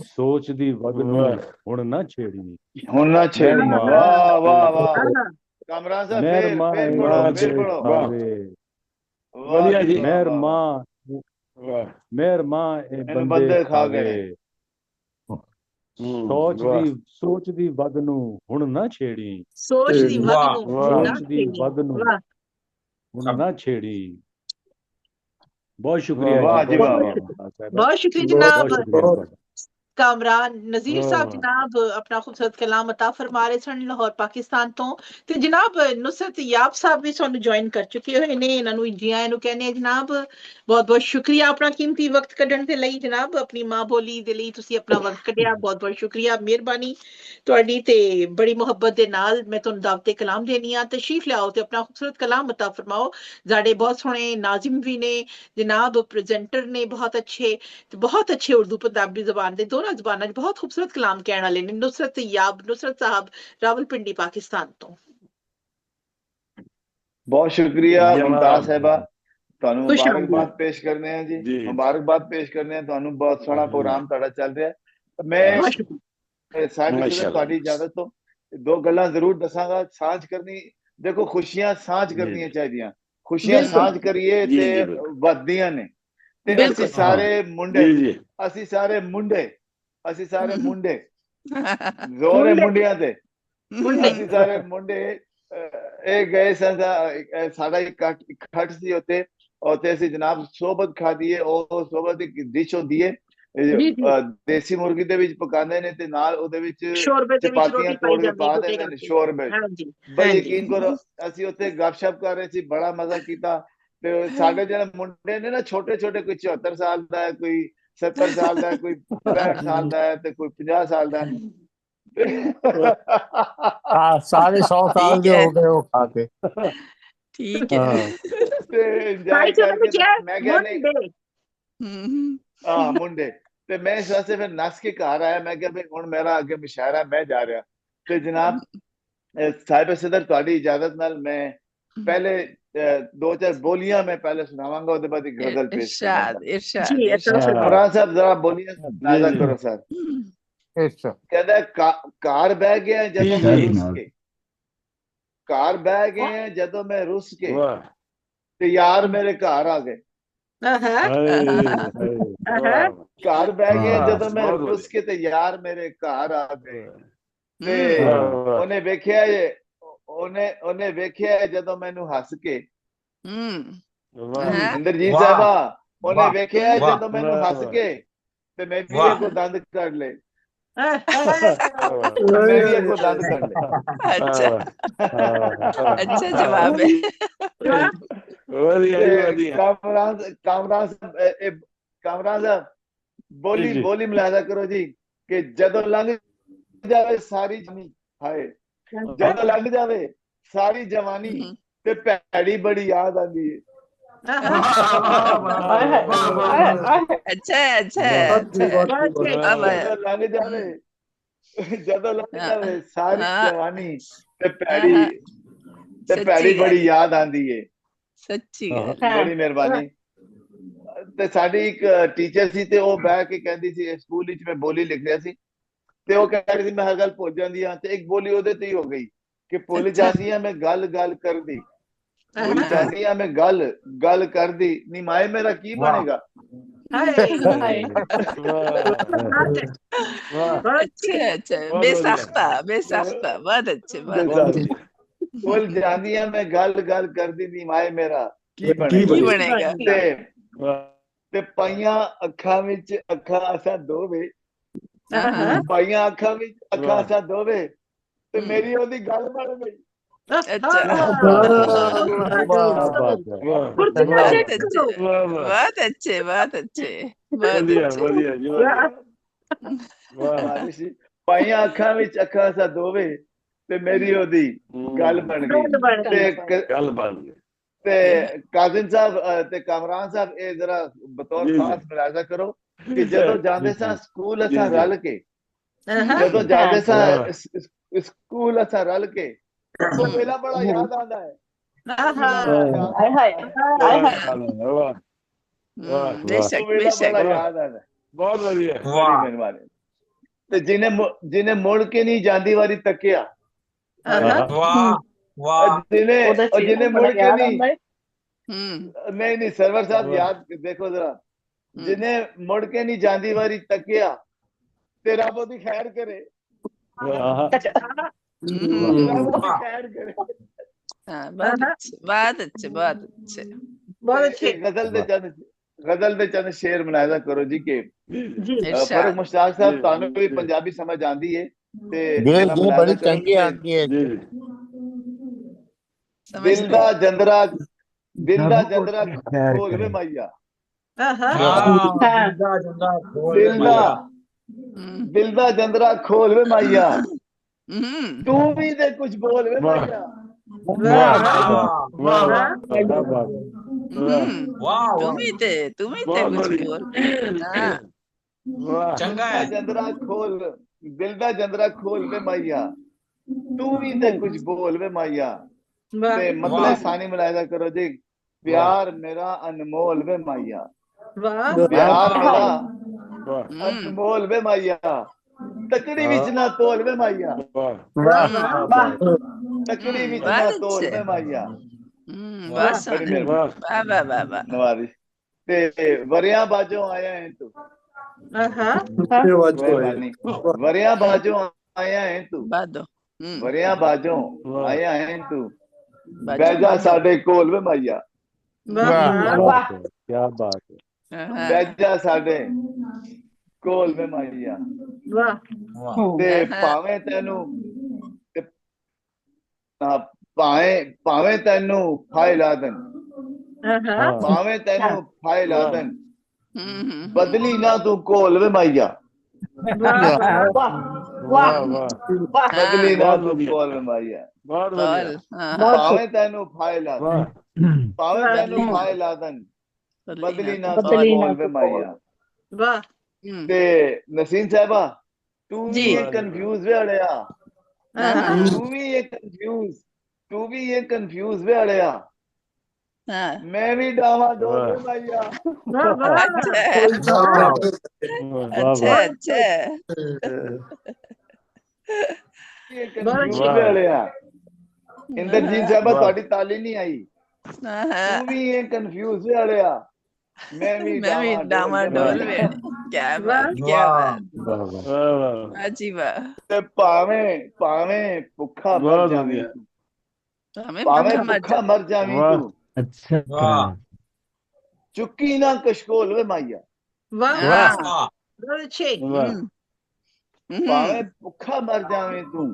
सोच दी वग नू हुण ना छेड़ी। वाह वाह वाह। कामरान साहब मेहर फिर मां फिर ए पढ़ो, बंदे फिर पढ़ो। खावे, वाह जी, मेहर वाह, मां ए इन बंदे बंदे खा खावे, गए। सोच दी वग नू हुण ना छेड़ी। सोच दी वग नू हुण ना सोच दी छेड़ी। वग नू वाह हुण ना छेड़ी। बहुत शुक्रिया वाह जी, वाह जी। वाह। बहुत शुक्रिया बहुत जनाब शुक्रिया ਤੁਹਾਡਾ। कामरान नजीर साहब जनाब अपना खूबसूरत कलाम अता फरमा रहे सन लाहौर पाकिस्तान तो ते जनाब नुसरत याब साहब भी सानू ज्वाइन कर चुके होए ने। इन्हां नू जी आयां नू कहने जनाब बहुत बहुत शुक्रिया अपना कीमती वक्त कढण दे लई। जनाब अपनी मां बोली दे लई तुसी अपना वक्त कढिया, बहुत बहुत शुक्रिया, मेहरबानी तुहाडी। ते बड़ी मुहब्बत दे नाल मैं तुहानू दावते कलाम देनी आ, तशरीफ लियाओ ते अपना खूबसूरत कलाम अता फरमाओ। जाड़े बहुत सोहने नाजिम भी ने जनाब, प्रेजेंटर ने बहुत अच्छे उर्दू पंजाबी जबान दे दोनों जबाना बहुत खूबसूरत कलाम कहने वाले ने। नुसरत साहब रावलपिंडी पाकिस्तान तो बहुत शुक्रिया मुमताज साहिबा, ਤੁਹਾਨੂੰ खुश ਮੁਬਾਰਕਬਾਦ ਪੇਸ਼ ਕਰਨੇ ਆ ਜੀ, ਮੁਬਾਰਕਬਾਦ ਪੇਸ਼ ਕਰਨੇ ਆ ਤੁਹਾਨੂੰ। ਬਹੁਤ ਸੋਹਣਾ ਪ੍ਰੋਗਰਾਮ ਤੁਹਾਡਾ ਚੱਲ ਰਿਹਾ ਹੈ। ਮੈਂ ਸਾਹਿਬ ਤੁਹਾਡੀ ਇਜਾਜ਼ਤ ਤੋਂ ਦੋ ਗੱਲਾਂ ਜ਼ਰੂਰ ਦੱਸਾਂਗਾ। ਸਾਂਝ ਕਰਨੀ, ਦੇਖੋ ਖੁਸ਼ੀਆਂ ਸਾਂਝ ਕਰਨੀਆਂ ਚਾਹੀਦੀਆਂ, ਖੁਸ਼ੀਆਂ ਸਾਂਝ ਕਰੀਏ ਤੇ ਵੱਧਦੀਆਂ ਨੇ। ਤੇ ਅਸੀਂ ਸਾਰੇ ਮੁੰਡੇ ਜ਼ੋਰ ਹੈ ਮੁੰਡਿਆਂ ਤੇ, ਅਸੀਂ ਸਾਰੇ ਮੁੰਡੇ ਇਹ ਗਏ ਸਨ। ਸਾਡਾ ਇਕੱਠ ਸੀ ਉੱਥੇ ਅਸੀਂ ਜਨਾਬ ਸੋਬਤ ਖਾਦੀ ਹੈ। ਉਹ ਸੋਬਤ ਇੱਕ ਡਿਸ਼ ਹੁੰਦੀ ਹੈ, ਦੇਸੀ ਮੁਰਗੀ ਦੇ ਵਿੱਚ ਪਕਾਉਂਦੇ ਨੇ ਤੇ ਨਾਲ ਉਹਦੇ ਵਿੱਚ ਚਪਾਤੀਆਂ ਤੋੜ ਕੇ ਪਾ ਦਿੰਦੇ ਨੇ ਸ਼ੋਰਬੇ। ਬਈ ਯਕੀਨ ਕਰੋ ਅਸੀਂ ਉੱਥੇ ਗੱਪਸ਼ਪ ਕਰ ਰਹੇ ਸੀ, ਬੜਾ ਮਜ਼ਾ ਕੀਤਾ। ਤੇ ਸਾਡੇ ਜਿਹੜੇ ਮੁੰਡੇ ਨੇ ਨਾ ਛੋਟੇ ਛੋਟੇ, ਕੋਈ 74 ਸਾਲ ਦਾ ਹੈ, ਕੋਈ 70 ਸਾਲ ਦਾ ਹੈ, ਕੋਈ 65 ਸਾਲ ਦਾ ਹੈ ਤੇ ਕੋਈ 50 ਸਾਲ ਦਾ ਹੈ। सारे 100 साल के हो गए वो खा के। ठीक है। ਤੇ ਇੰਜॉय ਕਰਕੇ ਮੈਂ ਕਿਹਾ ਨਹੀਂ ਹਾਂ ਮੁੰਡੇ। ਤੇ ਮੈਂ ਇਸ ਵਾਸਤੇ ਫਿਰ ਨੱਸ ਕੇ ਘਰ ਆਇਆ। ਮੈਂ ਕਿਹਾ ਵੀ ਹੁਣ ਮੇਰਾ ਅੱਗੇ ਮੁਸ਼ਾਇਰਾ ਮੈਂ ਜਾ ਰਿਹਾ। ਤੇ ਜਨਾਬ ਸਾਹਿਬ ਸਦਰ ਤੁਹਾਡੀ ਇਜਾਜ਼ਤ ਨਾਲ ਮੈਂ ਪਹਿਲੇ ਦੋ ਚਾਰ ਬੋਲੀਆਂ ਮੈਂ ਪਹਿਲੇ ਸੁਣਾਵਾਂਗਾ, ਉਹਦੇ ਬਾਅਦ ਇੱਕ ਗਜ਼ਲ ਪੇਸ਼ ਕਰਾਂਗਾ। ਇਮਰਾਨ ਸਾਹਿਬ ਜਰਾ ਬੋਲੀਆਂ ਨਾਜ਼ਾ ਕਰੋ ਸਰ। ਕਹਿੰਦਾ ਘਰ ਬਹਿ ਗਿਆ ਜਦੋਂ ਮੈਂ ਰੁੱਸ ਕੇ, ਘਰ ਬਹਿ ਗਏ ਜਦੋਂ ਮੈਂ ਰੁੱਸ ਕੇ ਤੇ ਯਾਰ ਮੇਰੇ ਘਰ ਆ ਗਏ। ਘਰ ਬਹਿ ਗਏ ਜਦੋਂ ਮੈਂ ਰੁੱਸ ਕੇ ਤੇ ਯਾਰ ਮੇਰੇ ਘਰ ਆ ਗਏ। ਤੇ ਉਹਨੇ ਵੇਖਿਆ ਜਦੋਂ ਮੈਨੂੰ ਹੱਸ ਕੇ, ਇੰਦਰਜੀਤ ਸਾਹਿਬਾ ਉਹਨੇ ਵੇਖਿਆ ਜਦੋਂ ਮੈਨੂੰ ਹੱਸ ਕੇ ਤੇ ਮੈਂ ਵੀ ਇਹੋ ਦੰਦ ਕੱਢ ਲਏ। अच्छा जवाब है। ਕਾਮਰਾਨ ਸਾਹਿਬ ਬੋਲੀ ਮਿਲਾਦਾ ਕਰੋ ਜੀ ਕਿ ਜਦੋਂ ਲੰਘ ਜਾਵੇ ਸਾਰੀ ਜਵਾਨੀ, ਹਾਏ ਜਦੋਂ ਲੰਘ ਜਾਵੇ ਸਾਰੀ ਜਵਾਨੀ ਤੇ ਭੈੜੀ ਬੜੀ ਯਾਦ ਆਉਂਦੀ ਹੈ। अच्छा ਜਦੋਂ ਲੰਘ ਜਾਵੇ ਸਾਰੀ ਜਵਾਨੀ ਤੇ ਭੈੜੀ ਬੜੀ ਯਾਦ ਆਉਂਦੀ ਹੈ। ਸੱਚੀ ਬੜੀ ਮਿਹਰਬਾਨੀ। ਤੇ ਸਾਡੀ ਇੱਕ ਟੀਚਰ ਸੀ ਤੇ ਉਹ ਬਹਿ ਕੇ ਕਹਿੰਦੀ ਸੀ, ਸਕੂਲ ਵਿੱਚ ਮੈਂ ਬੋਲੀ ਲਿਖ ਰਿਹਾ ਸੀ ਤੇ ਉਹ ਕਹਿ ਰਹੀ ਸੀ ਮੈਂ ਹਰ ਗੱਲ ਭੁੱਲ ਜਾਂਦੀ ਹਾਂ, ਤੇ ਇੱਕ ਬੋਲੀ ਉਹਦੇ ਤੇ ਹੀ ਹੋ ਗਈ ਕਿ ਭੁੱਲ ਜਾਂਦੀ ਹਾਂ ਮੈਂ ਗੱਲ ਕਰਦੀ, ਭੁੱਲ ਜਾਂਦੀ ਹਾਂ ਮੈਂ ਗੱਲ ਕਰਦੀ, ਨੀ ਮਾਏ ਮੇਰਾ ਕੀ ਬਣੇਗਾ। बेसाख्ता बेसाख्ता, बहुत अच्छे बहुत अच्छे। भुल जानी है मैं गल करदी, नी माए मेरा की बनेगा। ते पाइयां अखां विच अखां असां दोवे, पाइयां अखां विच अखां असां दोवे, ते मेरी ओदी गल बन गई। अच्छा बहुत अच्छे बहुत अच्छे पाइयां अखां विच अखां असां दोवे, ते मेरी ओदी गल बन गई। ते काजिम साहब ते कामरान साहब ए जरा बतौर खास मुलाजा करो कि जदों जांदे सा स्कूल असां रल के, जदों जांदे सा स्कूल असां रल के, वो मेला बड़ा याद आंदा है। बेशक बेशक याद आंदा, बहुत वधिया, बड़ी मेहरबानी। ते जिन्हें मुड़ के नहीं जांदी वारी तकिया, जिन्हें मुड़ के नहीं सरवर साहब याद देखो जरा, जिन्हें मुड़ के नहीं जांदी वारी तकिया, ते रब ओदी खैर करे, खैर करे। बहुत अच्छे बहुत अच्छे बहुत अच्छे बहुत अच्छे। गजल दे चंद शेर मुलाहिजा करो जी के फरूक मुश्ताक साहब तानू भी पंजाबी समझ आंदी है ते बड़ी चंगी आती है। दिल दा जंदरा खोल वे माइया, दिल दा जंदरा खोल वे माइया, तू भी ते कुछ बोल वे माइया। तुम्ही ते कुछ बोल। चंगा है। जंदरा खोल, दिल दा जंदरा खोल वे माइया, तू भी ते कुछ बोल वे माइया। ते मतलब सानी मुलाहिजा करो जी, प्यार मेरा अनमोल वे माइया, प्यार मेरा अनमोल वे माइया, तकड़ी विच ना तोल वे माइया, तकड़ी विच ना तोल वे माइया। नवाजी ते वरिया बाजो आया है तू, वरिया बाजो आया है तू, वरिया बाजो आया है तू, बैजा साडे कोल वे माइया, क्या बात है, बैजा साडे कोल वे माइया। ते भावें तैनू भावें तैनू फाइल आदन, भावें तैनू फाइल आदन, बदली ना तू कोल वे माइया, बदली ना तू कोल वे माइया। भावें तैनू फाइल आदन, भावें तैनू फाइल आदन, बदली ना तू कोल वे माइया। ते नसीम साहबा तू भी ये कंफ्यूज वे अड़िया, तू भी ये कंफ्यूज वे अड़िया, मैं भी डावा डोल भैया। अच्छा अच्छा इंद्रजीत साहब थोड़ी ताली नहीं आई, तू भी ये कंफ्यूज वे अड़िया, मैं भी डामाडोल में। क्या बात क्या बात, अच्छी बात। ते पावे भुखा मर जावी, पावे भुखा मर जावी तू, अच्छा चुक्की ना कशकोल वे माइया, पावे भुखा मर जावे तू,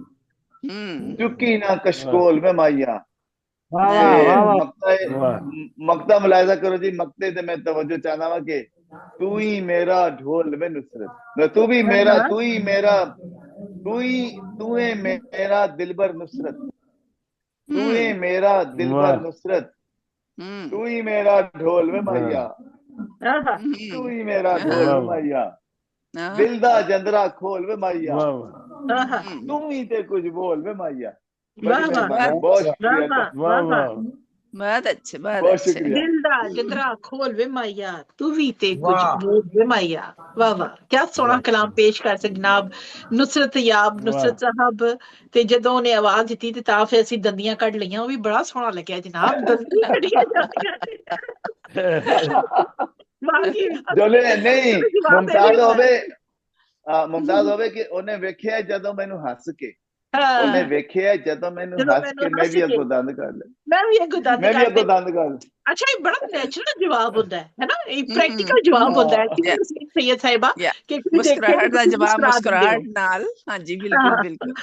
चुक्की ना कशकोल वे माइया। मक्ता मुलाहिजा करो जी, मक्ते ते मैं तवज्जो चाहना वा के तू ही मेरा ढोल वे नुसरत, तू ही मेरा दिलबर नुसरत, तू ही मेरा दिलबर नुसरत, तू ही मेरा ढोल वे माइया, तू ही मेरा ढोल वे माइया, दिल दा जंदरा खोल वे माइया, तू ही ते कुछ बोल वे माइया। बहुत शुक्रिया। बहुत अच्छे, बहुत बहुत अच्छे। शुक्रिया। दिल दा जिंदरा खोल वे माया तू भी ते कुछ बोल वे माया। वाह वाह, क्या सोहना कलाम पेश कर ਸੇ जनाब नुसरत याब नुसरत साहब। ਤੇ ਜਦੋਂ ਉਹਨੇ ਆਵਾਜ਼ ਦਿੱਤੀ ਤੇ ਤਾਂ ਫਿਰ ਅਸੀਂ ਦੰਦੀਆਂ ਕੱਢ ਲਈਆਂ, ਉਹ ਵੀ ਬੜਾ ਸੋਹਣਾ ਲੱਗਿਆ ਜਨਾਬ। ਦੰਦੀਆਂ ਕੱਢੀਆਂ ਜਾਂਦੀਆਂ ਬਾਕੀ ਜੋਲੇ ਨਹੀਂ ਮੁਮਤਾਜ਼ ਹੋਵੇ ਕਿ ਉਹਨੇ ਵੇਖਿਆ ਜਦੋਂ ਮੈਨੂੰ ਹੱਸ ਕੇ, ਉਹਨੇ ਵੇਖਿਆ ਜਦੋਂ ਮੈਨੂੰ ਹੱਸ ਕੇ ਮੈਂ ਵੀ ਅੱਗੋਂ ਦੰਦ ਕੱਢ ਲਿਆ, ਮੈਂ ਵੀ ਅੱਗੋਂ ਦੰਦ ਮੈਂ ਵੀ ਅੱਗੋਂ ਦੰਦ ਕੱਢ। ਅੱਛਾ, ਇਹ ਬੜਾ ਨੈਚੁਰਲ ਜਵਾਬ ਹੁੰਦਾ ਹੈ ਨਾ, ਇਹ ਪ੍ਰੈਕਟੀਕਲ ਜਵਾਬ ਹੁੰਦਾ ਹੈ ਕਿ ਸੈयद ਸਾਹਿਬਾ ਕਿ ਮੁਸਕਰਾਹਟ ਦਾ ਜਵਾਬ ਮੁਸਕਰਾਹਟ ਨਾਲ। ਹਾਂਜੀ ਬਿਲਕੁਲ ਬਿਲकुल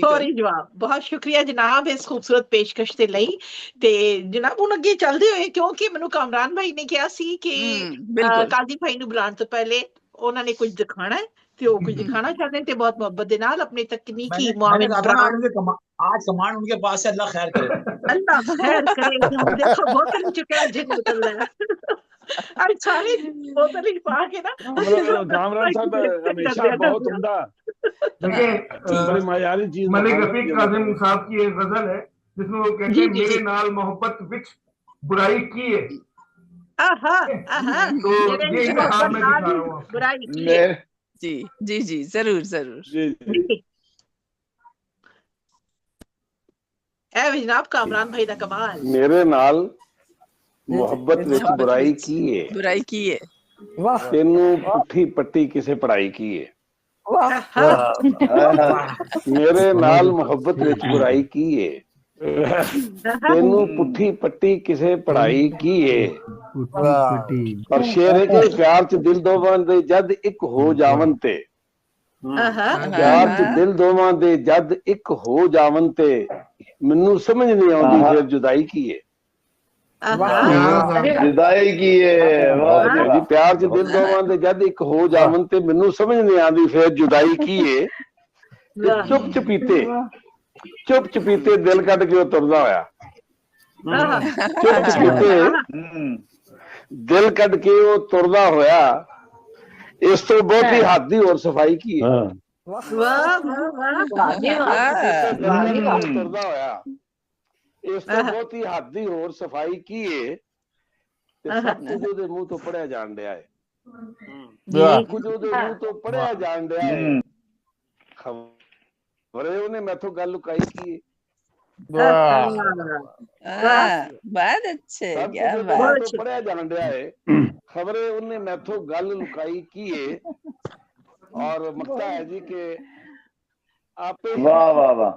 ਸੌਰੀ ਜਵਾਬ। ਬਹੁਤ ਸ਼ੁਕਰੀਆ ਜਨਾਬ ਇਸ ਖੂਬਸੂਰਤ ਪੇਸ਼ਕਸ਼ ਦੇ ਲਈ। ਤੇ ਜਨਾਬ ਹੁਣ ਅੱਗੇ ਚੱਲਦੇ ਹੋਏ, ਕਿਉਂਕਿ ਮੈਨੂੰ ਕਾਮਰਾਨ ਭਾਈ ਨੇ ਕਿਹਾ ਸੀ ਕਿ ਕਾਜ਼ੀ ਭਾਈ ਨੂੰ ਬੁਲਾਉਣ ਤੋਂ ਪਹਿਲੇ ਉਹਨਾਂ ਨੇ ਕੁਝ ਦਿਖਾਣਾ ਹੈ ਤੇ ਉਹ कुछ दिखाना चाहते हैं ते बहुत मोहब्बत दे नाल अपने तकनीकी मुआविन आज कमान उनके पास से, अल्लाह खैर करे, अल्लाह खैर करे। देखो बोतल में चुका जिन निकल रहा है आज सारी बोतल ही पा के ना कामरान साहब हमेशा बहुत उम्दा। देखिए मायारी चीज मलिक रफीक काजिम साहब की एक गजल है जिसमें वो कहते हैं मेरे नाल मोहब्बत विच बुराई की है। तो ये इंतखाब में दिखा रहा हूँ बुराई की है। जी जी जी जरूर जरूर। जनाब कामरान भाई दा कमाल। मेरे नाल ਮੁਹੱਬਤ ਵਿੱਚ ਬੁਰਾਈ ਕੀ ਹੈ, ਬੁਰਾਈ ਕੀ ਹੈ, ਵਾਹ ਤੈਨੂੰ ਪੁੱਠੀ ਪੱਟੀ ਕਿਸੇ ਪੜਾਈ ਕੀ ਹੈ, ਮੇਰੇ ਨਾਲ ਮੁਹੱਬਤ ਵਿੱਚ ਬੁਰਾਈ ਕੀ ਹੈ, ਤੈਨੂੰ ਪੁੱਠੀ ਪੱਟੀ ਕਿਸੇ ਪੜਾਈ ਕੀ ਹੈ। ਪਰ ਸ਼ੇਰ ਕੇ ਪਿਆਰ ਚ ਦਿਲ ਦੋਵਾਂ ਦੇ ਜਦ ਇੱਕ ਹੋ ਜਾਵਨ ਤੇ, ਪਿਆਰ ਚ ਦਿਲ ਦੋਵਾਂ ਦੇ ਜਦ ਇੱਕ ਹੋ ਜਾਵਨ ਤੇ ਮੈਨੂੰ ਸਮਝ ਨਹੀਂ ਆਉਂਦੀ ਫਿਰ ਜੁਦਾਈ ਕੀ ਹੈ। जुदाई की है जी, प्यार च दिल दोवां दे जद एक हो जावन ते मैनू समझ नहीं आंदी फिर जुदाई की है। चुप चपीते दिल कट के तुरदा होया, चुप चपीते दिल कट के वो तुरदा होया, इस तो बहुत ही हद दी और सफाई की है। तुरदा होया ਇਸ ਤੋਂ ਬਹੁਤ ਹੀ ਹੱਦ ਦੀ ਹੋਰ ਸਫਾਈ ਕੀ ਹੈ ਤੇ ਸਭ ਕੁਝ ਉਹਦੇ ਮੂੰਹ ਤੋਂ ਪੜਿਆ ਜਾਣ ਡਿਆ ਹੈ, ਸਭ ਕੁਝ ਉਹਦੇ ਮੂੰਹ ਤੋਂ ਪੜਿਆ ਜਾਣ ਡਿਆ ਹੈ। ਖਬਰੇ ਉਹਨੇ ਮੈਥੋਂ ਗੱਲ ਲੁਕਾਈ ਕੀ ਹੈ। ਬਹੁਤ ਅੱਛੇ, ਕੀ ਬਾਤ ਹੈ, ਪੜਿਆ ਜਾਣ ਡਿਆ ਹੈ। ਖਬਰੇ ਉਹਨੇ ਮੈਥੋਂ ਗੱਲ ਲੁਕਾਈ ਕੀ ਹੈ। ਔਰ ਮਕਤਾ ਹੈ ਜੀ ਕਿ आपे वाह वाह वाह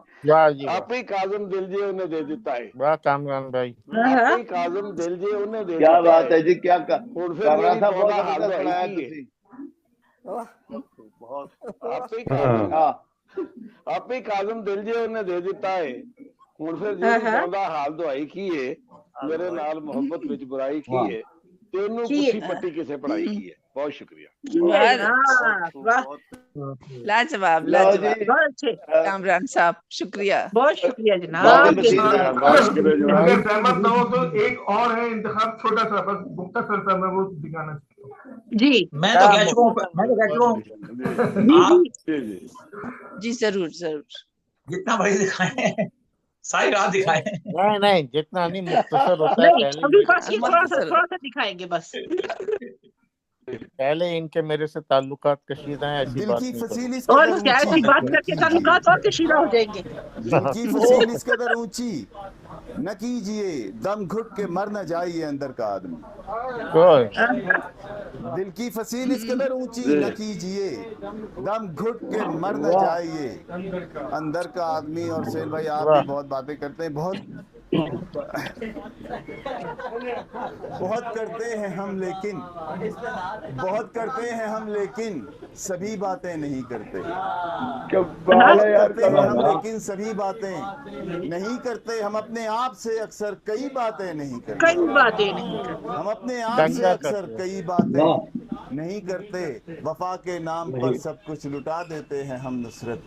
जी, आपे काज़िम दिलजे उन्हें दे देता है। वाह कामरान भाई, आपे काज़िम दिलजे उन्हें दे क्या देता बात है जी, क्या कामरान साहब बहुत हाल बनाया तुसी आपे काज़िम दिलजे उन्हें दे देता है। हुण फिर जी बंदा हाल दुआई की है, मेरे नाल मोहब्बत विच बुराई की है, तेनू पुट्ठी पट्टी किसे पढ़ाई की है। बहुत शुक्रिया, लाजवाब लाजवाब कामरान साहब, शुक्रिया, बहुत शुक्रिया जनाब। अगर सहमत ना हो तो एक और है इंतखाब, छोटा सा बस मुख्तसर सा, मैं वो दिखाना चाहता हूँ। जी मैं तो कह चुका हूँ जी जरूर जरूर, जितना भाई दिखाए सारी रात दिखाए। नहीं जितना नहीं मुख्तसर होता है, अभी बस ये थोड़ा सा दिखाएंगे बस। पहले इनके मेरे से ताल्लुकात कशीदा हैं, ऐसी बात नहीं। और क्या ऐसी बात करके ताल्लुकात और कशीदा हो जाएंगे। दिल की फसील इस कदर ऊंची न कीजिए, दम घुट के मर न जाइए अंदर का आदमी। दिल की फसील इस कदर ऊंची न कीजिए, दम घुट के मर न जाइए अंदर का आदमी। और सेल भाई आप भी बहुत बातें करते हैं, बहुत करते हैं हम, लेकिन बहुत करते हैं हम, लेकिन सभी बातें नहीं करते। करते हैं हम लेकिन सभी बातें नहीं करते। हम अपने आप से अक्सर कई बातें नहीं करते, हम अपने आप से अक्सर कई बातें नहीं करते। वफा के नाम पर सब कुछ लुटा देते हैं हम नुसरत,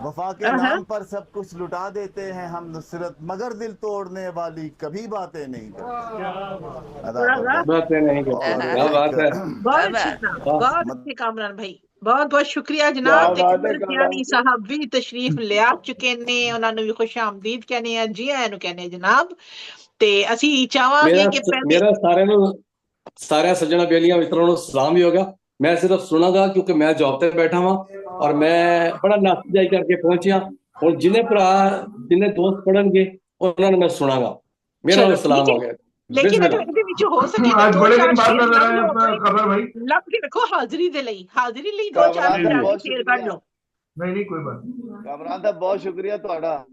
वफा के नाम पर सब कुछ लुटा देते हैं हम नुसरत, मगर दिल तोड़ने वाली कभी बातें नहीं करते। बातें नहीं करते। बहुत अच्छे कामरान भाई, ਬਹੁਤ ਬਹੁਤ ਸ਼ੁਕਰੀਆ ਜਨਾਬ। ਤੇ ਕਮਰਸਿਆਣੀ ਸਾਹਿਬ ਵੀ ਤਸ਼ਰੀਫ ਲਿਆ ਚੁੱਕੇ ਨੇ, ਉਹਨਾਂ ਨੂੰ ਵੀ ਖੁਸ਼ ਆਮਦੀਦ ਕਹਿੰਦੇ ਆ, ਜੀ ਆਇਆਂ ਨੂੰ ਕਹਿੰਦੇ ਆ ਜਨਾਬ। ਤੇ ਅਸੀਂ ਚਾਹਾਂਗੇ ਕਿ ਮੇਰਾ ਸਾਰਿਆਂ ਸੱਜਣਾ ਬੇਲੀਆਂ ਮਿੱਤਰਾਂ ਨੂੰ ਸਲਾਮ ਵੀ ਹੋਗਾ। ਮੈਂ ਸਿਰਫ ਸੁਣਾਗਾ ਕਿਉਂਕਿ ਮੈਂ ਜੌਬ ਤੇ ਬੈਠਾ ਵਾਂ ਔਰ ਮੈਂ ਬੜਾ ਨੱਚਜਾਈ ਕਰਕੇ ਪਹੁੰਚਿਆ। ਹੁਣ ਜਿੰਨੇ ਭਰਾ ਜਿੰਨੇ ਦੋਸਤ ਪੜਨਗੇ ਉਹਨਾਂ ਨੂੰ ਮੈਂ ਸੁਣਾਗਾ। ਮੇਰਾ ਸਲਾਮ ਹੋ ਗਿਆ। ਲੇਕਿਨ ਇਹਦੇ ਵਿੱਚ ਹੋ ਸਕੇ आज बड़े दिन बाद नजर आए अपना खबर भाई। ਲੱਭ ਕੇ ਰੱਖੋ ਹਾਜ਼ਰੀ ਦੇ ਲਈ, ਹਾਜ਼ਰੀ ਲਈ 2-4 ਸ਼ੇਅਰ ਕਰ ਲਓ। नहीं कोई बात। कामरान साहब बहुत शुक्रिया ਤੁਹਾਡਾ।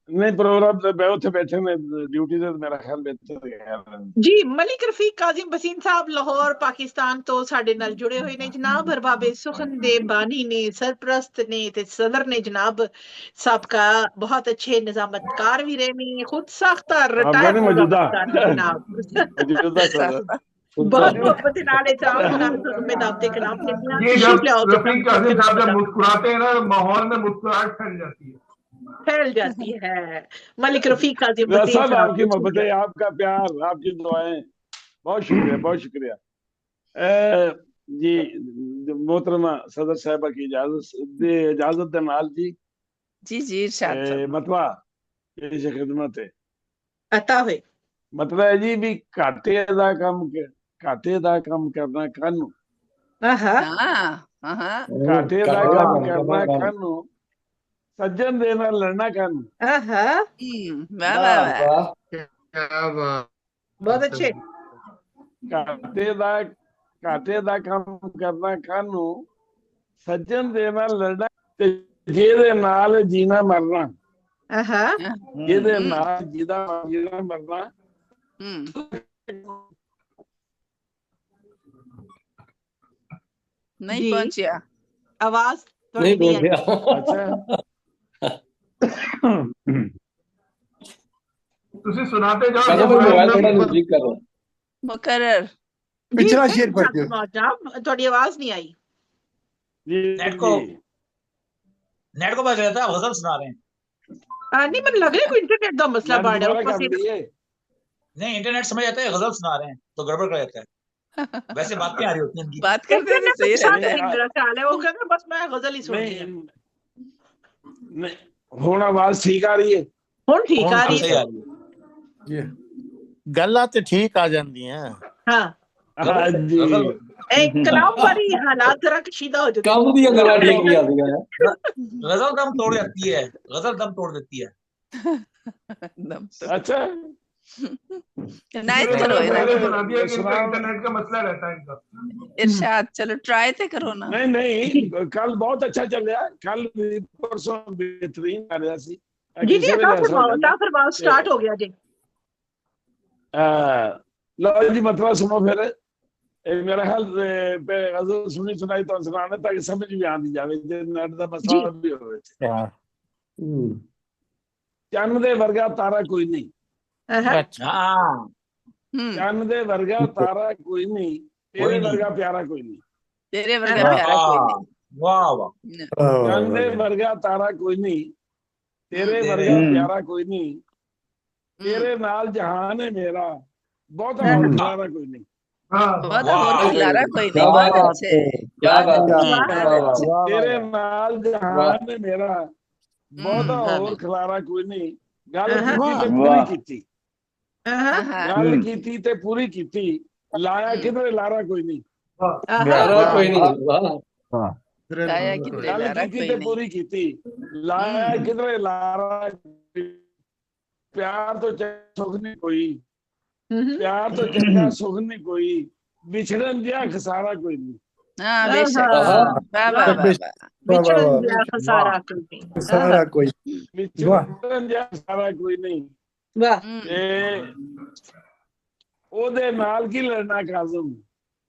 नहीं प्रोग्राम तो मैं ਉੱਥੇ ਬੈਠੇ ਨੇ ਡਿਊਟੀ ਤੇ, ਮੇਰਾ ਖਿਆਲ ਬਿਹਤਰ ਜੀ। ਮਲਿਕ ਰਫੀਕ ਕਾਜ਼ਮ ਬਸੀਨ ਸਾਹਿਬ ਲਾਹੌਰ ਪਾਕਿਸਤਾਨ ਤੋਂ ਸਾਡੇ ਨਾਲ ਜੁੜੇ ਹੋਏ ਨੇ ਜਨਾਬ। ਅਰਬਾਬੇ ਸੁਖਨ ਦੇ ਬਾਨੀ ਨੇ, ਸਰਪ੍ਰਸਤ ਨੇ ਤੇ ਸਦਰ ਨੇ ਜਨਾਬ। ਸਾਬਕਾ ਬਹੁਤ ਅੱਛੇ ਨਿਜ਼ਾਮਤਕਾਰ ਵੀ ਰਹੇ ਨੇ, ਖੁਦ ਸਾਖਤਾ ਰਿਟਾਇਰ ਮੌਜੂਦਾ ਜਨਾਬ। बहुत मोहब्बत नाले में दावते कलाम ये जब रफीक कासिम साहब जब मुस्कुराते हैं ना, माहौल में मुस्कुराहट फैल जाती है। मलिक रफीक कासिम साहब, आपकी मोहब्बतें, आपका प्यार, आपकी दुआएं, बहुत शुक्रिया, बहुत शुक्रिया जी। मोहतरमा सदर साहबा की इजाजत दे नाल जी जी मतवा ये खिदमत है अता हुए। मतलब है जी भी घाटे दा काम करना कानू, घाटे दा काम करना कानू, सज्जन दे नाल लड़ना कानू। बहुत अच्छे। घाटे दा काम करना कानू, सज्जन दे नाल लड़ना ते जेदे नाल जीना मरना, जेदे नाल जीना मरना। नहीं पहुंचिया आवाज नहीं पहुंचिया। ਤੁਸੀਂ ਸੁਣਾਤੇ ਜਾਓ। मुकर्रर पिछला शेर पढ़ दो। ਤੁਹਾਡੀ ਆਵਾਜ਼ ਨਹੀਂ ਆਈ। नेट को बज रहा था, गजल सुना रहे हैं। नहीं मुझे लग रहा है कोई इंटरनेट का मसला बढ़ रहा है। नहीं इंटरनेट समझ आता है, गजल सुना रहे हैं तो गड़बड़ कर जाता है। वैसे बातें आ रही होती हैं इनकी। बात करते हैं सही रहता है। मेरा ख्याल है वो कहते हैं बस मैं गजल ही सुन रही हूं। नहीं हुन आवाज ठीक आ रही है? हुन ठीक आ रही है। गल्लां ते ठीक आ जांदियां। हां हां जी। एक कलाम वाली हालात जरा कशीदा हो जाती है। काम दी गल्लां ठीक भी आंदियां हैं। गजल दम तोड़ जाती है, गजल दम तोड़ देती है। अच्छा नाइस करो इंटरनेट का मसला रहता है इनका। इरशाद चलो ट्राई तो करो ना। नहीं कल बहुत अच्छा चल रहा है, कल परसों बेहतरीन आ रहा सी जी। फरमाओ स्टार्ट हो गया जी। लो जी मतलब सुनो फिर मेरा ख्याल गजल सुनी सुनाई तो सुनाने ताकि समझ भी आती जावे, नेट दा मसला भी होवे। चंद दे वर्गा तारा कोई नहीं, चंद दे वर्गा तारा कोई नहीं, तेरे वर्गा प्यारा कोई नहीं, तेरे वर्गा प्यारा कोई नहीं। वाह वाह। चंद दे वर्गा तारा कोई नहीं, तेरे वर्गा प्यारा कोई नहीं, तेरे नाल जहान है मेरा, बहुत और खिलारा कोई नहीं। बहुत और खिलारा कोई नहीं। बहुत अच्छे, क्या बात। तेरे नाल जहान है मेरा, बहुत और खिलारा कोई नहीं। गल कीती ते पूरी कीती, लाया किधरे लारा कोई नहीं। कोई नहीं। लाया किधरे लारा कोई नहीं। पूरी कीती, लाया किधरे लारा। प्यार तो सुख नहीं कोई, प्यार तो चंगा सुख नहीं कोई, बिछड़न दिया खसारा कोई नहीं। बिछड़न दिया खसारा कोई नहीं। ओदे नाल की लड़ना काज़म,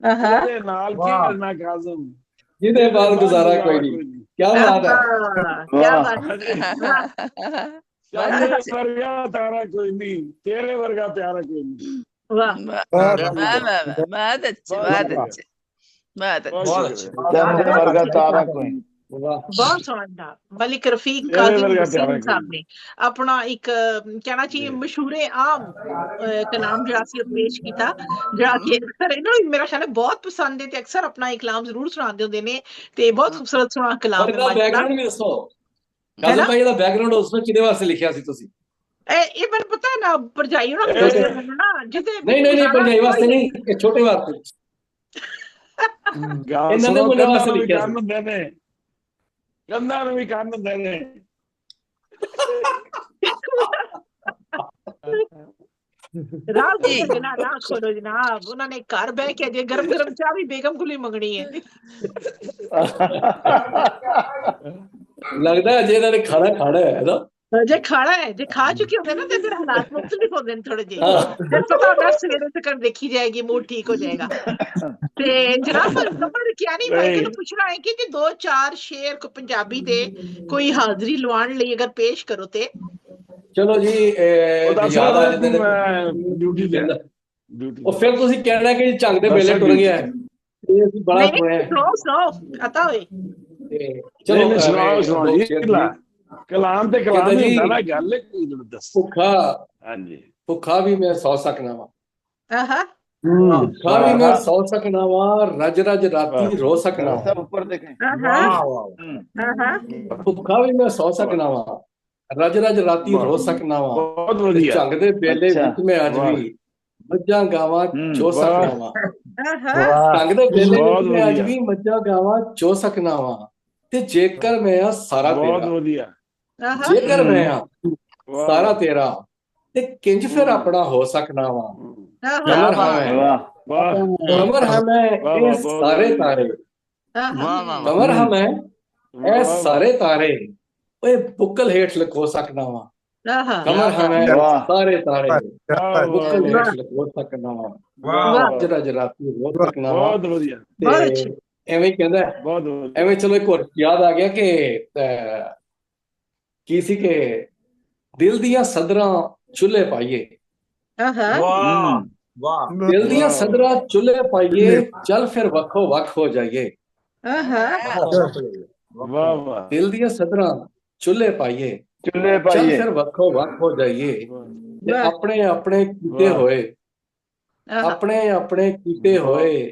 ओदे नाल की लड़ना काज़म, जिदे बाल गुजारा कोई नहीं। क्या बात है, क्या बात है। तेरे वर्गा तारा कोई नहीं, तेरे वर्गा प्यारा कोई नहीं। वाह बहुत अच्छे, बहुत अच्छे, बहुत अच्छे। वर्गा तारा कोई बहुत सोहना मलिक रफीक काजिम हुसैन साहब ने अपना एक कहना चाहिए मशहूरे आम कलाम जरा सी पेश किया जरा कि अक्सर इन्हों मेरा ख्याल है बहुत पसंद है ते अक्सर अपना एक कलाम जरूर सुनाते होंगे ने ते बहुत खूबसूरत सुना कलाम है बैकग्राउंड भी दसो काजिम भाई ਦਾ बैकग्राउंड उसमें किदे वास्ते लिखिया सी ਤੁਸੀਂ ये मैंने पता है ना परजाई ना जिते नहीं परजाई वास्ते नहीं ये छोटे वास्ते इन्होंने मुझे वास्ते लिखिया सी गंदा ਨੂੰ ਵੀ ਕੰਮ ਹੁੰਦੇ ਨੇ रात ना ना खोलो जनाब उन्होंने घर बह के जे गरम गरम चाह भी बेगम को ही मंगनी है लगता है जे इन्होंने खाना खाना है ना जे खाना है जे खा चुके होंगे ना तो फिर हालात मुख्तलिफ होंगे थोड़े जे फिर पता होगा सवेरे तक देखी जाएगी मूड ठीक हो जाएगा ते जनाब कमर क्या नहीं भाई कि पूछना है कि 2-4 शेर को पंजाबी दे कोई हाजिरी लवान ਲਈ अगर पेश करो ते चलो जी याद आ जाते ड्यूटी दे ਉਹ ਫਿਰ ਤੁਸੀਂ ਕਹਿਣਾ ਕਿ ਝੰਗ ਦੇ ਮੇਲੇ ਟੁਰ ਗਿਆ ਇਹ ਅਸੀਂ ਬੜਾ ਸੁਣਿਆ ਸੁਣਾਓ आता ਹੋਏ ਚਲੋ ਸੁਣਾਓ ਜੀ ਕਲਾਮ ਤੇ ਕਲਾਮ ਹੀ ਹੁੰਦਾ ਨਾ ਗੱਲ ਕੋਈ ਦੱਸ ਭੁੱਖਾ ਹਾਂਜੀ ਭੁੱਖਾ ਵੀ ਮੈਂ ਸੌ ਸਕਣਾ ਵਾ ਆਹਾ ਭੁੱਖਾ ਵੀ ਮੈਂ ਸੌ ਸਕਣਾ ਵਾ ਰਜ ਰਜ ਰਾਤੀ ਰੋ ਸਕਣਾ सब ऊपर देखें ਆਹਾ ਭੁੱਖਾ ਵੀ ਮੈਂ ਸੌ ਸਕਣਾ ਵਾ ਰਜ ਰਜ ਰਾਤੀ ਰੋ ਸਕਣਾ ਵਾ ਬਹੁਤ ਵਧੀਆ ਝੰਗ ਦੇ ਵੇਲੇ ਵਿੱਚ ਮੈਂ ਅੱਜ ਵੀ ਮੱਝਾਂ ਗਾਵਾਂ ਚੋ ਸਕਣਾ ਵਾ ਝੰਗ ਦੇ ਵੇਲੇ ਵਿੱਚ ਮੈਂ ਅੱਜ ਵੀ ਮੱਝਾਂ ਗਾਵਾਂ ਚੋ ਸਕਣਾ ਵਾ ਤੇ ਜੇਕਰ ਮੈਂ ਆ ਸਾਰਾ ਬਹੁਤ ਤੇਰਾ ਵਧੀਆ ਜੇਕਰ ਮੈਂ ਆ ਸਾਰਾ ਤੇਰਾ ਤੇ ਕਿੰਜ ਫਿਰ ਆਪਣਾ ਹੋ ਸਕਣਾ ਵਾ ਕਮਰ ਹਮੇ ਇਹ ਸਾਰੇ ਤਾਰੇ ਕਮਰ ਹਮੇ ਇਹ ਸਾਰੇ ਤਾਰੇ ਓਏ ਬੁੱਕਲ ਹੇਠ ਲਖੋ ਸਕਣਾ ਵਾ ਕਮਰ ਹਮੇ ਸਾਰੇ ਤਾਰੇ ਬੁੱਕਲ ਹੇਠ ਲਖੋ ਸਕਣਾ ਵਾ ਜਰਾ ਜਰਾ ਹੋ ਸਕਣਾ ਵਾ ਬਹੁਤ ਵਧੀਆ ਐਵੇਂ ਕਹਿੰਦਾ ਐਵੇਂ ਚਲੋ ਇੱਕ ਹੋਰ ਯਾਦ ਆ ਗਿਆ ਕਿ ਕੀ ਸੀ ਕਿ ਦਿਲ ਦੀਆਂ ਸਦਰਾਂ ਚੁੱਲ੍ਹੇ ਪਾਈਏ ਵਾਹ ਵਾਹ ਦਿਲ ਦੀਆਂ ਸਦਰਾਂ ਚੁੱਲ੍ਹੇ ਪਾਈਏ ਚੱਲ ਫਿਰ ਵੱਖੋ ਵੱਖ ਹੋ ਜਾਈਏ ਵਾਹ ਵਾਹ ਦਿਲ ਦੀਆਂ ਸਦਰਾਂ ਚੁੱਲ੍ਹੇ ਪਾਈਏ ਚੱਲ ਫਿਰ ਵੱਖੋ ਵੱਖ ਹੋ ਜਾਈਏ ਤੇ ਆਪਣੇ ਆਪਣੇ ਕੀਤੇ ਹੋਏ ਆਪਣੇ ਆਪਣੇ ਕੀਤੇ ਹੋਏ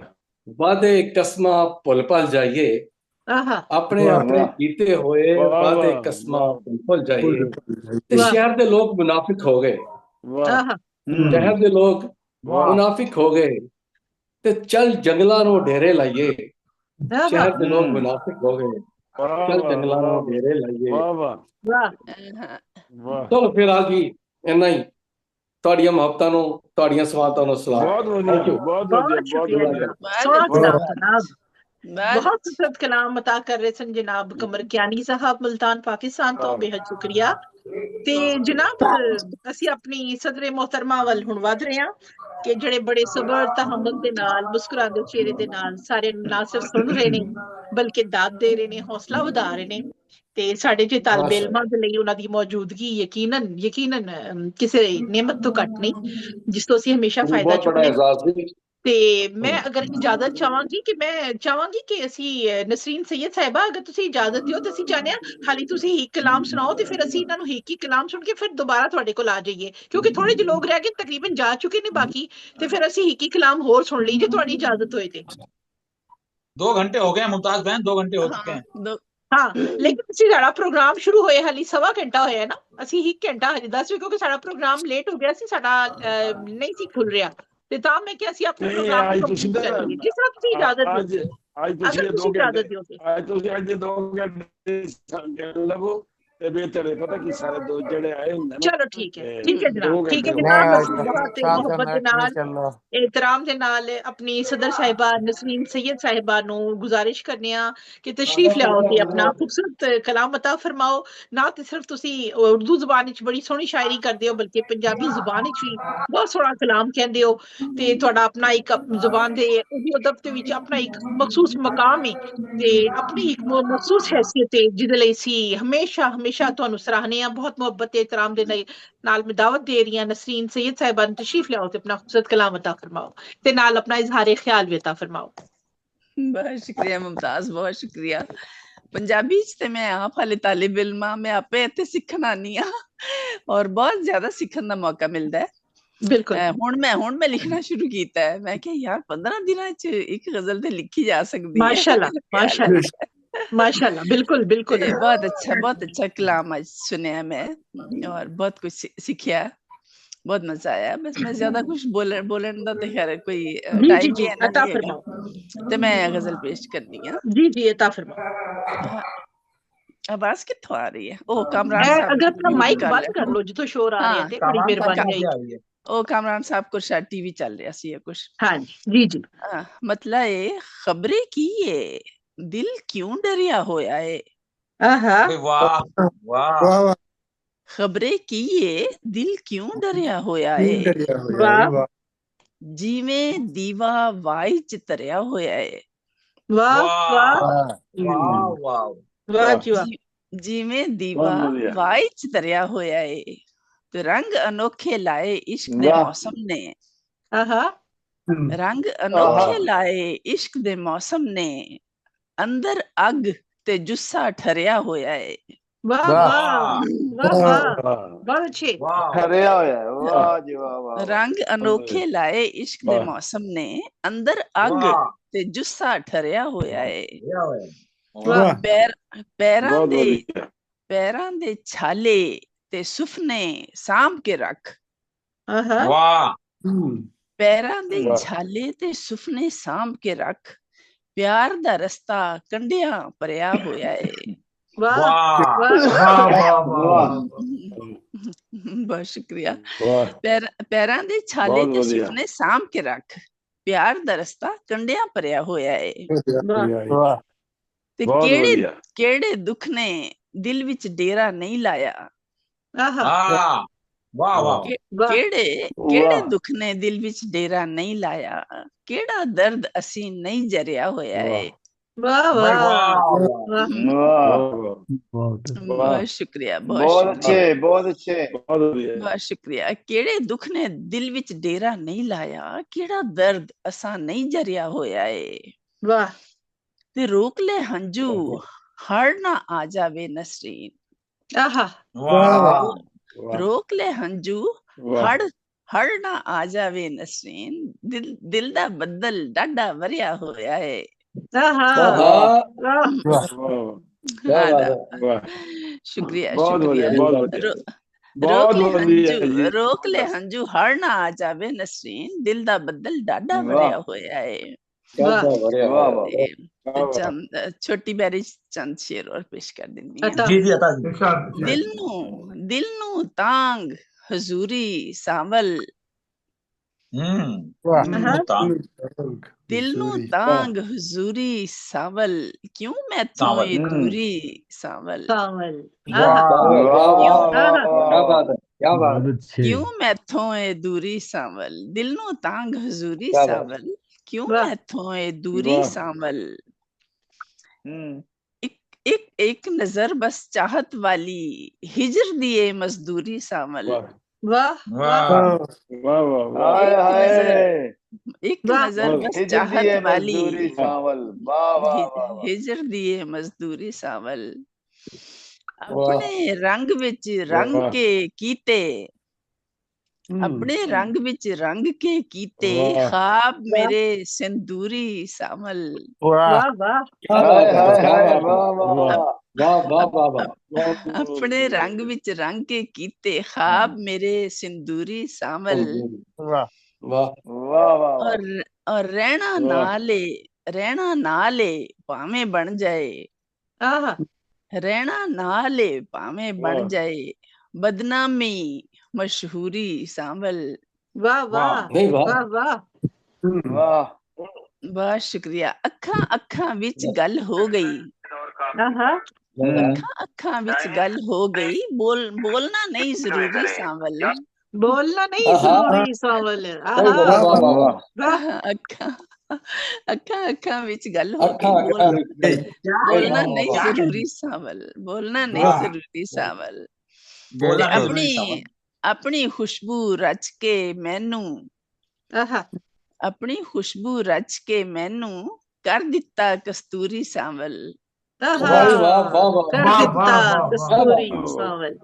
ਵਾਦੇ ਕਸਮਾਂ ਭੁੱਲ ਭੁੱਲ ਜਾਈਏ ਆਪਣੇ ਆਪਣੇ ਕੀਤੇ ਹੋਏ ਵਾਦੇ ਕਸਮਾਂ ਭੁੱਲ ਜਾਈਏ ਤੇ ਸ਼ਹਿਰ ਦੇ ਲੋਕ ਮੁਨਾਫਿਕ ਹੋ ਗਏ ਸ਼ਹਿਰ ਦੇ ਲੋਕ ਮੁਨਾਫਿਕ ਹੋ ਗਏ ਤੇ ਚੱਲ ਜੰਗਲਾਂ ਨੂੰ ਡੇਰੇ ਲਾਈਏ ਸ਼ਹਿਰ ਦੇ ਲੋਕ ਮੁਨਾਫਿਕ ਹੋ ਗਏ ਚੱਲ ਜੰਗਲਾਂ ਨੂੰ ਡੇਰੇ ਲਾਈਏ ਚਲੋ ਫਿਰ ਆ ਜੀ ਇੰਨਾ ਹੀ ਤੁਹਾਡੀਆਂ ਮੁਹੱਬਤਾਂ ਨੂੰ ਤੁਹਾਡੀਆਂ ਸਵਾਤਾਂ ਨੂੰ ਸਲਾਮ ਬਹੁਤ ਵਧੀਆ ਬਹੁਤ ਵਧੀਆ बहुत खूबसूरत कलाम अता कर रहे सन जनाब कमर कियानी साहब मुल्तान पाकिस्तान तो बेहद शुक्रिया ते जनाब ਅਸੀਂ ਆਪਣੀ ਸਦਰੇ ਮੁਹਤਰਮਾ ਵੱਲ ਹੁਣ ਵਧ ਰਹੇ ਹਾਂ ਕਿ ਜਿਹੜੇ ਬੜੇ ਸਬਰ ਤਹਮਲ ਦੇ ਨਾਲ ਮੁਸਕਰਾਉਂਦੇ ਚਿਹਰੇ ਦੇ ਨਾਲ ਸਾਰੇ ਨਾ ਸਿਰਫ ਸੁਣ ਰਹੇ ਨੇ ਬਲਕਿ ਦਾਦ ਦੇ ਰਹੇ ਨੇ ਹੌਸਲਾ ਵਧਾ ਰਹੇ ਨੇ ਤੇ ਸਾਡੇ ਜੇ ਤਾਲਬੇ ਇਲਮਾਂ ਦੇ ਲਈ ਉਹਨਾਂ ਦੀ ਮੌਜੂਦਗੀ ਯਕੀਨਨ ਕਿਸੇ ਨਿਮਤ ਤੋਂ ਘੱਟ ਨਹੀਂ ਜਿਸ ਤੋਂ ਅਸੀਂ ਹਮੇਸ਼ਾ ਫਾਇਦਾ ਚੁੱਕਦੇ ਤੇ ਮੈਂ ਅਗਰ ਇਜਾਜ਼ਤ ਚਾਹਾਂਗੀ ਕਿ ਅਸੀਂ ਨਸਰੀਨ ਸੈयद ਸਾਹਿਬਾ ਅਗਰ ਤੁਸੀਂ ਇਜਾਜ਼ਤ ਦਿਓ ਤੇ ਅਸੀਂ ਚਾਹਨੇ ਆ ਹਾਲੀ ਤੁਸੀਂ ਇੱਕ ਕਲਾਮ ਸੁਣਾਓ ਤੇ ਫਿਰ ਅਸੀਂ ਇਹਨਾਂ ਨੂੰ ਇੱਕ ਕਲਾਮ ਸੁਣ ਕੇ ਫਿਰ ਦੁਬਾਰਾ ਤੁਹਾਡੇ ਕੋਲ ਆ ਜਾਈਏ ਕਿਉਂਕਿ ਥੋੜੇ ਜਿਹੇ ਲੋਕ ਰਹਿ ਗਏ ਤਕਰੀਬਨ ਜਾ ਚੁੱਕੇ ਨੇ ਬਾਕੀ ਤੇ ਫਿਰ ਅਸੀਂ ਇੱਕ ਕਲਾਮ ਹੋਰ ਸੁਣ ਲਈ ਜੇ ਤੁਹਾਡੀ ਇਜਾਜ਼ਤ ਹੋਏ ਤੇ 2 घंटे हो गए मुमताज बहन 2 घंटे हो चुके हैं हाँ लेकिन ਅਸੀਂ ਸਾਡਾ ਪ੍ਰੋਗਰਾਮ ਸ਼ੁਰੂ ਹੋਏ ਹਾਲੀ 1.25 ਘੰਟਾ ਹੋਇਆ ਨਾ ਅਸੀਂ 1 ਘੰਟਾ ਹਜੇ 10 ਵਜੇ ਕਿਉਂਕਿ ਸਾਡਾ ਪ੍ਰੋਗਰਾਮ ਲੇਟ ਹੋ ਗਿਆ ਸੀ ਸਾਡਾ ਨਹੀਂ ਸੀ ਖੁੱਲ ਰਿਹਾ ਤੇ ਤਾਂ ਮੈਂ ਕਿਹਾ ਅਸੀਂ ਆਪਣੇ ਪ੍ਰੋਗਰਾਮ ਨੂੰ ਜਿਸ ਤਰ੍ਹਾਂ ਤੁਸੀਂ ਇਜਾਜ਼ਤ ਦਿਓ ਅੱਜ ਤੁਸੀਂ ਅੱਜ 2 ਘੰਟੇ ਲੱਭੋ ਤੇ ਬਿਹਤਰ ਪਤਾ ਕੀ ਸਾਰੇ ਦੋ ਜਿਹੜੇ ਆਏ ਹੁੰਦੇ ਨੇ ਚਲੋ ਠੀਕ ਹੈ ਜਨਾਬ ਮੁਹੱਬਤ ਦੇ ਨਾਲ ਇhtਰਾਮ ਦੇ ਨਾਲ ਆਪਣੀ ਸਦਰ ਸਾਹਿਬਾ ਨਸਰੀਨ ਸैयद ਸਾਹਿਬਾ ਨੂੰ ਗੁਜ਼ਾਰਿਸ਼ ਕਰਨੇ ਆ ਕਿ ਤਸ਼ਰੀਫ ਲਿਆਓ ਤੇ ਆਪਣਾ ਖੂਬਸੂਰਤ ਕਲਾਮ ਅਤਾ ਫਰਮਾਓ ਨਾ ਤੇ ਸਿਰਫ ਤੁਸੀਂ ਉਰਦੂ ਜ਼ੁਬਾਨ ਵਿੱਚ ਬੜੀ ਸੋਹਣੀ ਸ਼ਾਇਰੀ ਕਰਦੇ ਹੋ ਬਲਕਿ ਪੰਜਾਬੀ ਜ਼ੁਬਾਨ ਵਿੱਚ ਵੀ ਬਹੁਤ ਸੋਹਣਾ ਕਲਾਮ ਕਹਿੰਦੇ ਹੋ ਤੇ ਤੁਹਾਡਾ ਆਪਣਾ ਇੱਕ ਜ਼ੁਬਾਨ ਦੇ ਅਦਬ ਦੇ ਵਿੱਚ ਆਪਣਾ ਇੱਕ ਮਖਸੂਸ ਮਕਾਮ ਹੈ ਤੇ ਆਪਣੀ ਇੱਕ ਮਖਸੂਸ ਹੈਸੀਅਤ ਹੈ ਜਿਹਦੇ ਲਈ ਸੀ ਹਮੇਸ਼ਾ ਤੁਹਾਨੂੰ ਸਰਾਹਨੇ ਆ ਬਹੁਤ ਮੁਹੱਬਤ ਤੇ ਇhtਰਾਮ ਦੇ ਨਾਲ ਮੈਂ ਦਾਵਤ ਦੇ ਰਹੀ ਹਾਂ ਨਸਰੀਨ ਸैयद ਸਾਹਿਬਾ ਨੂੰ ਤਸ਼ਰੀਫ ਲਿਆਓ ਤੇ ਆਪਣਾ ਖੂਬਸੂਰਤ ਕਲਾਮ ਅਤਾ ਫਰਮਾਓ ਤੇ ਨਾਲ ਆਪਣਾ ਇਜ਼ਹਾਰ ਖਿਆਲ ਵੀ ਅਤਾ फरमाओ। बहुत शुक्रिया मुमताज बहुत शुक्रिया ਪੰਜਾਬੀ ਚ ਤੇ ਮੈਂ ਆਪ ਹਾਲੇ ਤਾਲਿਬ ਇਲਮ ਆ, ਮੈਂ ਆਪੇ ਇੱਥੇ ਸਿੱਖਣ ਆਨੀ ਆ ਔਰ ਬਹੁਤ ਜ਼ਿਆਦਾ ਸਿੱਖਣ ਦਾ ਮੌਕਾ ਮਿਲਦਾ ਹੈ। ਬਿਲਕੁਲ ਹੁਣ ਮੈਂ ਲਿਖਣਾ ਸ਼ੁਰੂ ਕੀਤਾ ਹੈ। ਮੈਂ ਕਿਹਾ ਯਾਰ 15 ਦਿਨਾਂ ਚ ਇੱਕ ਗਜ਼ਲ ਤੇ ਲਿਖੀ ਜਾ ਸਕਦੀ ਹੈ। ਮਾਸ਼ਾਅੱਲਾ ਮਾਸ਼ਾਅੱਲਾ माशाल्लाह बिल्कुल बिल्कुल बहुत अच्छा कलाम आज सुने मैं और बहुत कुछ सीखा, बहुत मजा आया। बस मैं ज्यादा कुछ बोलन दा ते खैर कोई टाइम ही अता नहीं है ते मैं गजल पेश करनी है। जी अता फरमाओ। आवाज कित्थों आ रही है? ओ कामरान साहब अगर अपना माइक बंद कर लो जितो शोर आ रहा है ते बड़ी मेहरबानी है। ओ कामरान साहब को शायद टीवी चल रहा सी है कुछ। हाँ जी मतलब है खबरें की है दिल क्यों डरिया होया है। वाह वाह खबरें की है दिल क्यों डरिया होया है। जिवें दीवा वाई च तरिया होया है। वाह वाह वाह वाह जिवें दीवा वाई च तरिया होया है तो रंग अनोखे लाए इश्क दे मौसम ने। रंग अनोखे लाए इश्क दे मौसम ने अंदर अग ते जुस्सा ठरिया होया है। वाह वाह वाह बहुत अच्छे ठरिया होया है। वाह जी वाह। रंग अनोखे लाए इश्क दे मौसम ने अंदर अग ते जुस्सा ठरिया होया है। पैरां दे छाले ते सुफने सांभ के रख। वाह पैरां दे छाले ते सुफने सांभ के रख प्यार दा रस्ता कंडिया भरिया होया है। बहुत शुक्रिया। पैरां दे छाले ते सुफने सांभ के रख प्यार दा रस्ता कंडिया भरिया होया है। ते केड़े दुख ने दिल विच डेरा नहीं लाया। केड़े दुख ने दिल विच डेरा नहीं लाया केड़ा दर्द असी नहीं जरिया होया है। बहुत शुक्रिया बहुत अच्छे बहुत शुक्रिया। केड़े दुख ने दिल विच डेरा नहीं लाया केड़ा दर्द असा नहीं जरिया होया है। वाह ते रोक ले हंजू हर ना आ जावे नसरीन। रोक ले हंजू हर ना आ जावे नसरीन दिल दा बदल डाडा वरिया होया है। शुक्रिया रोक ले हंजू हर ना आ जावे नसरीन दिल दा बदल डाडा वरिया होया है। छोटी बैरी चंद शेर और पेश कर देंगी। दिल नू तांग हजूरी सावल। दिल नू तांग हजूरी सावल क्यों मैथों ए दूरी सावल। क्यों मैथों ए दूरी सावल दिल नू तांग हजूरी सावल क्यों मैथों ए दूरी सावल। एक नजर बस चाहत वाली हिजर दिए मजदूरी सावल। एक नजर बस चाहत वाली हिजर दिए मजदूरी सावल। अपने रंग विच रंग के कीते अपने रंग विच रंग के कीते ख्वाब मेरे सिंदूरी सावल। अपने रंग विच रंग के कीते ख्वाब मेरे सिंदूरी सावल। और रहना नाले भावें बन जाए। रहना नाले भावें बन जाए बदनामी मशहूरी सावल। वाह वाह वाह वाह बहुत शुक्रिया। अखा अखा विच गल हो गई। अखा विच गल हो गई बोलना नहीं जरूरी सावल। बोलना नहीं जरूरी सावल। अखा विच गल हो गई बोलना नहीं जरूरी सावल। बोलना नहीं जरूरी सावल। अपनी खुशबू रच के मैनू अपनी खुशबू रच के मैनू कर दिता कस्तूरी सावल। वाह वाह वाह कर वाह दिता कस्तूरी सावल।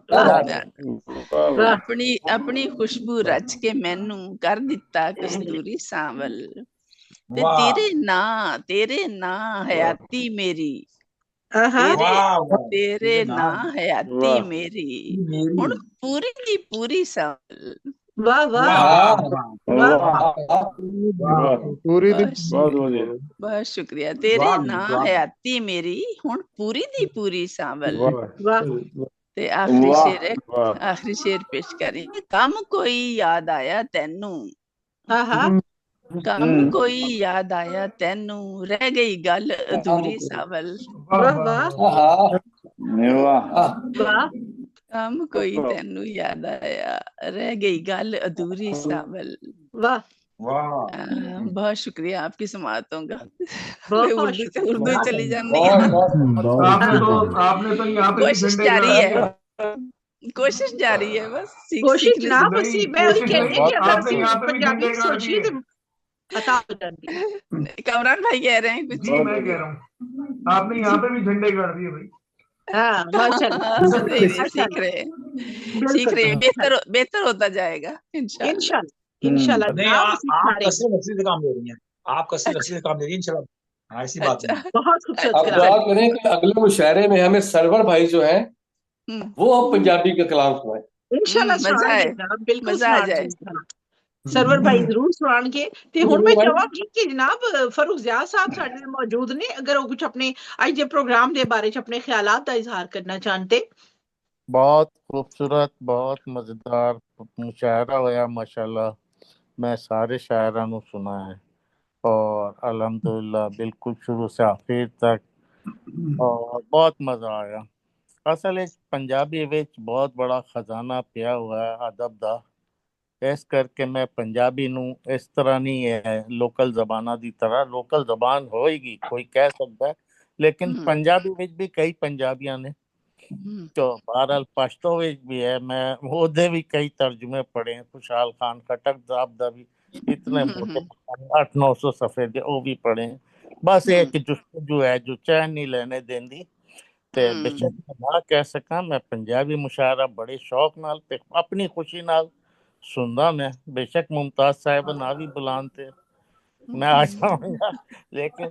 अपनी अपनी खुशबू रच के मैनू कर दिता कस्तूरी सावल ते तेरे ना हयाती मेरी तेरे ना हयाती मेरी हुण पूरी दी पूरी सावल। वाह वाह पूरी बहुत शुक्रिया। तेरे ना हयाती मेरी हुण पूरी दी पूरी सावल। ते आखिरी शेर पेश करी। कम कोई याद आया तेनू कम कोई याद आया तेनू रह गई गल अधूरी सावल। कम कोई तेनू याद आया रह गई गल अधूरी सावल। वाह बहुत शुक्रिया आपकी समातों का। मैं उर्दू से उर्दू चली जाती हूँ। आपने तो यहाँ पे कोशिश जारी है, कोशिश जारी है बस कोशिश जनाब। ਅਸੀਂ ਮੈਂ ਉਹੀ ਕਹਿੰਦੀ ਕਿ ਅਗਰ ਅਸੀਂ ਪੰਜਾਬੀ ਸੋਚੀਏ ਤੇ अता कमरान भाई कह रहे हैं कुछ। जी मैं कह रहा हूँ आपने यहाँ पे भी झंडे गाड़ दिए भाई। हाँ माशाल्लाह सीख रहे बेहतर होता जाएगा इंशाल्लाह। आप कसरत से काम ले रही हैं, आप कसरत से काम ले रही हैं इंशाल्लाह। ऐसी बात नहीं। बहुत खूबसूरत। अब दुआ करें कि अगले मुशायरे में हमें सरवर भाई जो है वो पंजाबी का कलाम सुनाए इंशाल्लाह। बिल्कुल मजा आ जाए। ਸਰਵਰ ਭਾਈ ਜ਼ਰੂਰ ਸੁਣਾਣਗੇ। ਤੇ ਹੁਣ ਮੈਂ ਚਾਹਾਂਗੀ ਕਿ ਜਨਾਬ ਫਾਰੂਕ ਜ਼ਿਆ ਸਾਹਿਬ ਸਾਡੇ ਨਾਲ ਮੌਜੂਦ ਨੇ, ਅਗਰ ਉਹ ਕੁਝ ਆਪਣੇ ਅੱਜ ਦੇ ਪ੍ਰੋਗਰਾਮ ਦੇ ਬਾਰੇ ਚ ਆਪਣੇ ਖਿਆਲਾਤ ਦਾ ਇਜ਼ਹਾਰ ਕਰਨਾ ਚਾਹते। बहुत खूबसूरत बहुत मजेदार मुशायरा होया माशाल्लाह। मैं सारे शायरां नू सुना है और अल्हम्दुलिल्लाह बिल्कुल शुरू से आखिर तक और बहुत मजा आया। असल पंजाबी विच बहुत बड़ा खजाना पिया हुआ है अदब दा। इस करके मैं पंजाबी नू इस तरह नहीं है लोकल जबाना दी तरह। लोकल जबान होएगी कोई कह सकता है, लेकिन पंजाबी विच भी कई पंजाबियां ने तो बहरहाल पश्तो विच भी है। मैं ओदे भी कई तर्जुमे पढ़े हैं। खुशहाल खान खटक साहब दा भी इतने 800-900 सफ़े दे वो भी पढ़े हैं। बस एक जो है जो चैन नहीं लेने देंदी ते बेशक ना कह सका। मैं पंजाबी मुशायरा बड़े शौक नाल ते अपनी खुशी नाल सुनदा। मैं बेशक मुमताज साहब ना भी बुलान थे मैं आ जाऊंगा, लेकिन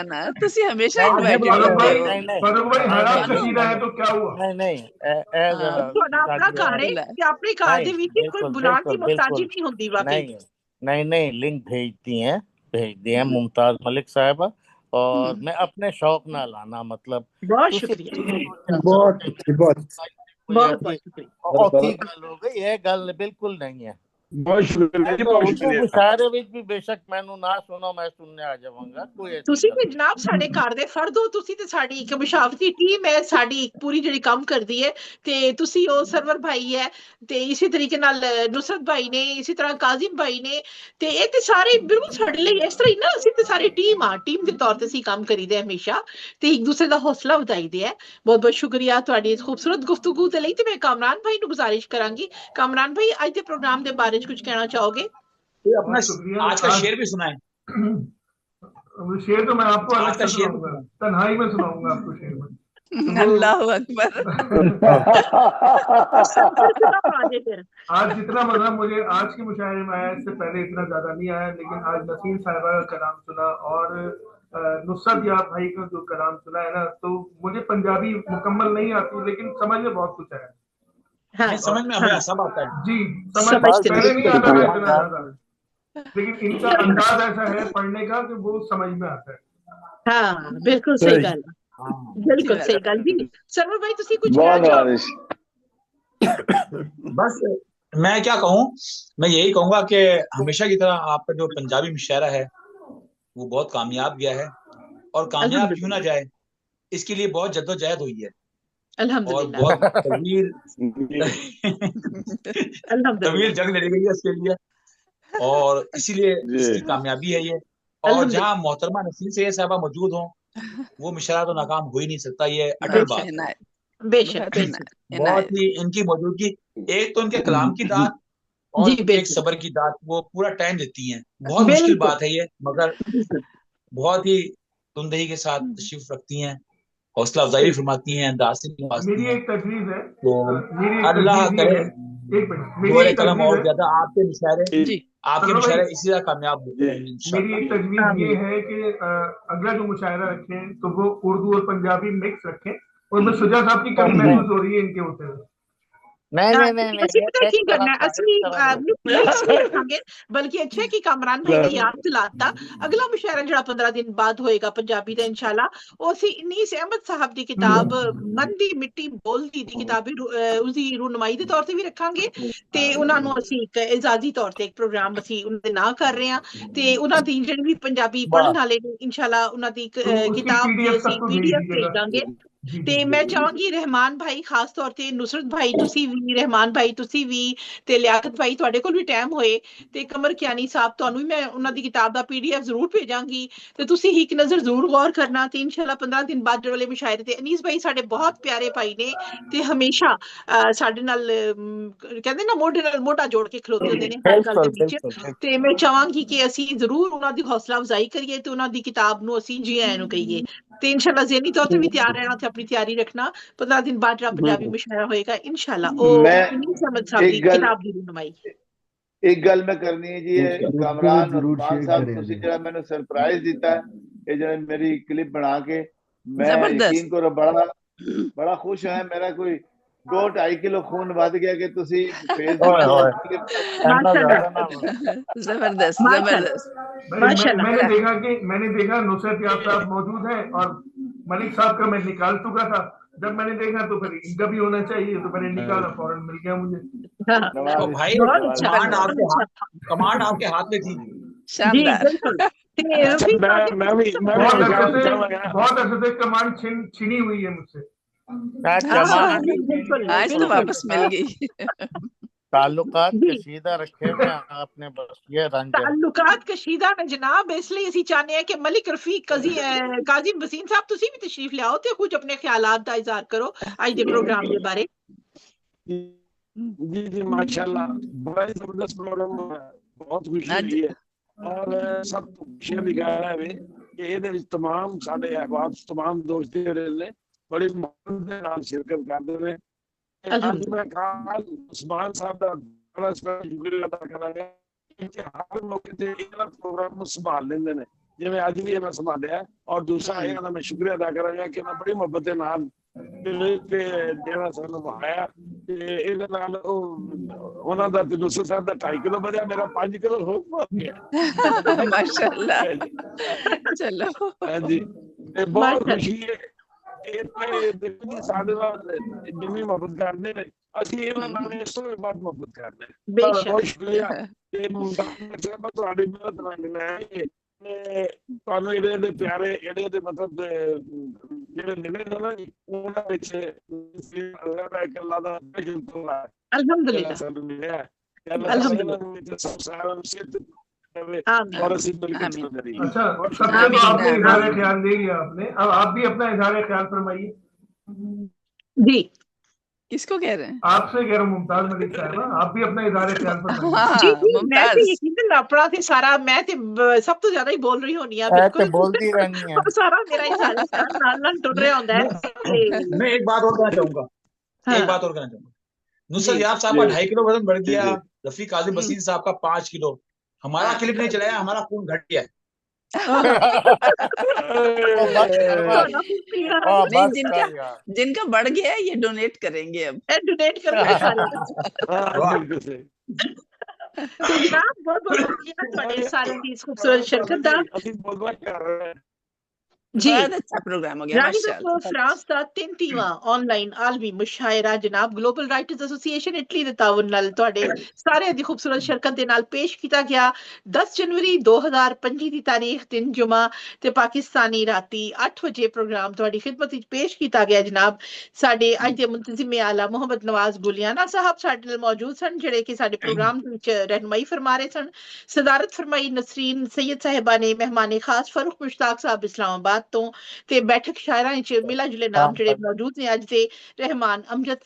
ना तुसी हमेशा नहीं लिंक भेजती हैं मुमताज मलिक साहब और मैं अपने शौक ना लाना मतलब बहुत शुक्रिया औखी गल हो गई। ये गल बिल्कुल नहीं है। बहुत शुक्रिया। मुशायरे विच भी बेशक मैनू ना सुनो मैं सुनने आ जावांगा। कोई ਤੁਸੀਂ ਵੀ ਜਨਾਬ ਸਾਡੇ ਘਰ ਦੇ ਫਰਦ ਹੋ। ਤੁਸੀਂ ਤੇ ਸਾਡੀ ਇੱਕ ਮਸ਼ਾਵਤੀ ਟੀਮ ਹੈ ਸਾਡੀ ਪੂਰੀ ਜਿਹੜੀ ਕੰਮ ਕਰਦੀ ਹੈ। ਤੇ ਤੁਸੀਂ ਉਹ ਸਰਵਰ ਭਾਈ ਹੈ ਤੇ ਇਸੇ ਤਰੀਕੇ ਨਾਲ ਨੁਸਰਤ ਭਾਈ ਨੇ, ਇਸੇ ਤਰ੍ਹਾਂ ਕਾਜ਼ਿਮ ਭਾਈ ਨੇ ਤੇ ਇਹ ਤੇ ਸਾਰੇ ਬਿਲਕੁਲ ਸਾਡੇ ਲਈ ਇਸ ਤਰ੍ਹਾਂ ਹੀ ਨਾ ਅਸੀਂ ਤੇ ਸਾਰੀ ਟੀਮ ਆ। ਟੀਮ ਦੇ ਤੌਰ ਤੇ ਅਸੀਂ ਕੰਮ ਕਰੀਦੇ ਹਮੇਸ਼ਾ ਤੇ ਇੱਕ ਦੂਸਰੇ ਦਾ ਹੌਸਲਾ ਵਧਾਈਦੇ ਹੈ। ਬਹੁਤ ਬਹੁਤ ਸ਼ੁਕਰੀਆ ਤੁਹਾਡੀ ਇਸ ਖੂਬਸੂਰਤ ਗੁਫ਼ਤਗੂ ਦੇ ਲਈ। ਤੇ ਮੈਂ ਕਾਮਰਾਨ ਭਾਈ ਨੂੰ ਗੁਜ਼ਾਰਿਸ਼ ਕਰਾਂਗੀ। ਕਾਮਰਾਨ ਭਾਈ ਅੱਜ ਦੇ ਪ੍ਰੋਗਰਾਮ ਦੇ ਬਾਰੇ कुछ कहना चाहोगे? अपना आज का शेर भी सुनाएं। शेर तो मैं आपको आज का शेर तन्हाई में सुनाऊंगा आपको शेर में। अल्लाह अकबर। आज जितना मजा मुझे आज के मुशायरे में आया इससे पहले इतना ज्यादा नहीं आया, लेकिन आज नसीम साहिबा का कलाम सुना और नुसरत यार भाई का जो कलाम सुना है ना, तो मुझे पंजाबी मुकम्मल नहीं आती लेकिन समझ में बहुत कुछ आया। हाँ, समझ में हमें सब आता है जी। समझ पहले नहीं आता था इतना ज्यादा, लेकिन इनका अंदाज ऐसा है पढ़ने का कि वो समझ में आता है। हाँ बिल्कुल सही गल। बिल्कुल सही गल जी। सरवर भाई तुसी कुछ बस मैं क्या कहूँ, मैं यही कहूँगा कि हमेशा की तरह आपका जो पंजाबी मुशायरा है वो बहुत कामयाब गया है और कामयाब क्यों ना जाए इसके लिए बहुत जद्दोजहद हुई है और बहुत तवील जंग लड़ी गई है इसके लिए और इसीलिए इसकी कामयाबी है ये। और जहाँ मोहतरमा नसीम सैयद साहबा मौजूद हों वो मुशायरा तो नाकाम हो ही नहीं सकता। ये अटल बात बेशक बहुत ही इनकी मौजूदगी, एक तो इनके कलाम की दाद और एक सब्र की दात वो पूरा टाइम देती हैं। बहुत मुश्किल बात है ये, मगर बहुत ही तुंदही के साथ तशरीफ रखती हैं, हौसला अफजाई फरमाती हैं, अंदाज से नवाजती मेरी हैं। एक तजवीज है, तो अल्लाह करे दोहरे कलम और ज्यादा आपके मुशायरे इसी तरह कामयाब होते हैं मेरी एक तजवीज ये है कि अगला जो मुशायरा रखें तो वो उर्दू और पंजाबी मिक्स रखें, और मैं सुजा साहब की कमी महसूस हो रही है इनके होते हुए। ਅਸੀਂ ਪਤਾ ਕੀ ਕਰਨਾ ਅਸੀਂ ਨਹੀਂ ਰੱਖਾਂਗੇ, ਬਲਕਿ ਅੱਛਾ ਕਿ ਕਾਮਰਾਨ ਭਾਈ ਨੇ ਯਾਦ ਦਿਲਾਤਾ ਅਗਲਾ ਮੁਸ਼ਾਇਰਾ ਜਿਹੜਾ 15 ਦਿਨ ਬਾਅਦ ਹੋਏਗਾ ਪੰਜਾਬੀ ਦਾ ਇਨਸ਼ਾਅੱਲਾ, ਉਹ ਅਸੀਂ ਨੀਸ ਅਹਿਮਦ ਸਾਹਿਬ ਦੀ ਕਿਤਾਬ ਮਨ ਦੀ ਮਿੱਟੀ ਬੋਲਦੀ ਦੀ ਕਿਤਾਬ ਉਸਦੀ ਰੂਨਮਾਈ ਦੇ ਤੌਰ ਤੇ ਵੀ ਰੱਖਾਂਗੇ, ਤੇ ਉਹਨਾਂ ਨੂੰ ਅਸੀਂ ਇੱਕ ਇਜਾਜ਼ੀ ਤੌਰ ਤੇ ਇੱਕ ਪ੍ਰੋਗਰਾਮ ਅਸੀਂ ਉਹਨਾਂ ਦੇ ਨਾਂ ਕਰ ਰਹੇ ਹਾਂ, ਤੇ ਉਹਨਾਂ ਦੀ ਜਿਹੜੀ ਵੀ ਪੰਜਾਬੀ ਪੜ੍ਹਨ ਵਾਲੇ ਨੇ ਇਨਸ਼ਾਅੱਲਾ ਉਹਨਾਂ ਦੀ ਕਿਤਾਬ ਦੀ ਅਸੀਂ PDF ਭੇਜ ਦਾਂਗੇ। ਤੇ ਮੈਂ ਚਾਹਾਂਗੀ ਰਹਿਮਾਨ ਭਾਈ ਖਾਸ ਤੌਰ ਤੇ ਨੁਸਰਤ ਭਾਈ ਤੁਸੀਂ ਵੀ, ਰਹਿਮਾਨ ਭਾਈ ਤੁਸੀਂ ਵੀ, ਤੇ ਲਿਆਕਤ ਭਾਈ ਤੁਹਾਡੇ ਕੋਲ ਵੀ ਟਾਈਮ ਹੋਏ ਤੇ ਕਮਰ ਕਿਆਨੀ ਸਾਹਿਬ ਤੁਹਾਨੂੰ ਵੀ ਮੈਂ ਉਹਨਾਂ ਦੀ ਕਿਤਾਬ ਦਾ PDF ਜ਼ਰੂਰ ਭੇਜਾਂਗੀ, ਤੇ ਤੁਸੀਂ ਇੱਕ ਨਜ਼ਰ ਜ਼ਰੂਰ ਗੌਰ ਕਰਨਾ। ਤੇ ਇਨਸ਼ਾਅੱਲਾ 15 ਦਿਨ ਬਾਅਦ ਜਿਹੜੇ ਵਾਲੇ ਮੁਸ਼ਾਇਰੇ ਤੇ ਅਨੀਸ ਭਾਈ ਸਾਡੇ ਬਹੁਤ ਪਿਆਰੇ ਭਾਈ ਨੇ ਤੇ ਹਮੇਸ਼ਾ ਸਾਡੇ ਨਾਲ ਕਹਿੰਦੇ ਨਾ ਮੋਢੇ ਨਾਲ ਮੋਢਾ ਜੋੜ ਕੇ ਖਲੋਤੇ ਹੁੰਦੇ ਨੇ ਹਰ ਗੱਲ ਦੇ ਵਿੱਚ, ਤੇ ਮੈਂ ਚਾਹਾਂਗੀ ਕਿ ਅਸੀਂ ਜ਼ਰੂਰ ਉਹਨਾਂ ਦੀ ਹੌਸਲਾ ਅਫਜ਼ਾਈ ਕਰੀਏ ਤੇ ਉਹਨਾਂ ਦੀ ਕਿਤਾਬ ਨੂੰ ਅਸੀਂ ਜੀ ਆਇਆਂ ਨੂੰ ਕਹੀਏ, ਤੇ ਇਨਸ਼ਾਅੱਲਾ ज़हनी तौर पे भी तैयार रहना, थे अपनी तैयारी रखना। 15 दिन बाद जो पंजाबी मुशायरा होएगा इंशाअल्लाह किताब दी रहनुमाई। एक गल मैं करनी है जी, कामरान और मान साहब तुसी जेड़ा मैंने सरप्राइज दिता है, ये जेड़ा मेरी क्लिप बना के मैं यकीन करो बड़ा खुश है। मेरा कोई 2-2.5 किलो खून बढ़ गया कि तुसी जबरदस्त मैंने देखा नुसरत याब साहब मौजूद है और मलिक साहब का मैं निकाल चुका था, जब मैंने देखा तो फिर इनका भी होना चाहिए, तो मैंने निकाला, फौरन मिल गया मुझे। तो भाई कमांड आपके हाथ में थी। बहुत अच्छे से कमांड छीनी हुई है मुझसे, आज तो वापस मिल गई। ताल्लुकात कशीदा रखे में आपने बस ये ताल्लुकात कशीदा में जनाब, इसलिए ਅਸੀਂ ਚਾਹਨੇ हैं कि मलिक रफीक काजिम वसीम साहब ਤੁਸੀਂ ਵੀ ਤਸ਼ਰੀਫ ਲਿਆਓ ਤੇ ਕੁਝ ਆਪਣੇ ਖਿਆਲਾਤ ਦਾ ਇਜ਼ਹਾਰ ਕਰੋ ਅੱਜ ਦੇ ਪ੍ਰੋਗਰਾਮ ਦੇ ਬਾਰੇ। जी माशाल्लाह बड़ा जबरदस्त प्रोग्राम है, बहुत खुशी हुई है और सब खुशी भी कह रहा है कि ਇਹਦੇ ਵਿੱਚ तमाम ਸਾਡੇ ਅਹਿਬਾਬ तमाम ਦੋਸਤ ਜਿਹੜੇ ਨੇ बड़ी मन ਦੇ ਨਾਲ ਸ਼ਿਰਕਤ ਕਰਦੇ ਨੇ। ਅੱਜ ਮੈਂ ਖਾਨ ਉਸਮਾਨ ਸਾਹਿਬ ਦਾ ਬੜਾ ਸ਼ੁਕਰੀਆ ਅਦਾ ਕਰਾਂਗਾ ਕਿ ਹਰ ਮੌਕੇ ਤੇ ਇਹਨਾਂ ਪ੍ਰੋਗਰਾਮ ਨੂੰ ਸੰਭਾਲ ਲੈਂਦੇ ਨੇ, ਜਿਵੇਂ ਅੱਜ ਵੀ ਮੈਂ ਸੰਭਾਲਿਆ। ਔਰ ਦੂਸਰਾ ਇਹਨਾਂ ਦਾ ਮੈਂ ਸ਼ੁਕਰੀਆ ਅਦਾ ਕਰਾਂਗਾ ਕਿ ਮੈਂ ਬੜੀ ਮੁਹੱਬਤ ਦੇ ਨਾਲ ਤੇ ਜਿਹੜਾ ਸਾਨੂੰ ਵਹਾਇਆ, ਤੇ ਇਹਦੇ ਨਾਲ ਉਹਨਾਂ ਦਾ ਨੁਸਰਤ ਸਾਹਿਬ ਦਾ 2.5 ਕਿਲੋ ਵਧਿਆ, ਮੇਰਾ 5 ਕਿਲੋ ਹੋ ਗਿਆ ਮਾਸ਼ਾਅੱਲਾ। ਚਲੋ ਹਾਂਜੀ, ਤੇ ਬਹੁਤ ਖੁਸ਼ੀ ਹੈ ਸਾਡੇ ਨਾਲ ਜਿੰਨੀ ਮੁਹੱਬਤ ਕਰਦੇ ਨੇ ਅਸੀਂ ਇਹਨਾਂ ਨਾਲ ਇਸ ਤੋਂ ਵੀ ਵੱਧ ਮੁਹੱਬਤ ਕਰਦੇ ਹਾਂ। ਬਹੁਤ ਸ਼ੁਕਰੀਆ ਤੇ ਤੁਹਾਡੀ ਮਦਦ ਨਾਲ ਮਿਲਿਆ ਤੁਹਾਨੂੰ ਇਹਦੇ ਪਿਆਰੇ ਇਹਦੇ ਮਤਲਬ ਜਿਹੜੇ ਮਿਲੇ ਨੇ ਨਾ ਉਹਨਾਂ ਵਿੱਚ ਅੱਲਾਹ ਦਾ ਅਲਹਮਦੁਲਿल्लाह ਸਾਨੂੰ ਮਿਲਿਆ। और सबसे तो आपने इज़हार ख्याल दे दिया आपने, अब आप भी अपना इज़हार ख्याल फरमाइए। जी किसको कह रहे हैं? आपसे कह रहा हूँ मुमताज मलिक साहब, आप भी अपना इज़हार ख्याल फरमाइए। जी मैं तो यकीनन अपना ते सारा मैं ते सब तो ज्यादा ही बोल रही होनी है, बिल्कुल बोलती रहनी है सारा मेरा इज़हार नाल टुट रहा होता है। मैं एक बात और कहना चाहूंगा, नुसरत याब साहब का 2.5 किलो वजन बढ़ गया, रफीक काजिम वसीम साहब का 5 किलो, हमारा क्लिप नहीं चलाया, हमारा खून घट गया। जिनका बढ़ गया है ये डोनेट करेंगे, अब डोनेट करेंगे बहुत बहुत सारे की खूबसूरत शिरकत दा जी। अच्छा प्रोग्राम हो गया फ्रांस का 33वां ऑनलाइन आलमी मुशायरा जनाब ग्लोबल राइटर्स एसोसिएशन इटली दे तावन नाल ਤੁਹਾਡੇ ਸਾਰਿਆਂ ਦੀ ਖੂਬਸੂਰਤ ਸ਼ਰਕਤ ਦੇ ਨਾਲ ਪੇਸ਼ ਕੀਤਾ ਗਿਆ 10 ਜਨਵਰੀ 2025 ਦੀ ਤਾਰੀਖ ਦਿਨ ਜੁਮਾ ਤੇ ਪਾਕਿਸਤਾਨੀ ਰਾਤੀ 8 ਵਜੇ ਪ੍ਰੋਗਰਾਮ ਤੁਹਾਡੀ ਖਿਦਮਤ ਵਿੱਚ ਪੇਸ਼ ਕੀਤਾ ਗਿਆ। ਜਨਾਬ ਸਾਡੇ ਅੱਜ ਦੇ ਮੁੰਤਜ਼ਮ ਆਲਾ ਮੁਹੰਮਦ ਨਵਾਜ਼ ਗੁਲਿਆਣਾ ਸਾਹਿਬ ਸਾਡੇ ਨਾਲ ਮੌਜੂਦ ਸਨ, ਜਿਹੜੇ ਕਿ ਸਾਡੇ ਪ੍ਰੋਗਰਾਮ ਵਿੱਚ ਰਹਿਨਮਾਈ ਫਰਮਾ ਰਹੇ ਸਨ। ਸਦਾਰਤ ਫਰਮਾਈ ਨਸਰੀਨ ਸैयद ਸਾਹਿਬਾ ਨੇ। ਮਹਿਮਾਨ ਖਾਸ ਫਾरूक मुश्ताक साहब इस्लामाबाद तो ते बैठक शायरां च मिला जुले नाम जेड़े मौजूद ने अज दे रहमान अमजद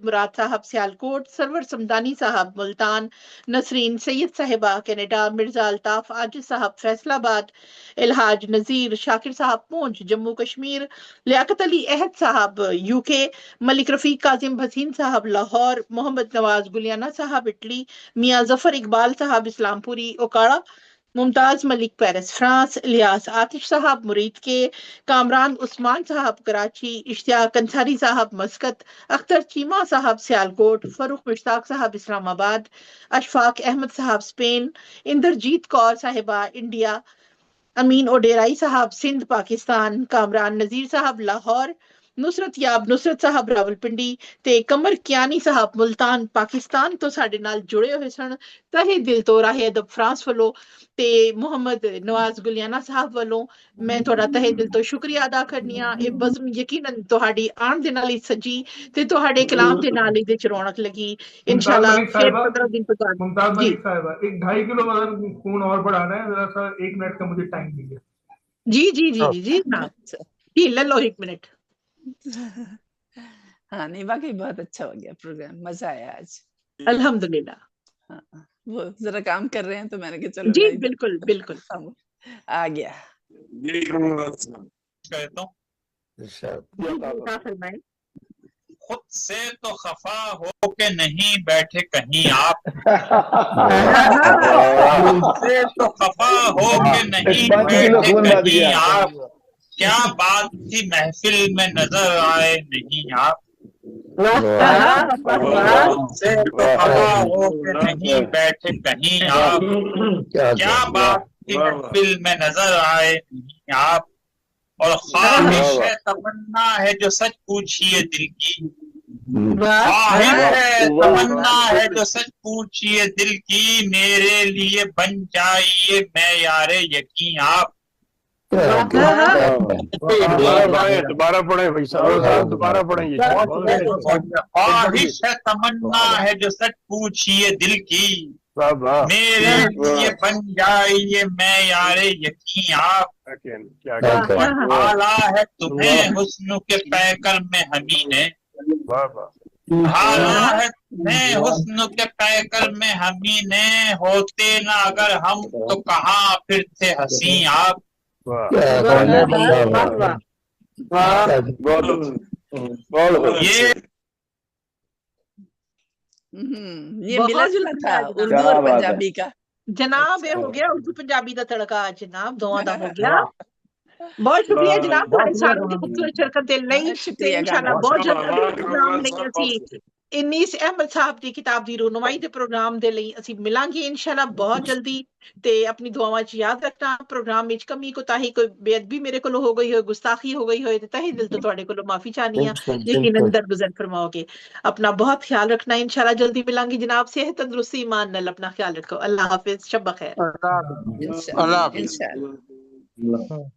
मुराद साहब सियालकोट, सरवर समदानी साहब मुल्तान, नसरीन सैयद साहिबा कनाडा, मिर्जा अल्ताफ आजिज साहब फैसलाबाद, इलहाज नजीर शाकिर साहब पूंछ जम्मू कश्मीर, लियाकत अली अहद साहब यूके, मलिक रफीक काजिम भसीन साहब लाहौर, मोहम्मद नवाज गुलियाना साहब इटली, मियां जफर इकबाल साहब इस्लामपुरी ओकाड़ा, मुमताज मलिक पेरिस फ्रांस, इलियास आतिश साहब मुरीद के, कामरान उस्मान साहब कराची, इश्तियाक अंसारी साहब मस्कत, अख्तर चीमा साहब सियालकोट, फरूख मुश्ताक साहब इस्लामाबाद, अशफाक अहमद साहब स्पेन, इंद्रजीत कौर साहिबा इंडिया, अमीन ओडेराई साहब सिंध पाकिस्तान, कामरान नजीर साहब लाहौर, नुसरत साहब रावलपिंडी ते कमर कियानी साहब मुल्तान पाकिस्तान तो साडे नाल जुड़े हुए सन। तहे दिल तो राहे अदब फ्रांस वालों ते मोहम्मद नवाज गुलियाना साहब वालों मैं थोड़ा तहे दिल तो शुक्रिया अदा करनी आ। ए बज़म यकीनन तुहाडी आण दे नाल ही सजी ते तुहाडे कलाम दे नाल इहदे च रौनक लगी। इंशाल्लाह फिर 15 दिन तो बाद मुमताज मलिक साहिबा एक 2.5 किलो वजन खून और बढ़ाना है, जरा सा 1 मिनट का मुझे टाइम दीजिए। जी जी जी जी जी हाँ जी ले लो 1 मिनट। हाँ नहीं वाकई बहुत अच्छा हो गया प्रोग्राम, मजा आया आज अल्हम्दुलिल्लाह। हाँ, वो जरा काम कर रहे हैं तो मैंने कहा चलो जी बिल्कुल बिल्कुल आ गया। खुद से तो खफा हो के नहीं बैठे कहीं आप, खुद से तो खफा हो के नहीं बैठे कहीं आप, क्या बात थी महफिल में नजर आए नहीं आप, से तो खफा हो के नहीं बैठे कहीं आप, क्या बात थी महफिल में नजर आए नहीं आप, और ख्वाहिश है तमन्ना है जो सच पूछिए दिल की, ख्वाहिश है तमन्ना है जो सच पूछिए दिल की, मेरे लिए बन जाइए मैं यारे यकीन आप। दोबारा पढ़े भाई साहब, दोबारा पढ़ेंगे। ख्वाहिश है तमन्ना है जो सच पूछिए दिल की, मेरे लिए बन जाइए मैं यारे यकीन आप, आला है तुम्हें हुस्न के पैकर में हमी ने, आला है तुम्हें हुस्न के पैकर में हमी ने, होते ना अगर हम तो कहाँ फिर थे हंसी आप। ये मिला जुला था उर्दू और पंजाबी का जनाब। ये हो गया उर्दू पंजाबी का तड़का जनाब, दोवां दा हो गया। बहुत शुक्रिया जनाब ਤੁਹਾਡੇ ਸਾਰਿਆਂ ਦੀ ਖੂਬਸੂਰਤ ਸ਼ਰਕਤ ਦੇ ਲਈ ਤੇ ਇਨਸ਼ਾਅੱਲਾ ਬਹੁਤ ਜਲਦੀ ਪ੍ਰੋਗਰਾਮ ਲਈ ਅਸੀਂ इनीस अहमद साहब की किताब दी रहनुमाई दे प्रोग्राम दे लई ਅਸੀਂ ਮਿਲਾਂਗੇ ਇਨਸ਼ਾਅੱਲਾ ਬਹੁਤ ਜਲਦੀ। ਤੇ ਆਪਣੀ ਦੁਆਵਾਂ 'ਚ ਯਾਦ ਰੱਖਣਾ ਪ੍ਰੋਗਰਾਮ ਵਿੱਚ ਕਮੀ ਕੋਤਾਹੀ ਕੋਈ ਬੇਅਦਬੀ ਮੇਰੇ ਕੋਲੋਂ ਹੋ ਗਈ ਹੋਏ, ਗੁਸਤਾਖੀ ਹੋ ਗਈ ਹੋਏ ਤੇ ਤਹਿ ਦਿਲ ਤੋਂ ਤੁਹਾਡੇ ਕੋਲੋਂ ਮਾਫੀ ਚਾਹਨੀ ਆ, ਯਕੀਨਨ दरगुजर फरमाओगे। अपना बहुत ख्याल रखना, इंशाल्लाह जल्दी मिलांगे जनाब। सेहत तंदुरुस्ती ईमान नाल अपना ख्याल रखो। अल्लाह हाफिज, शब बखैर।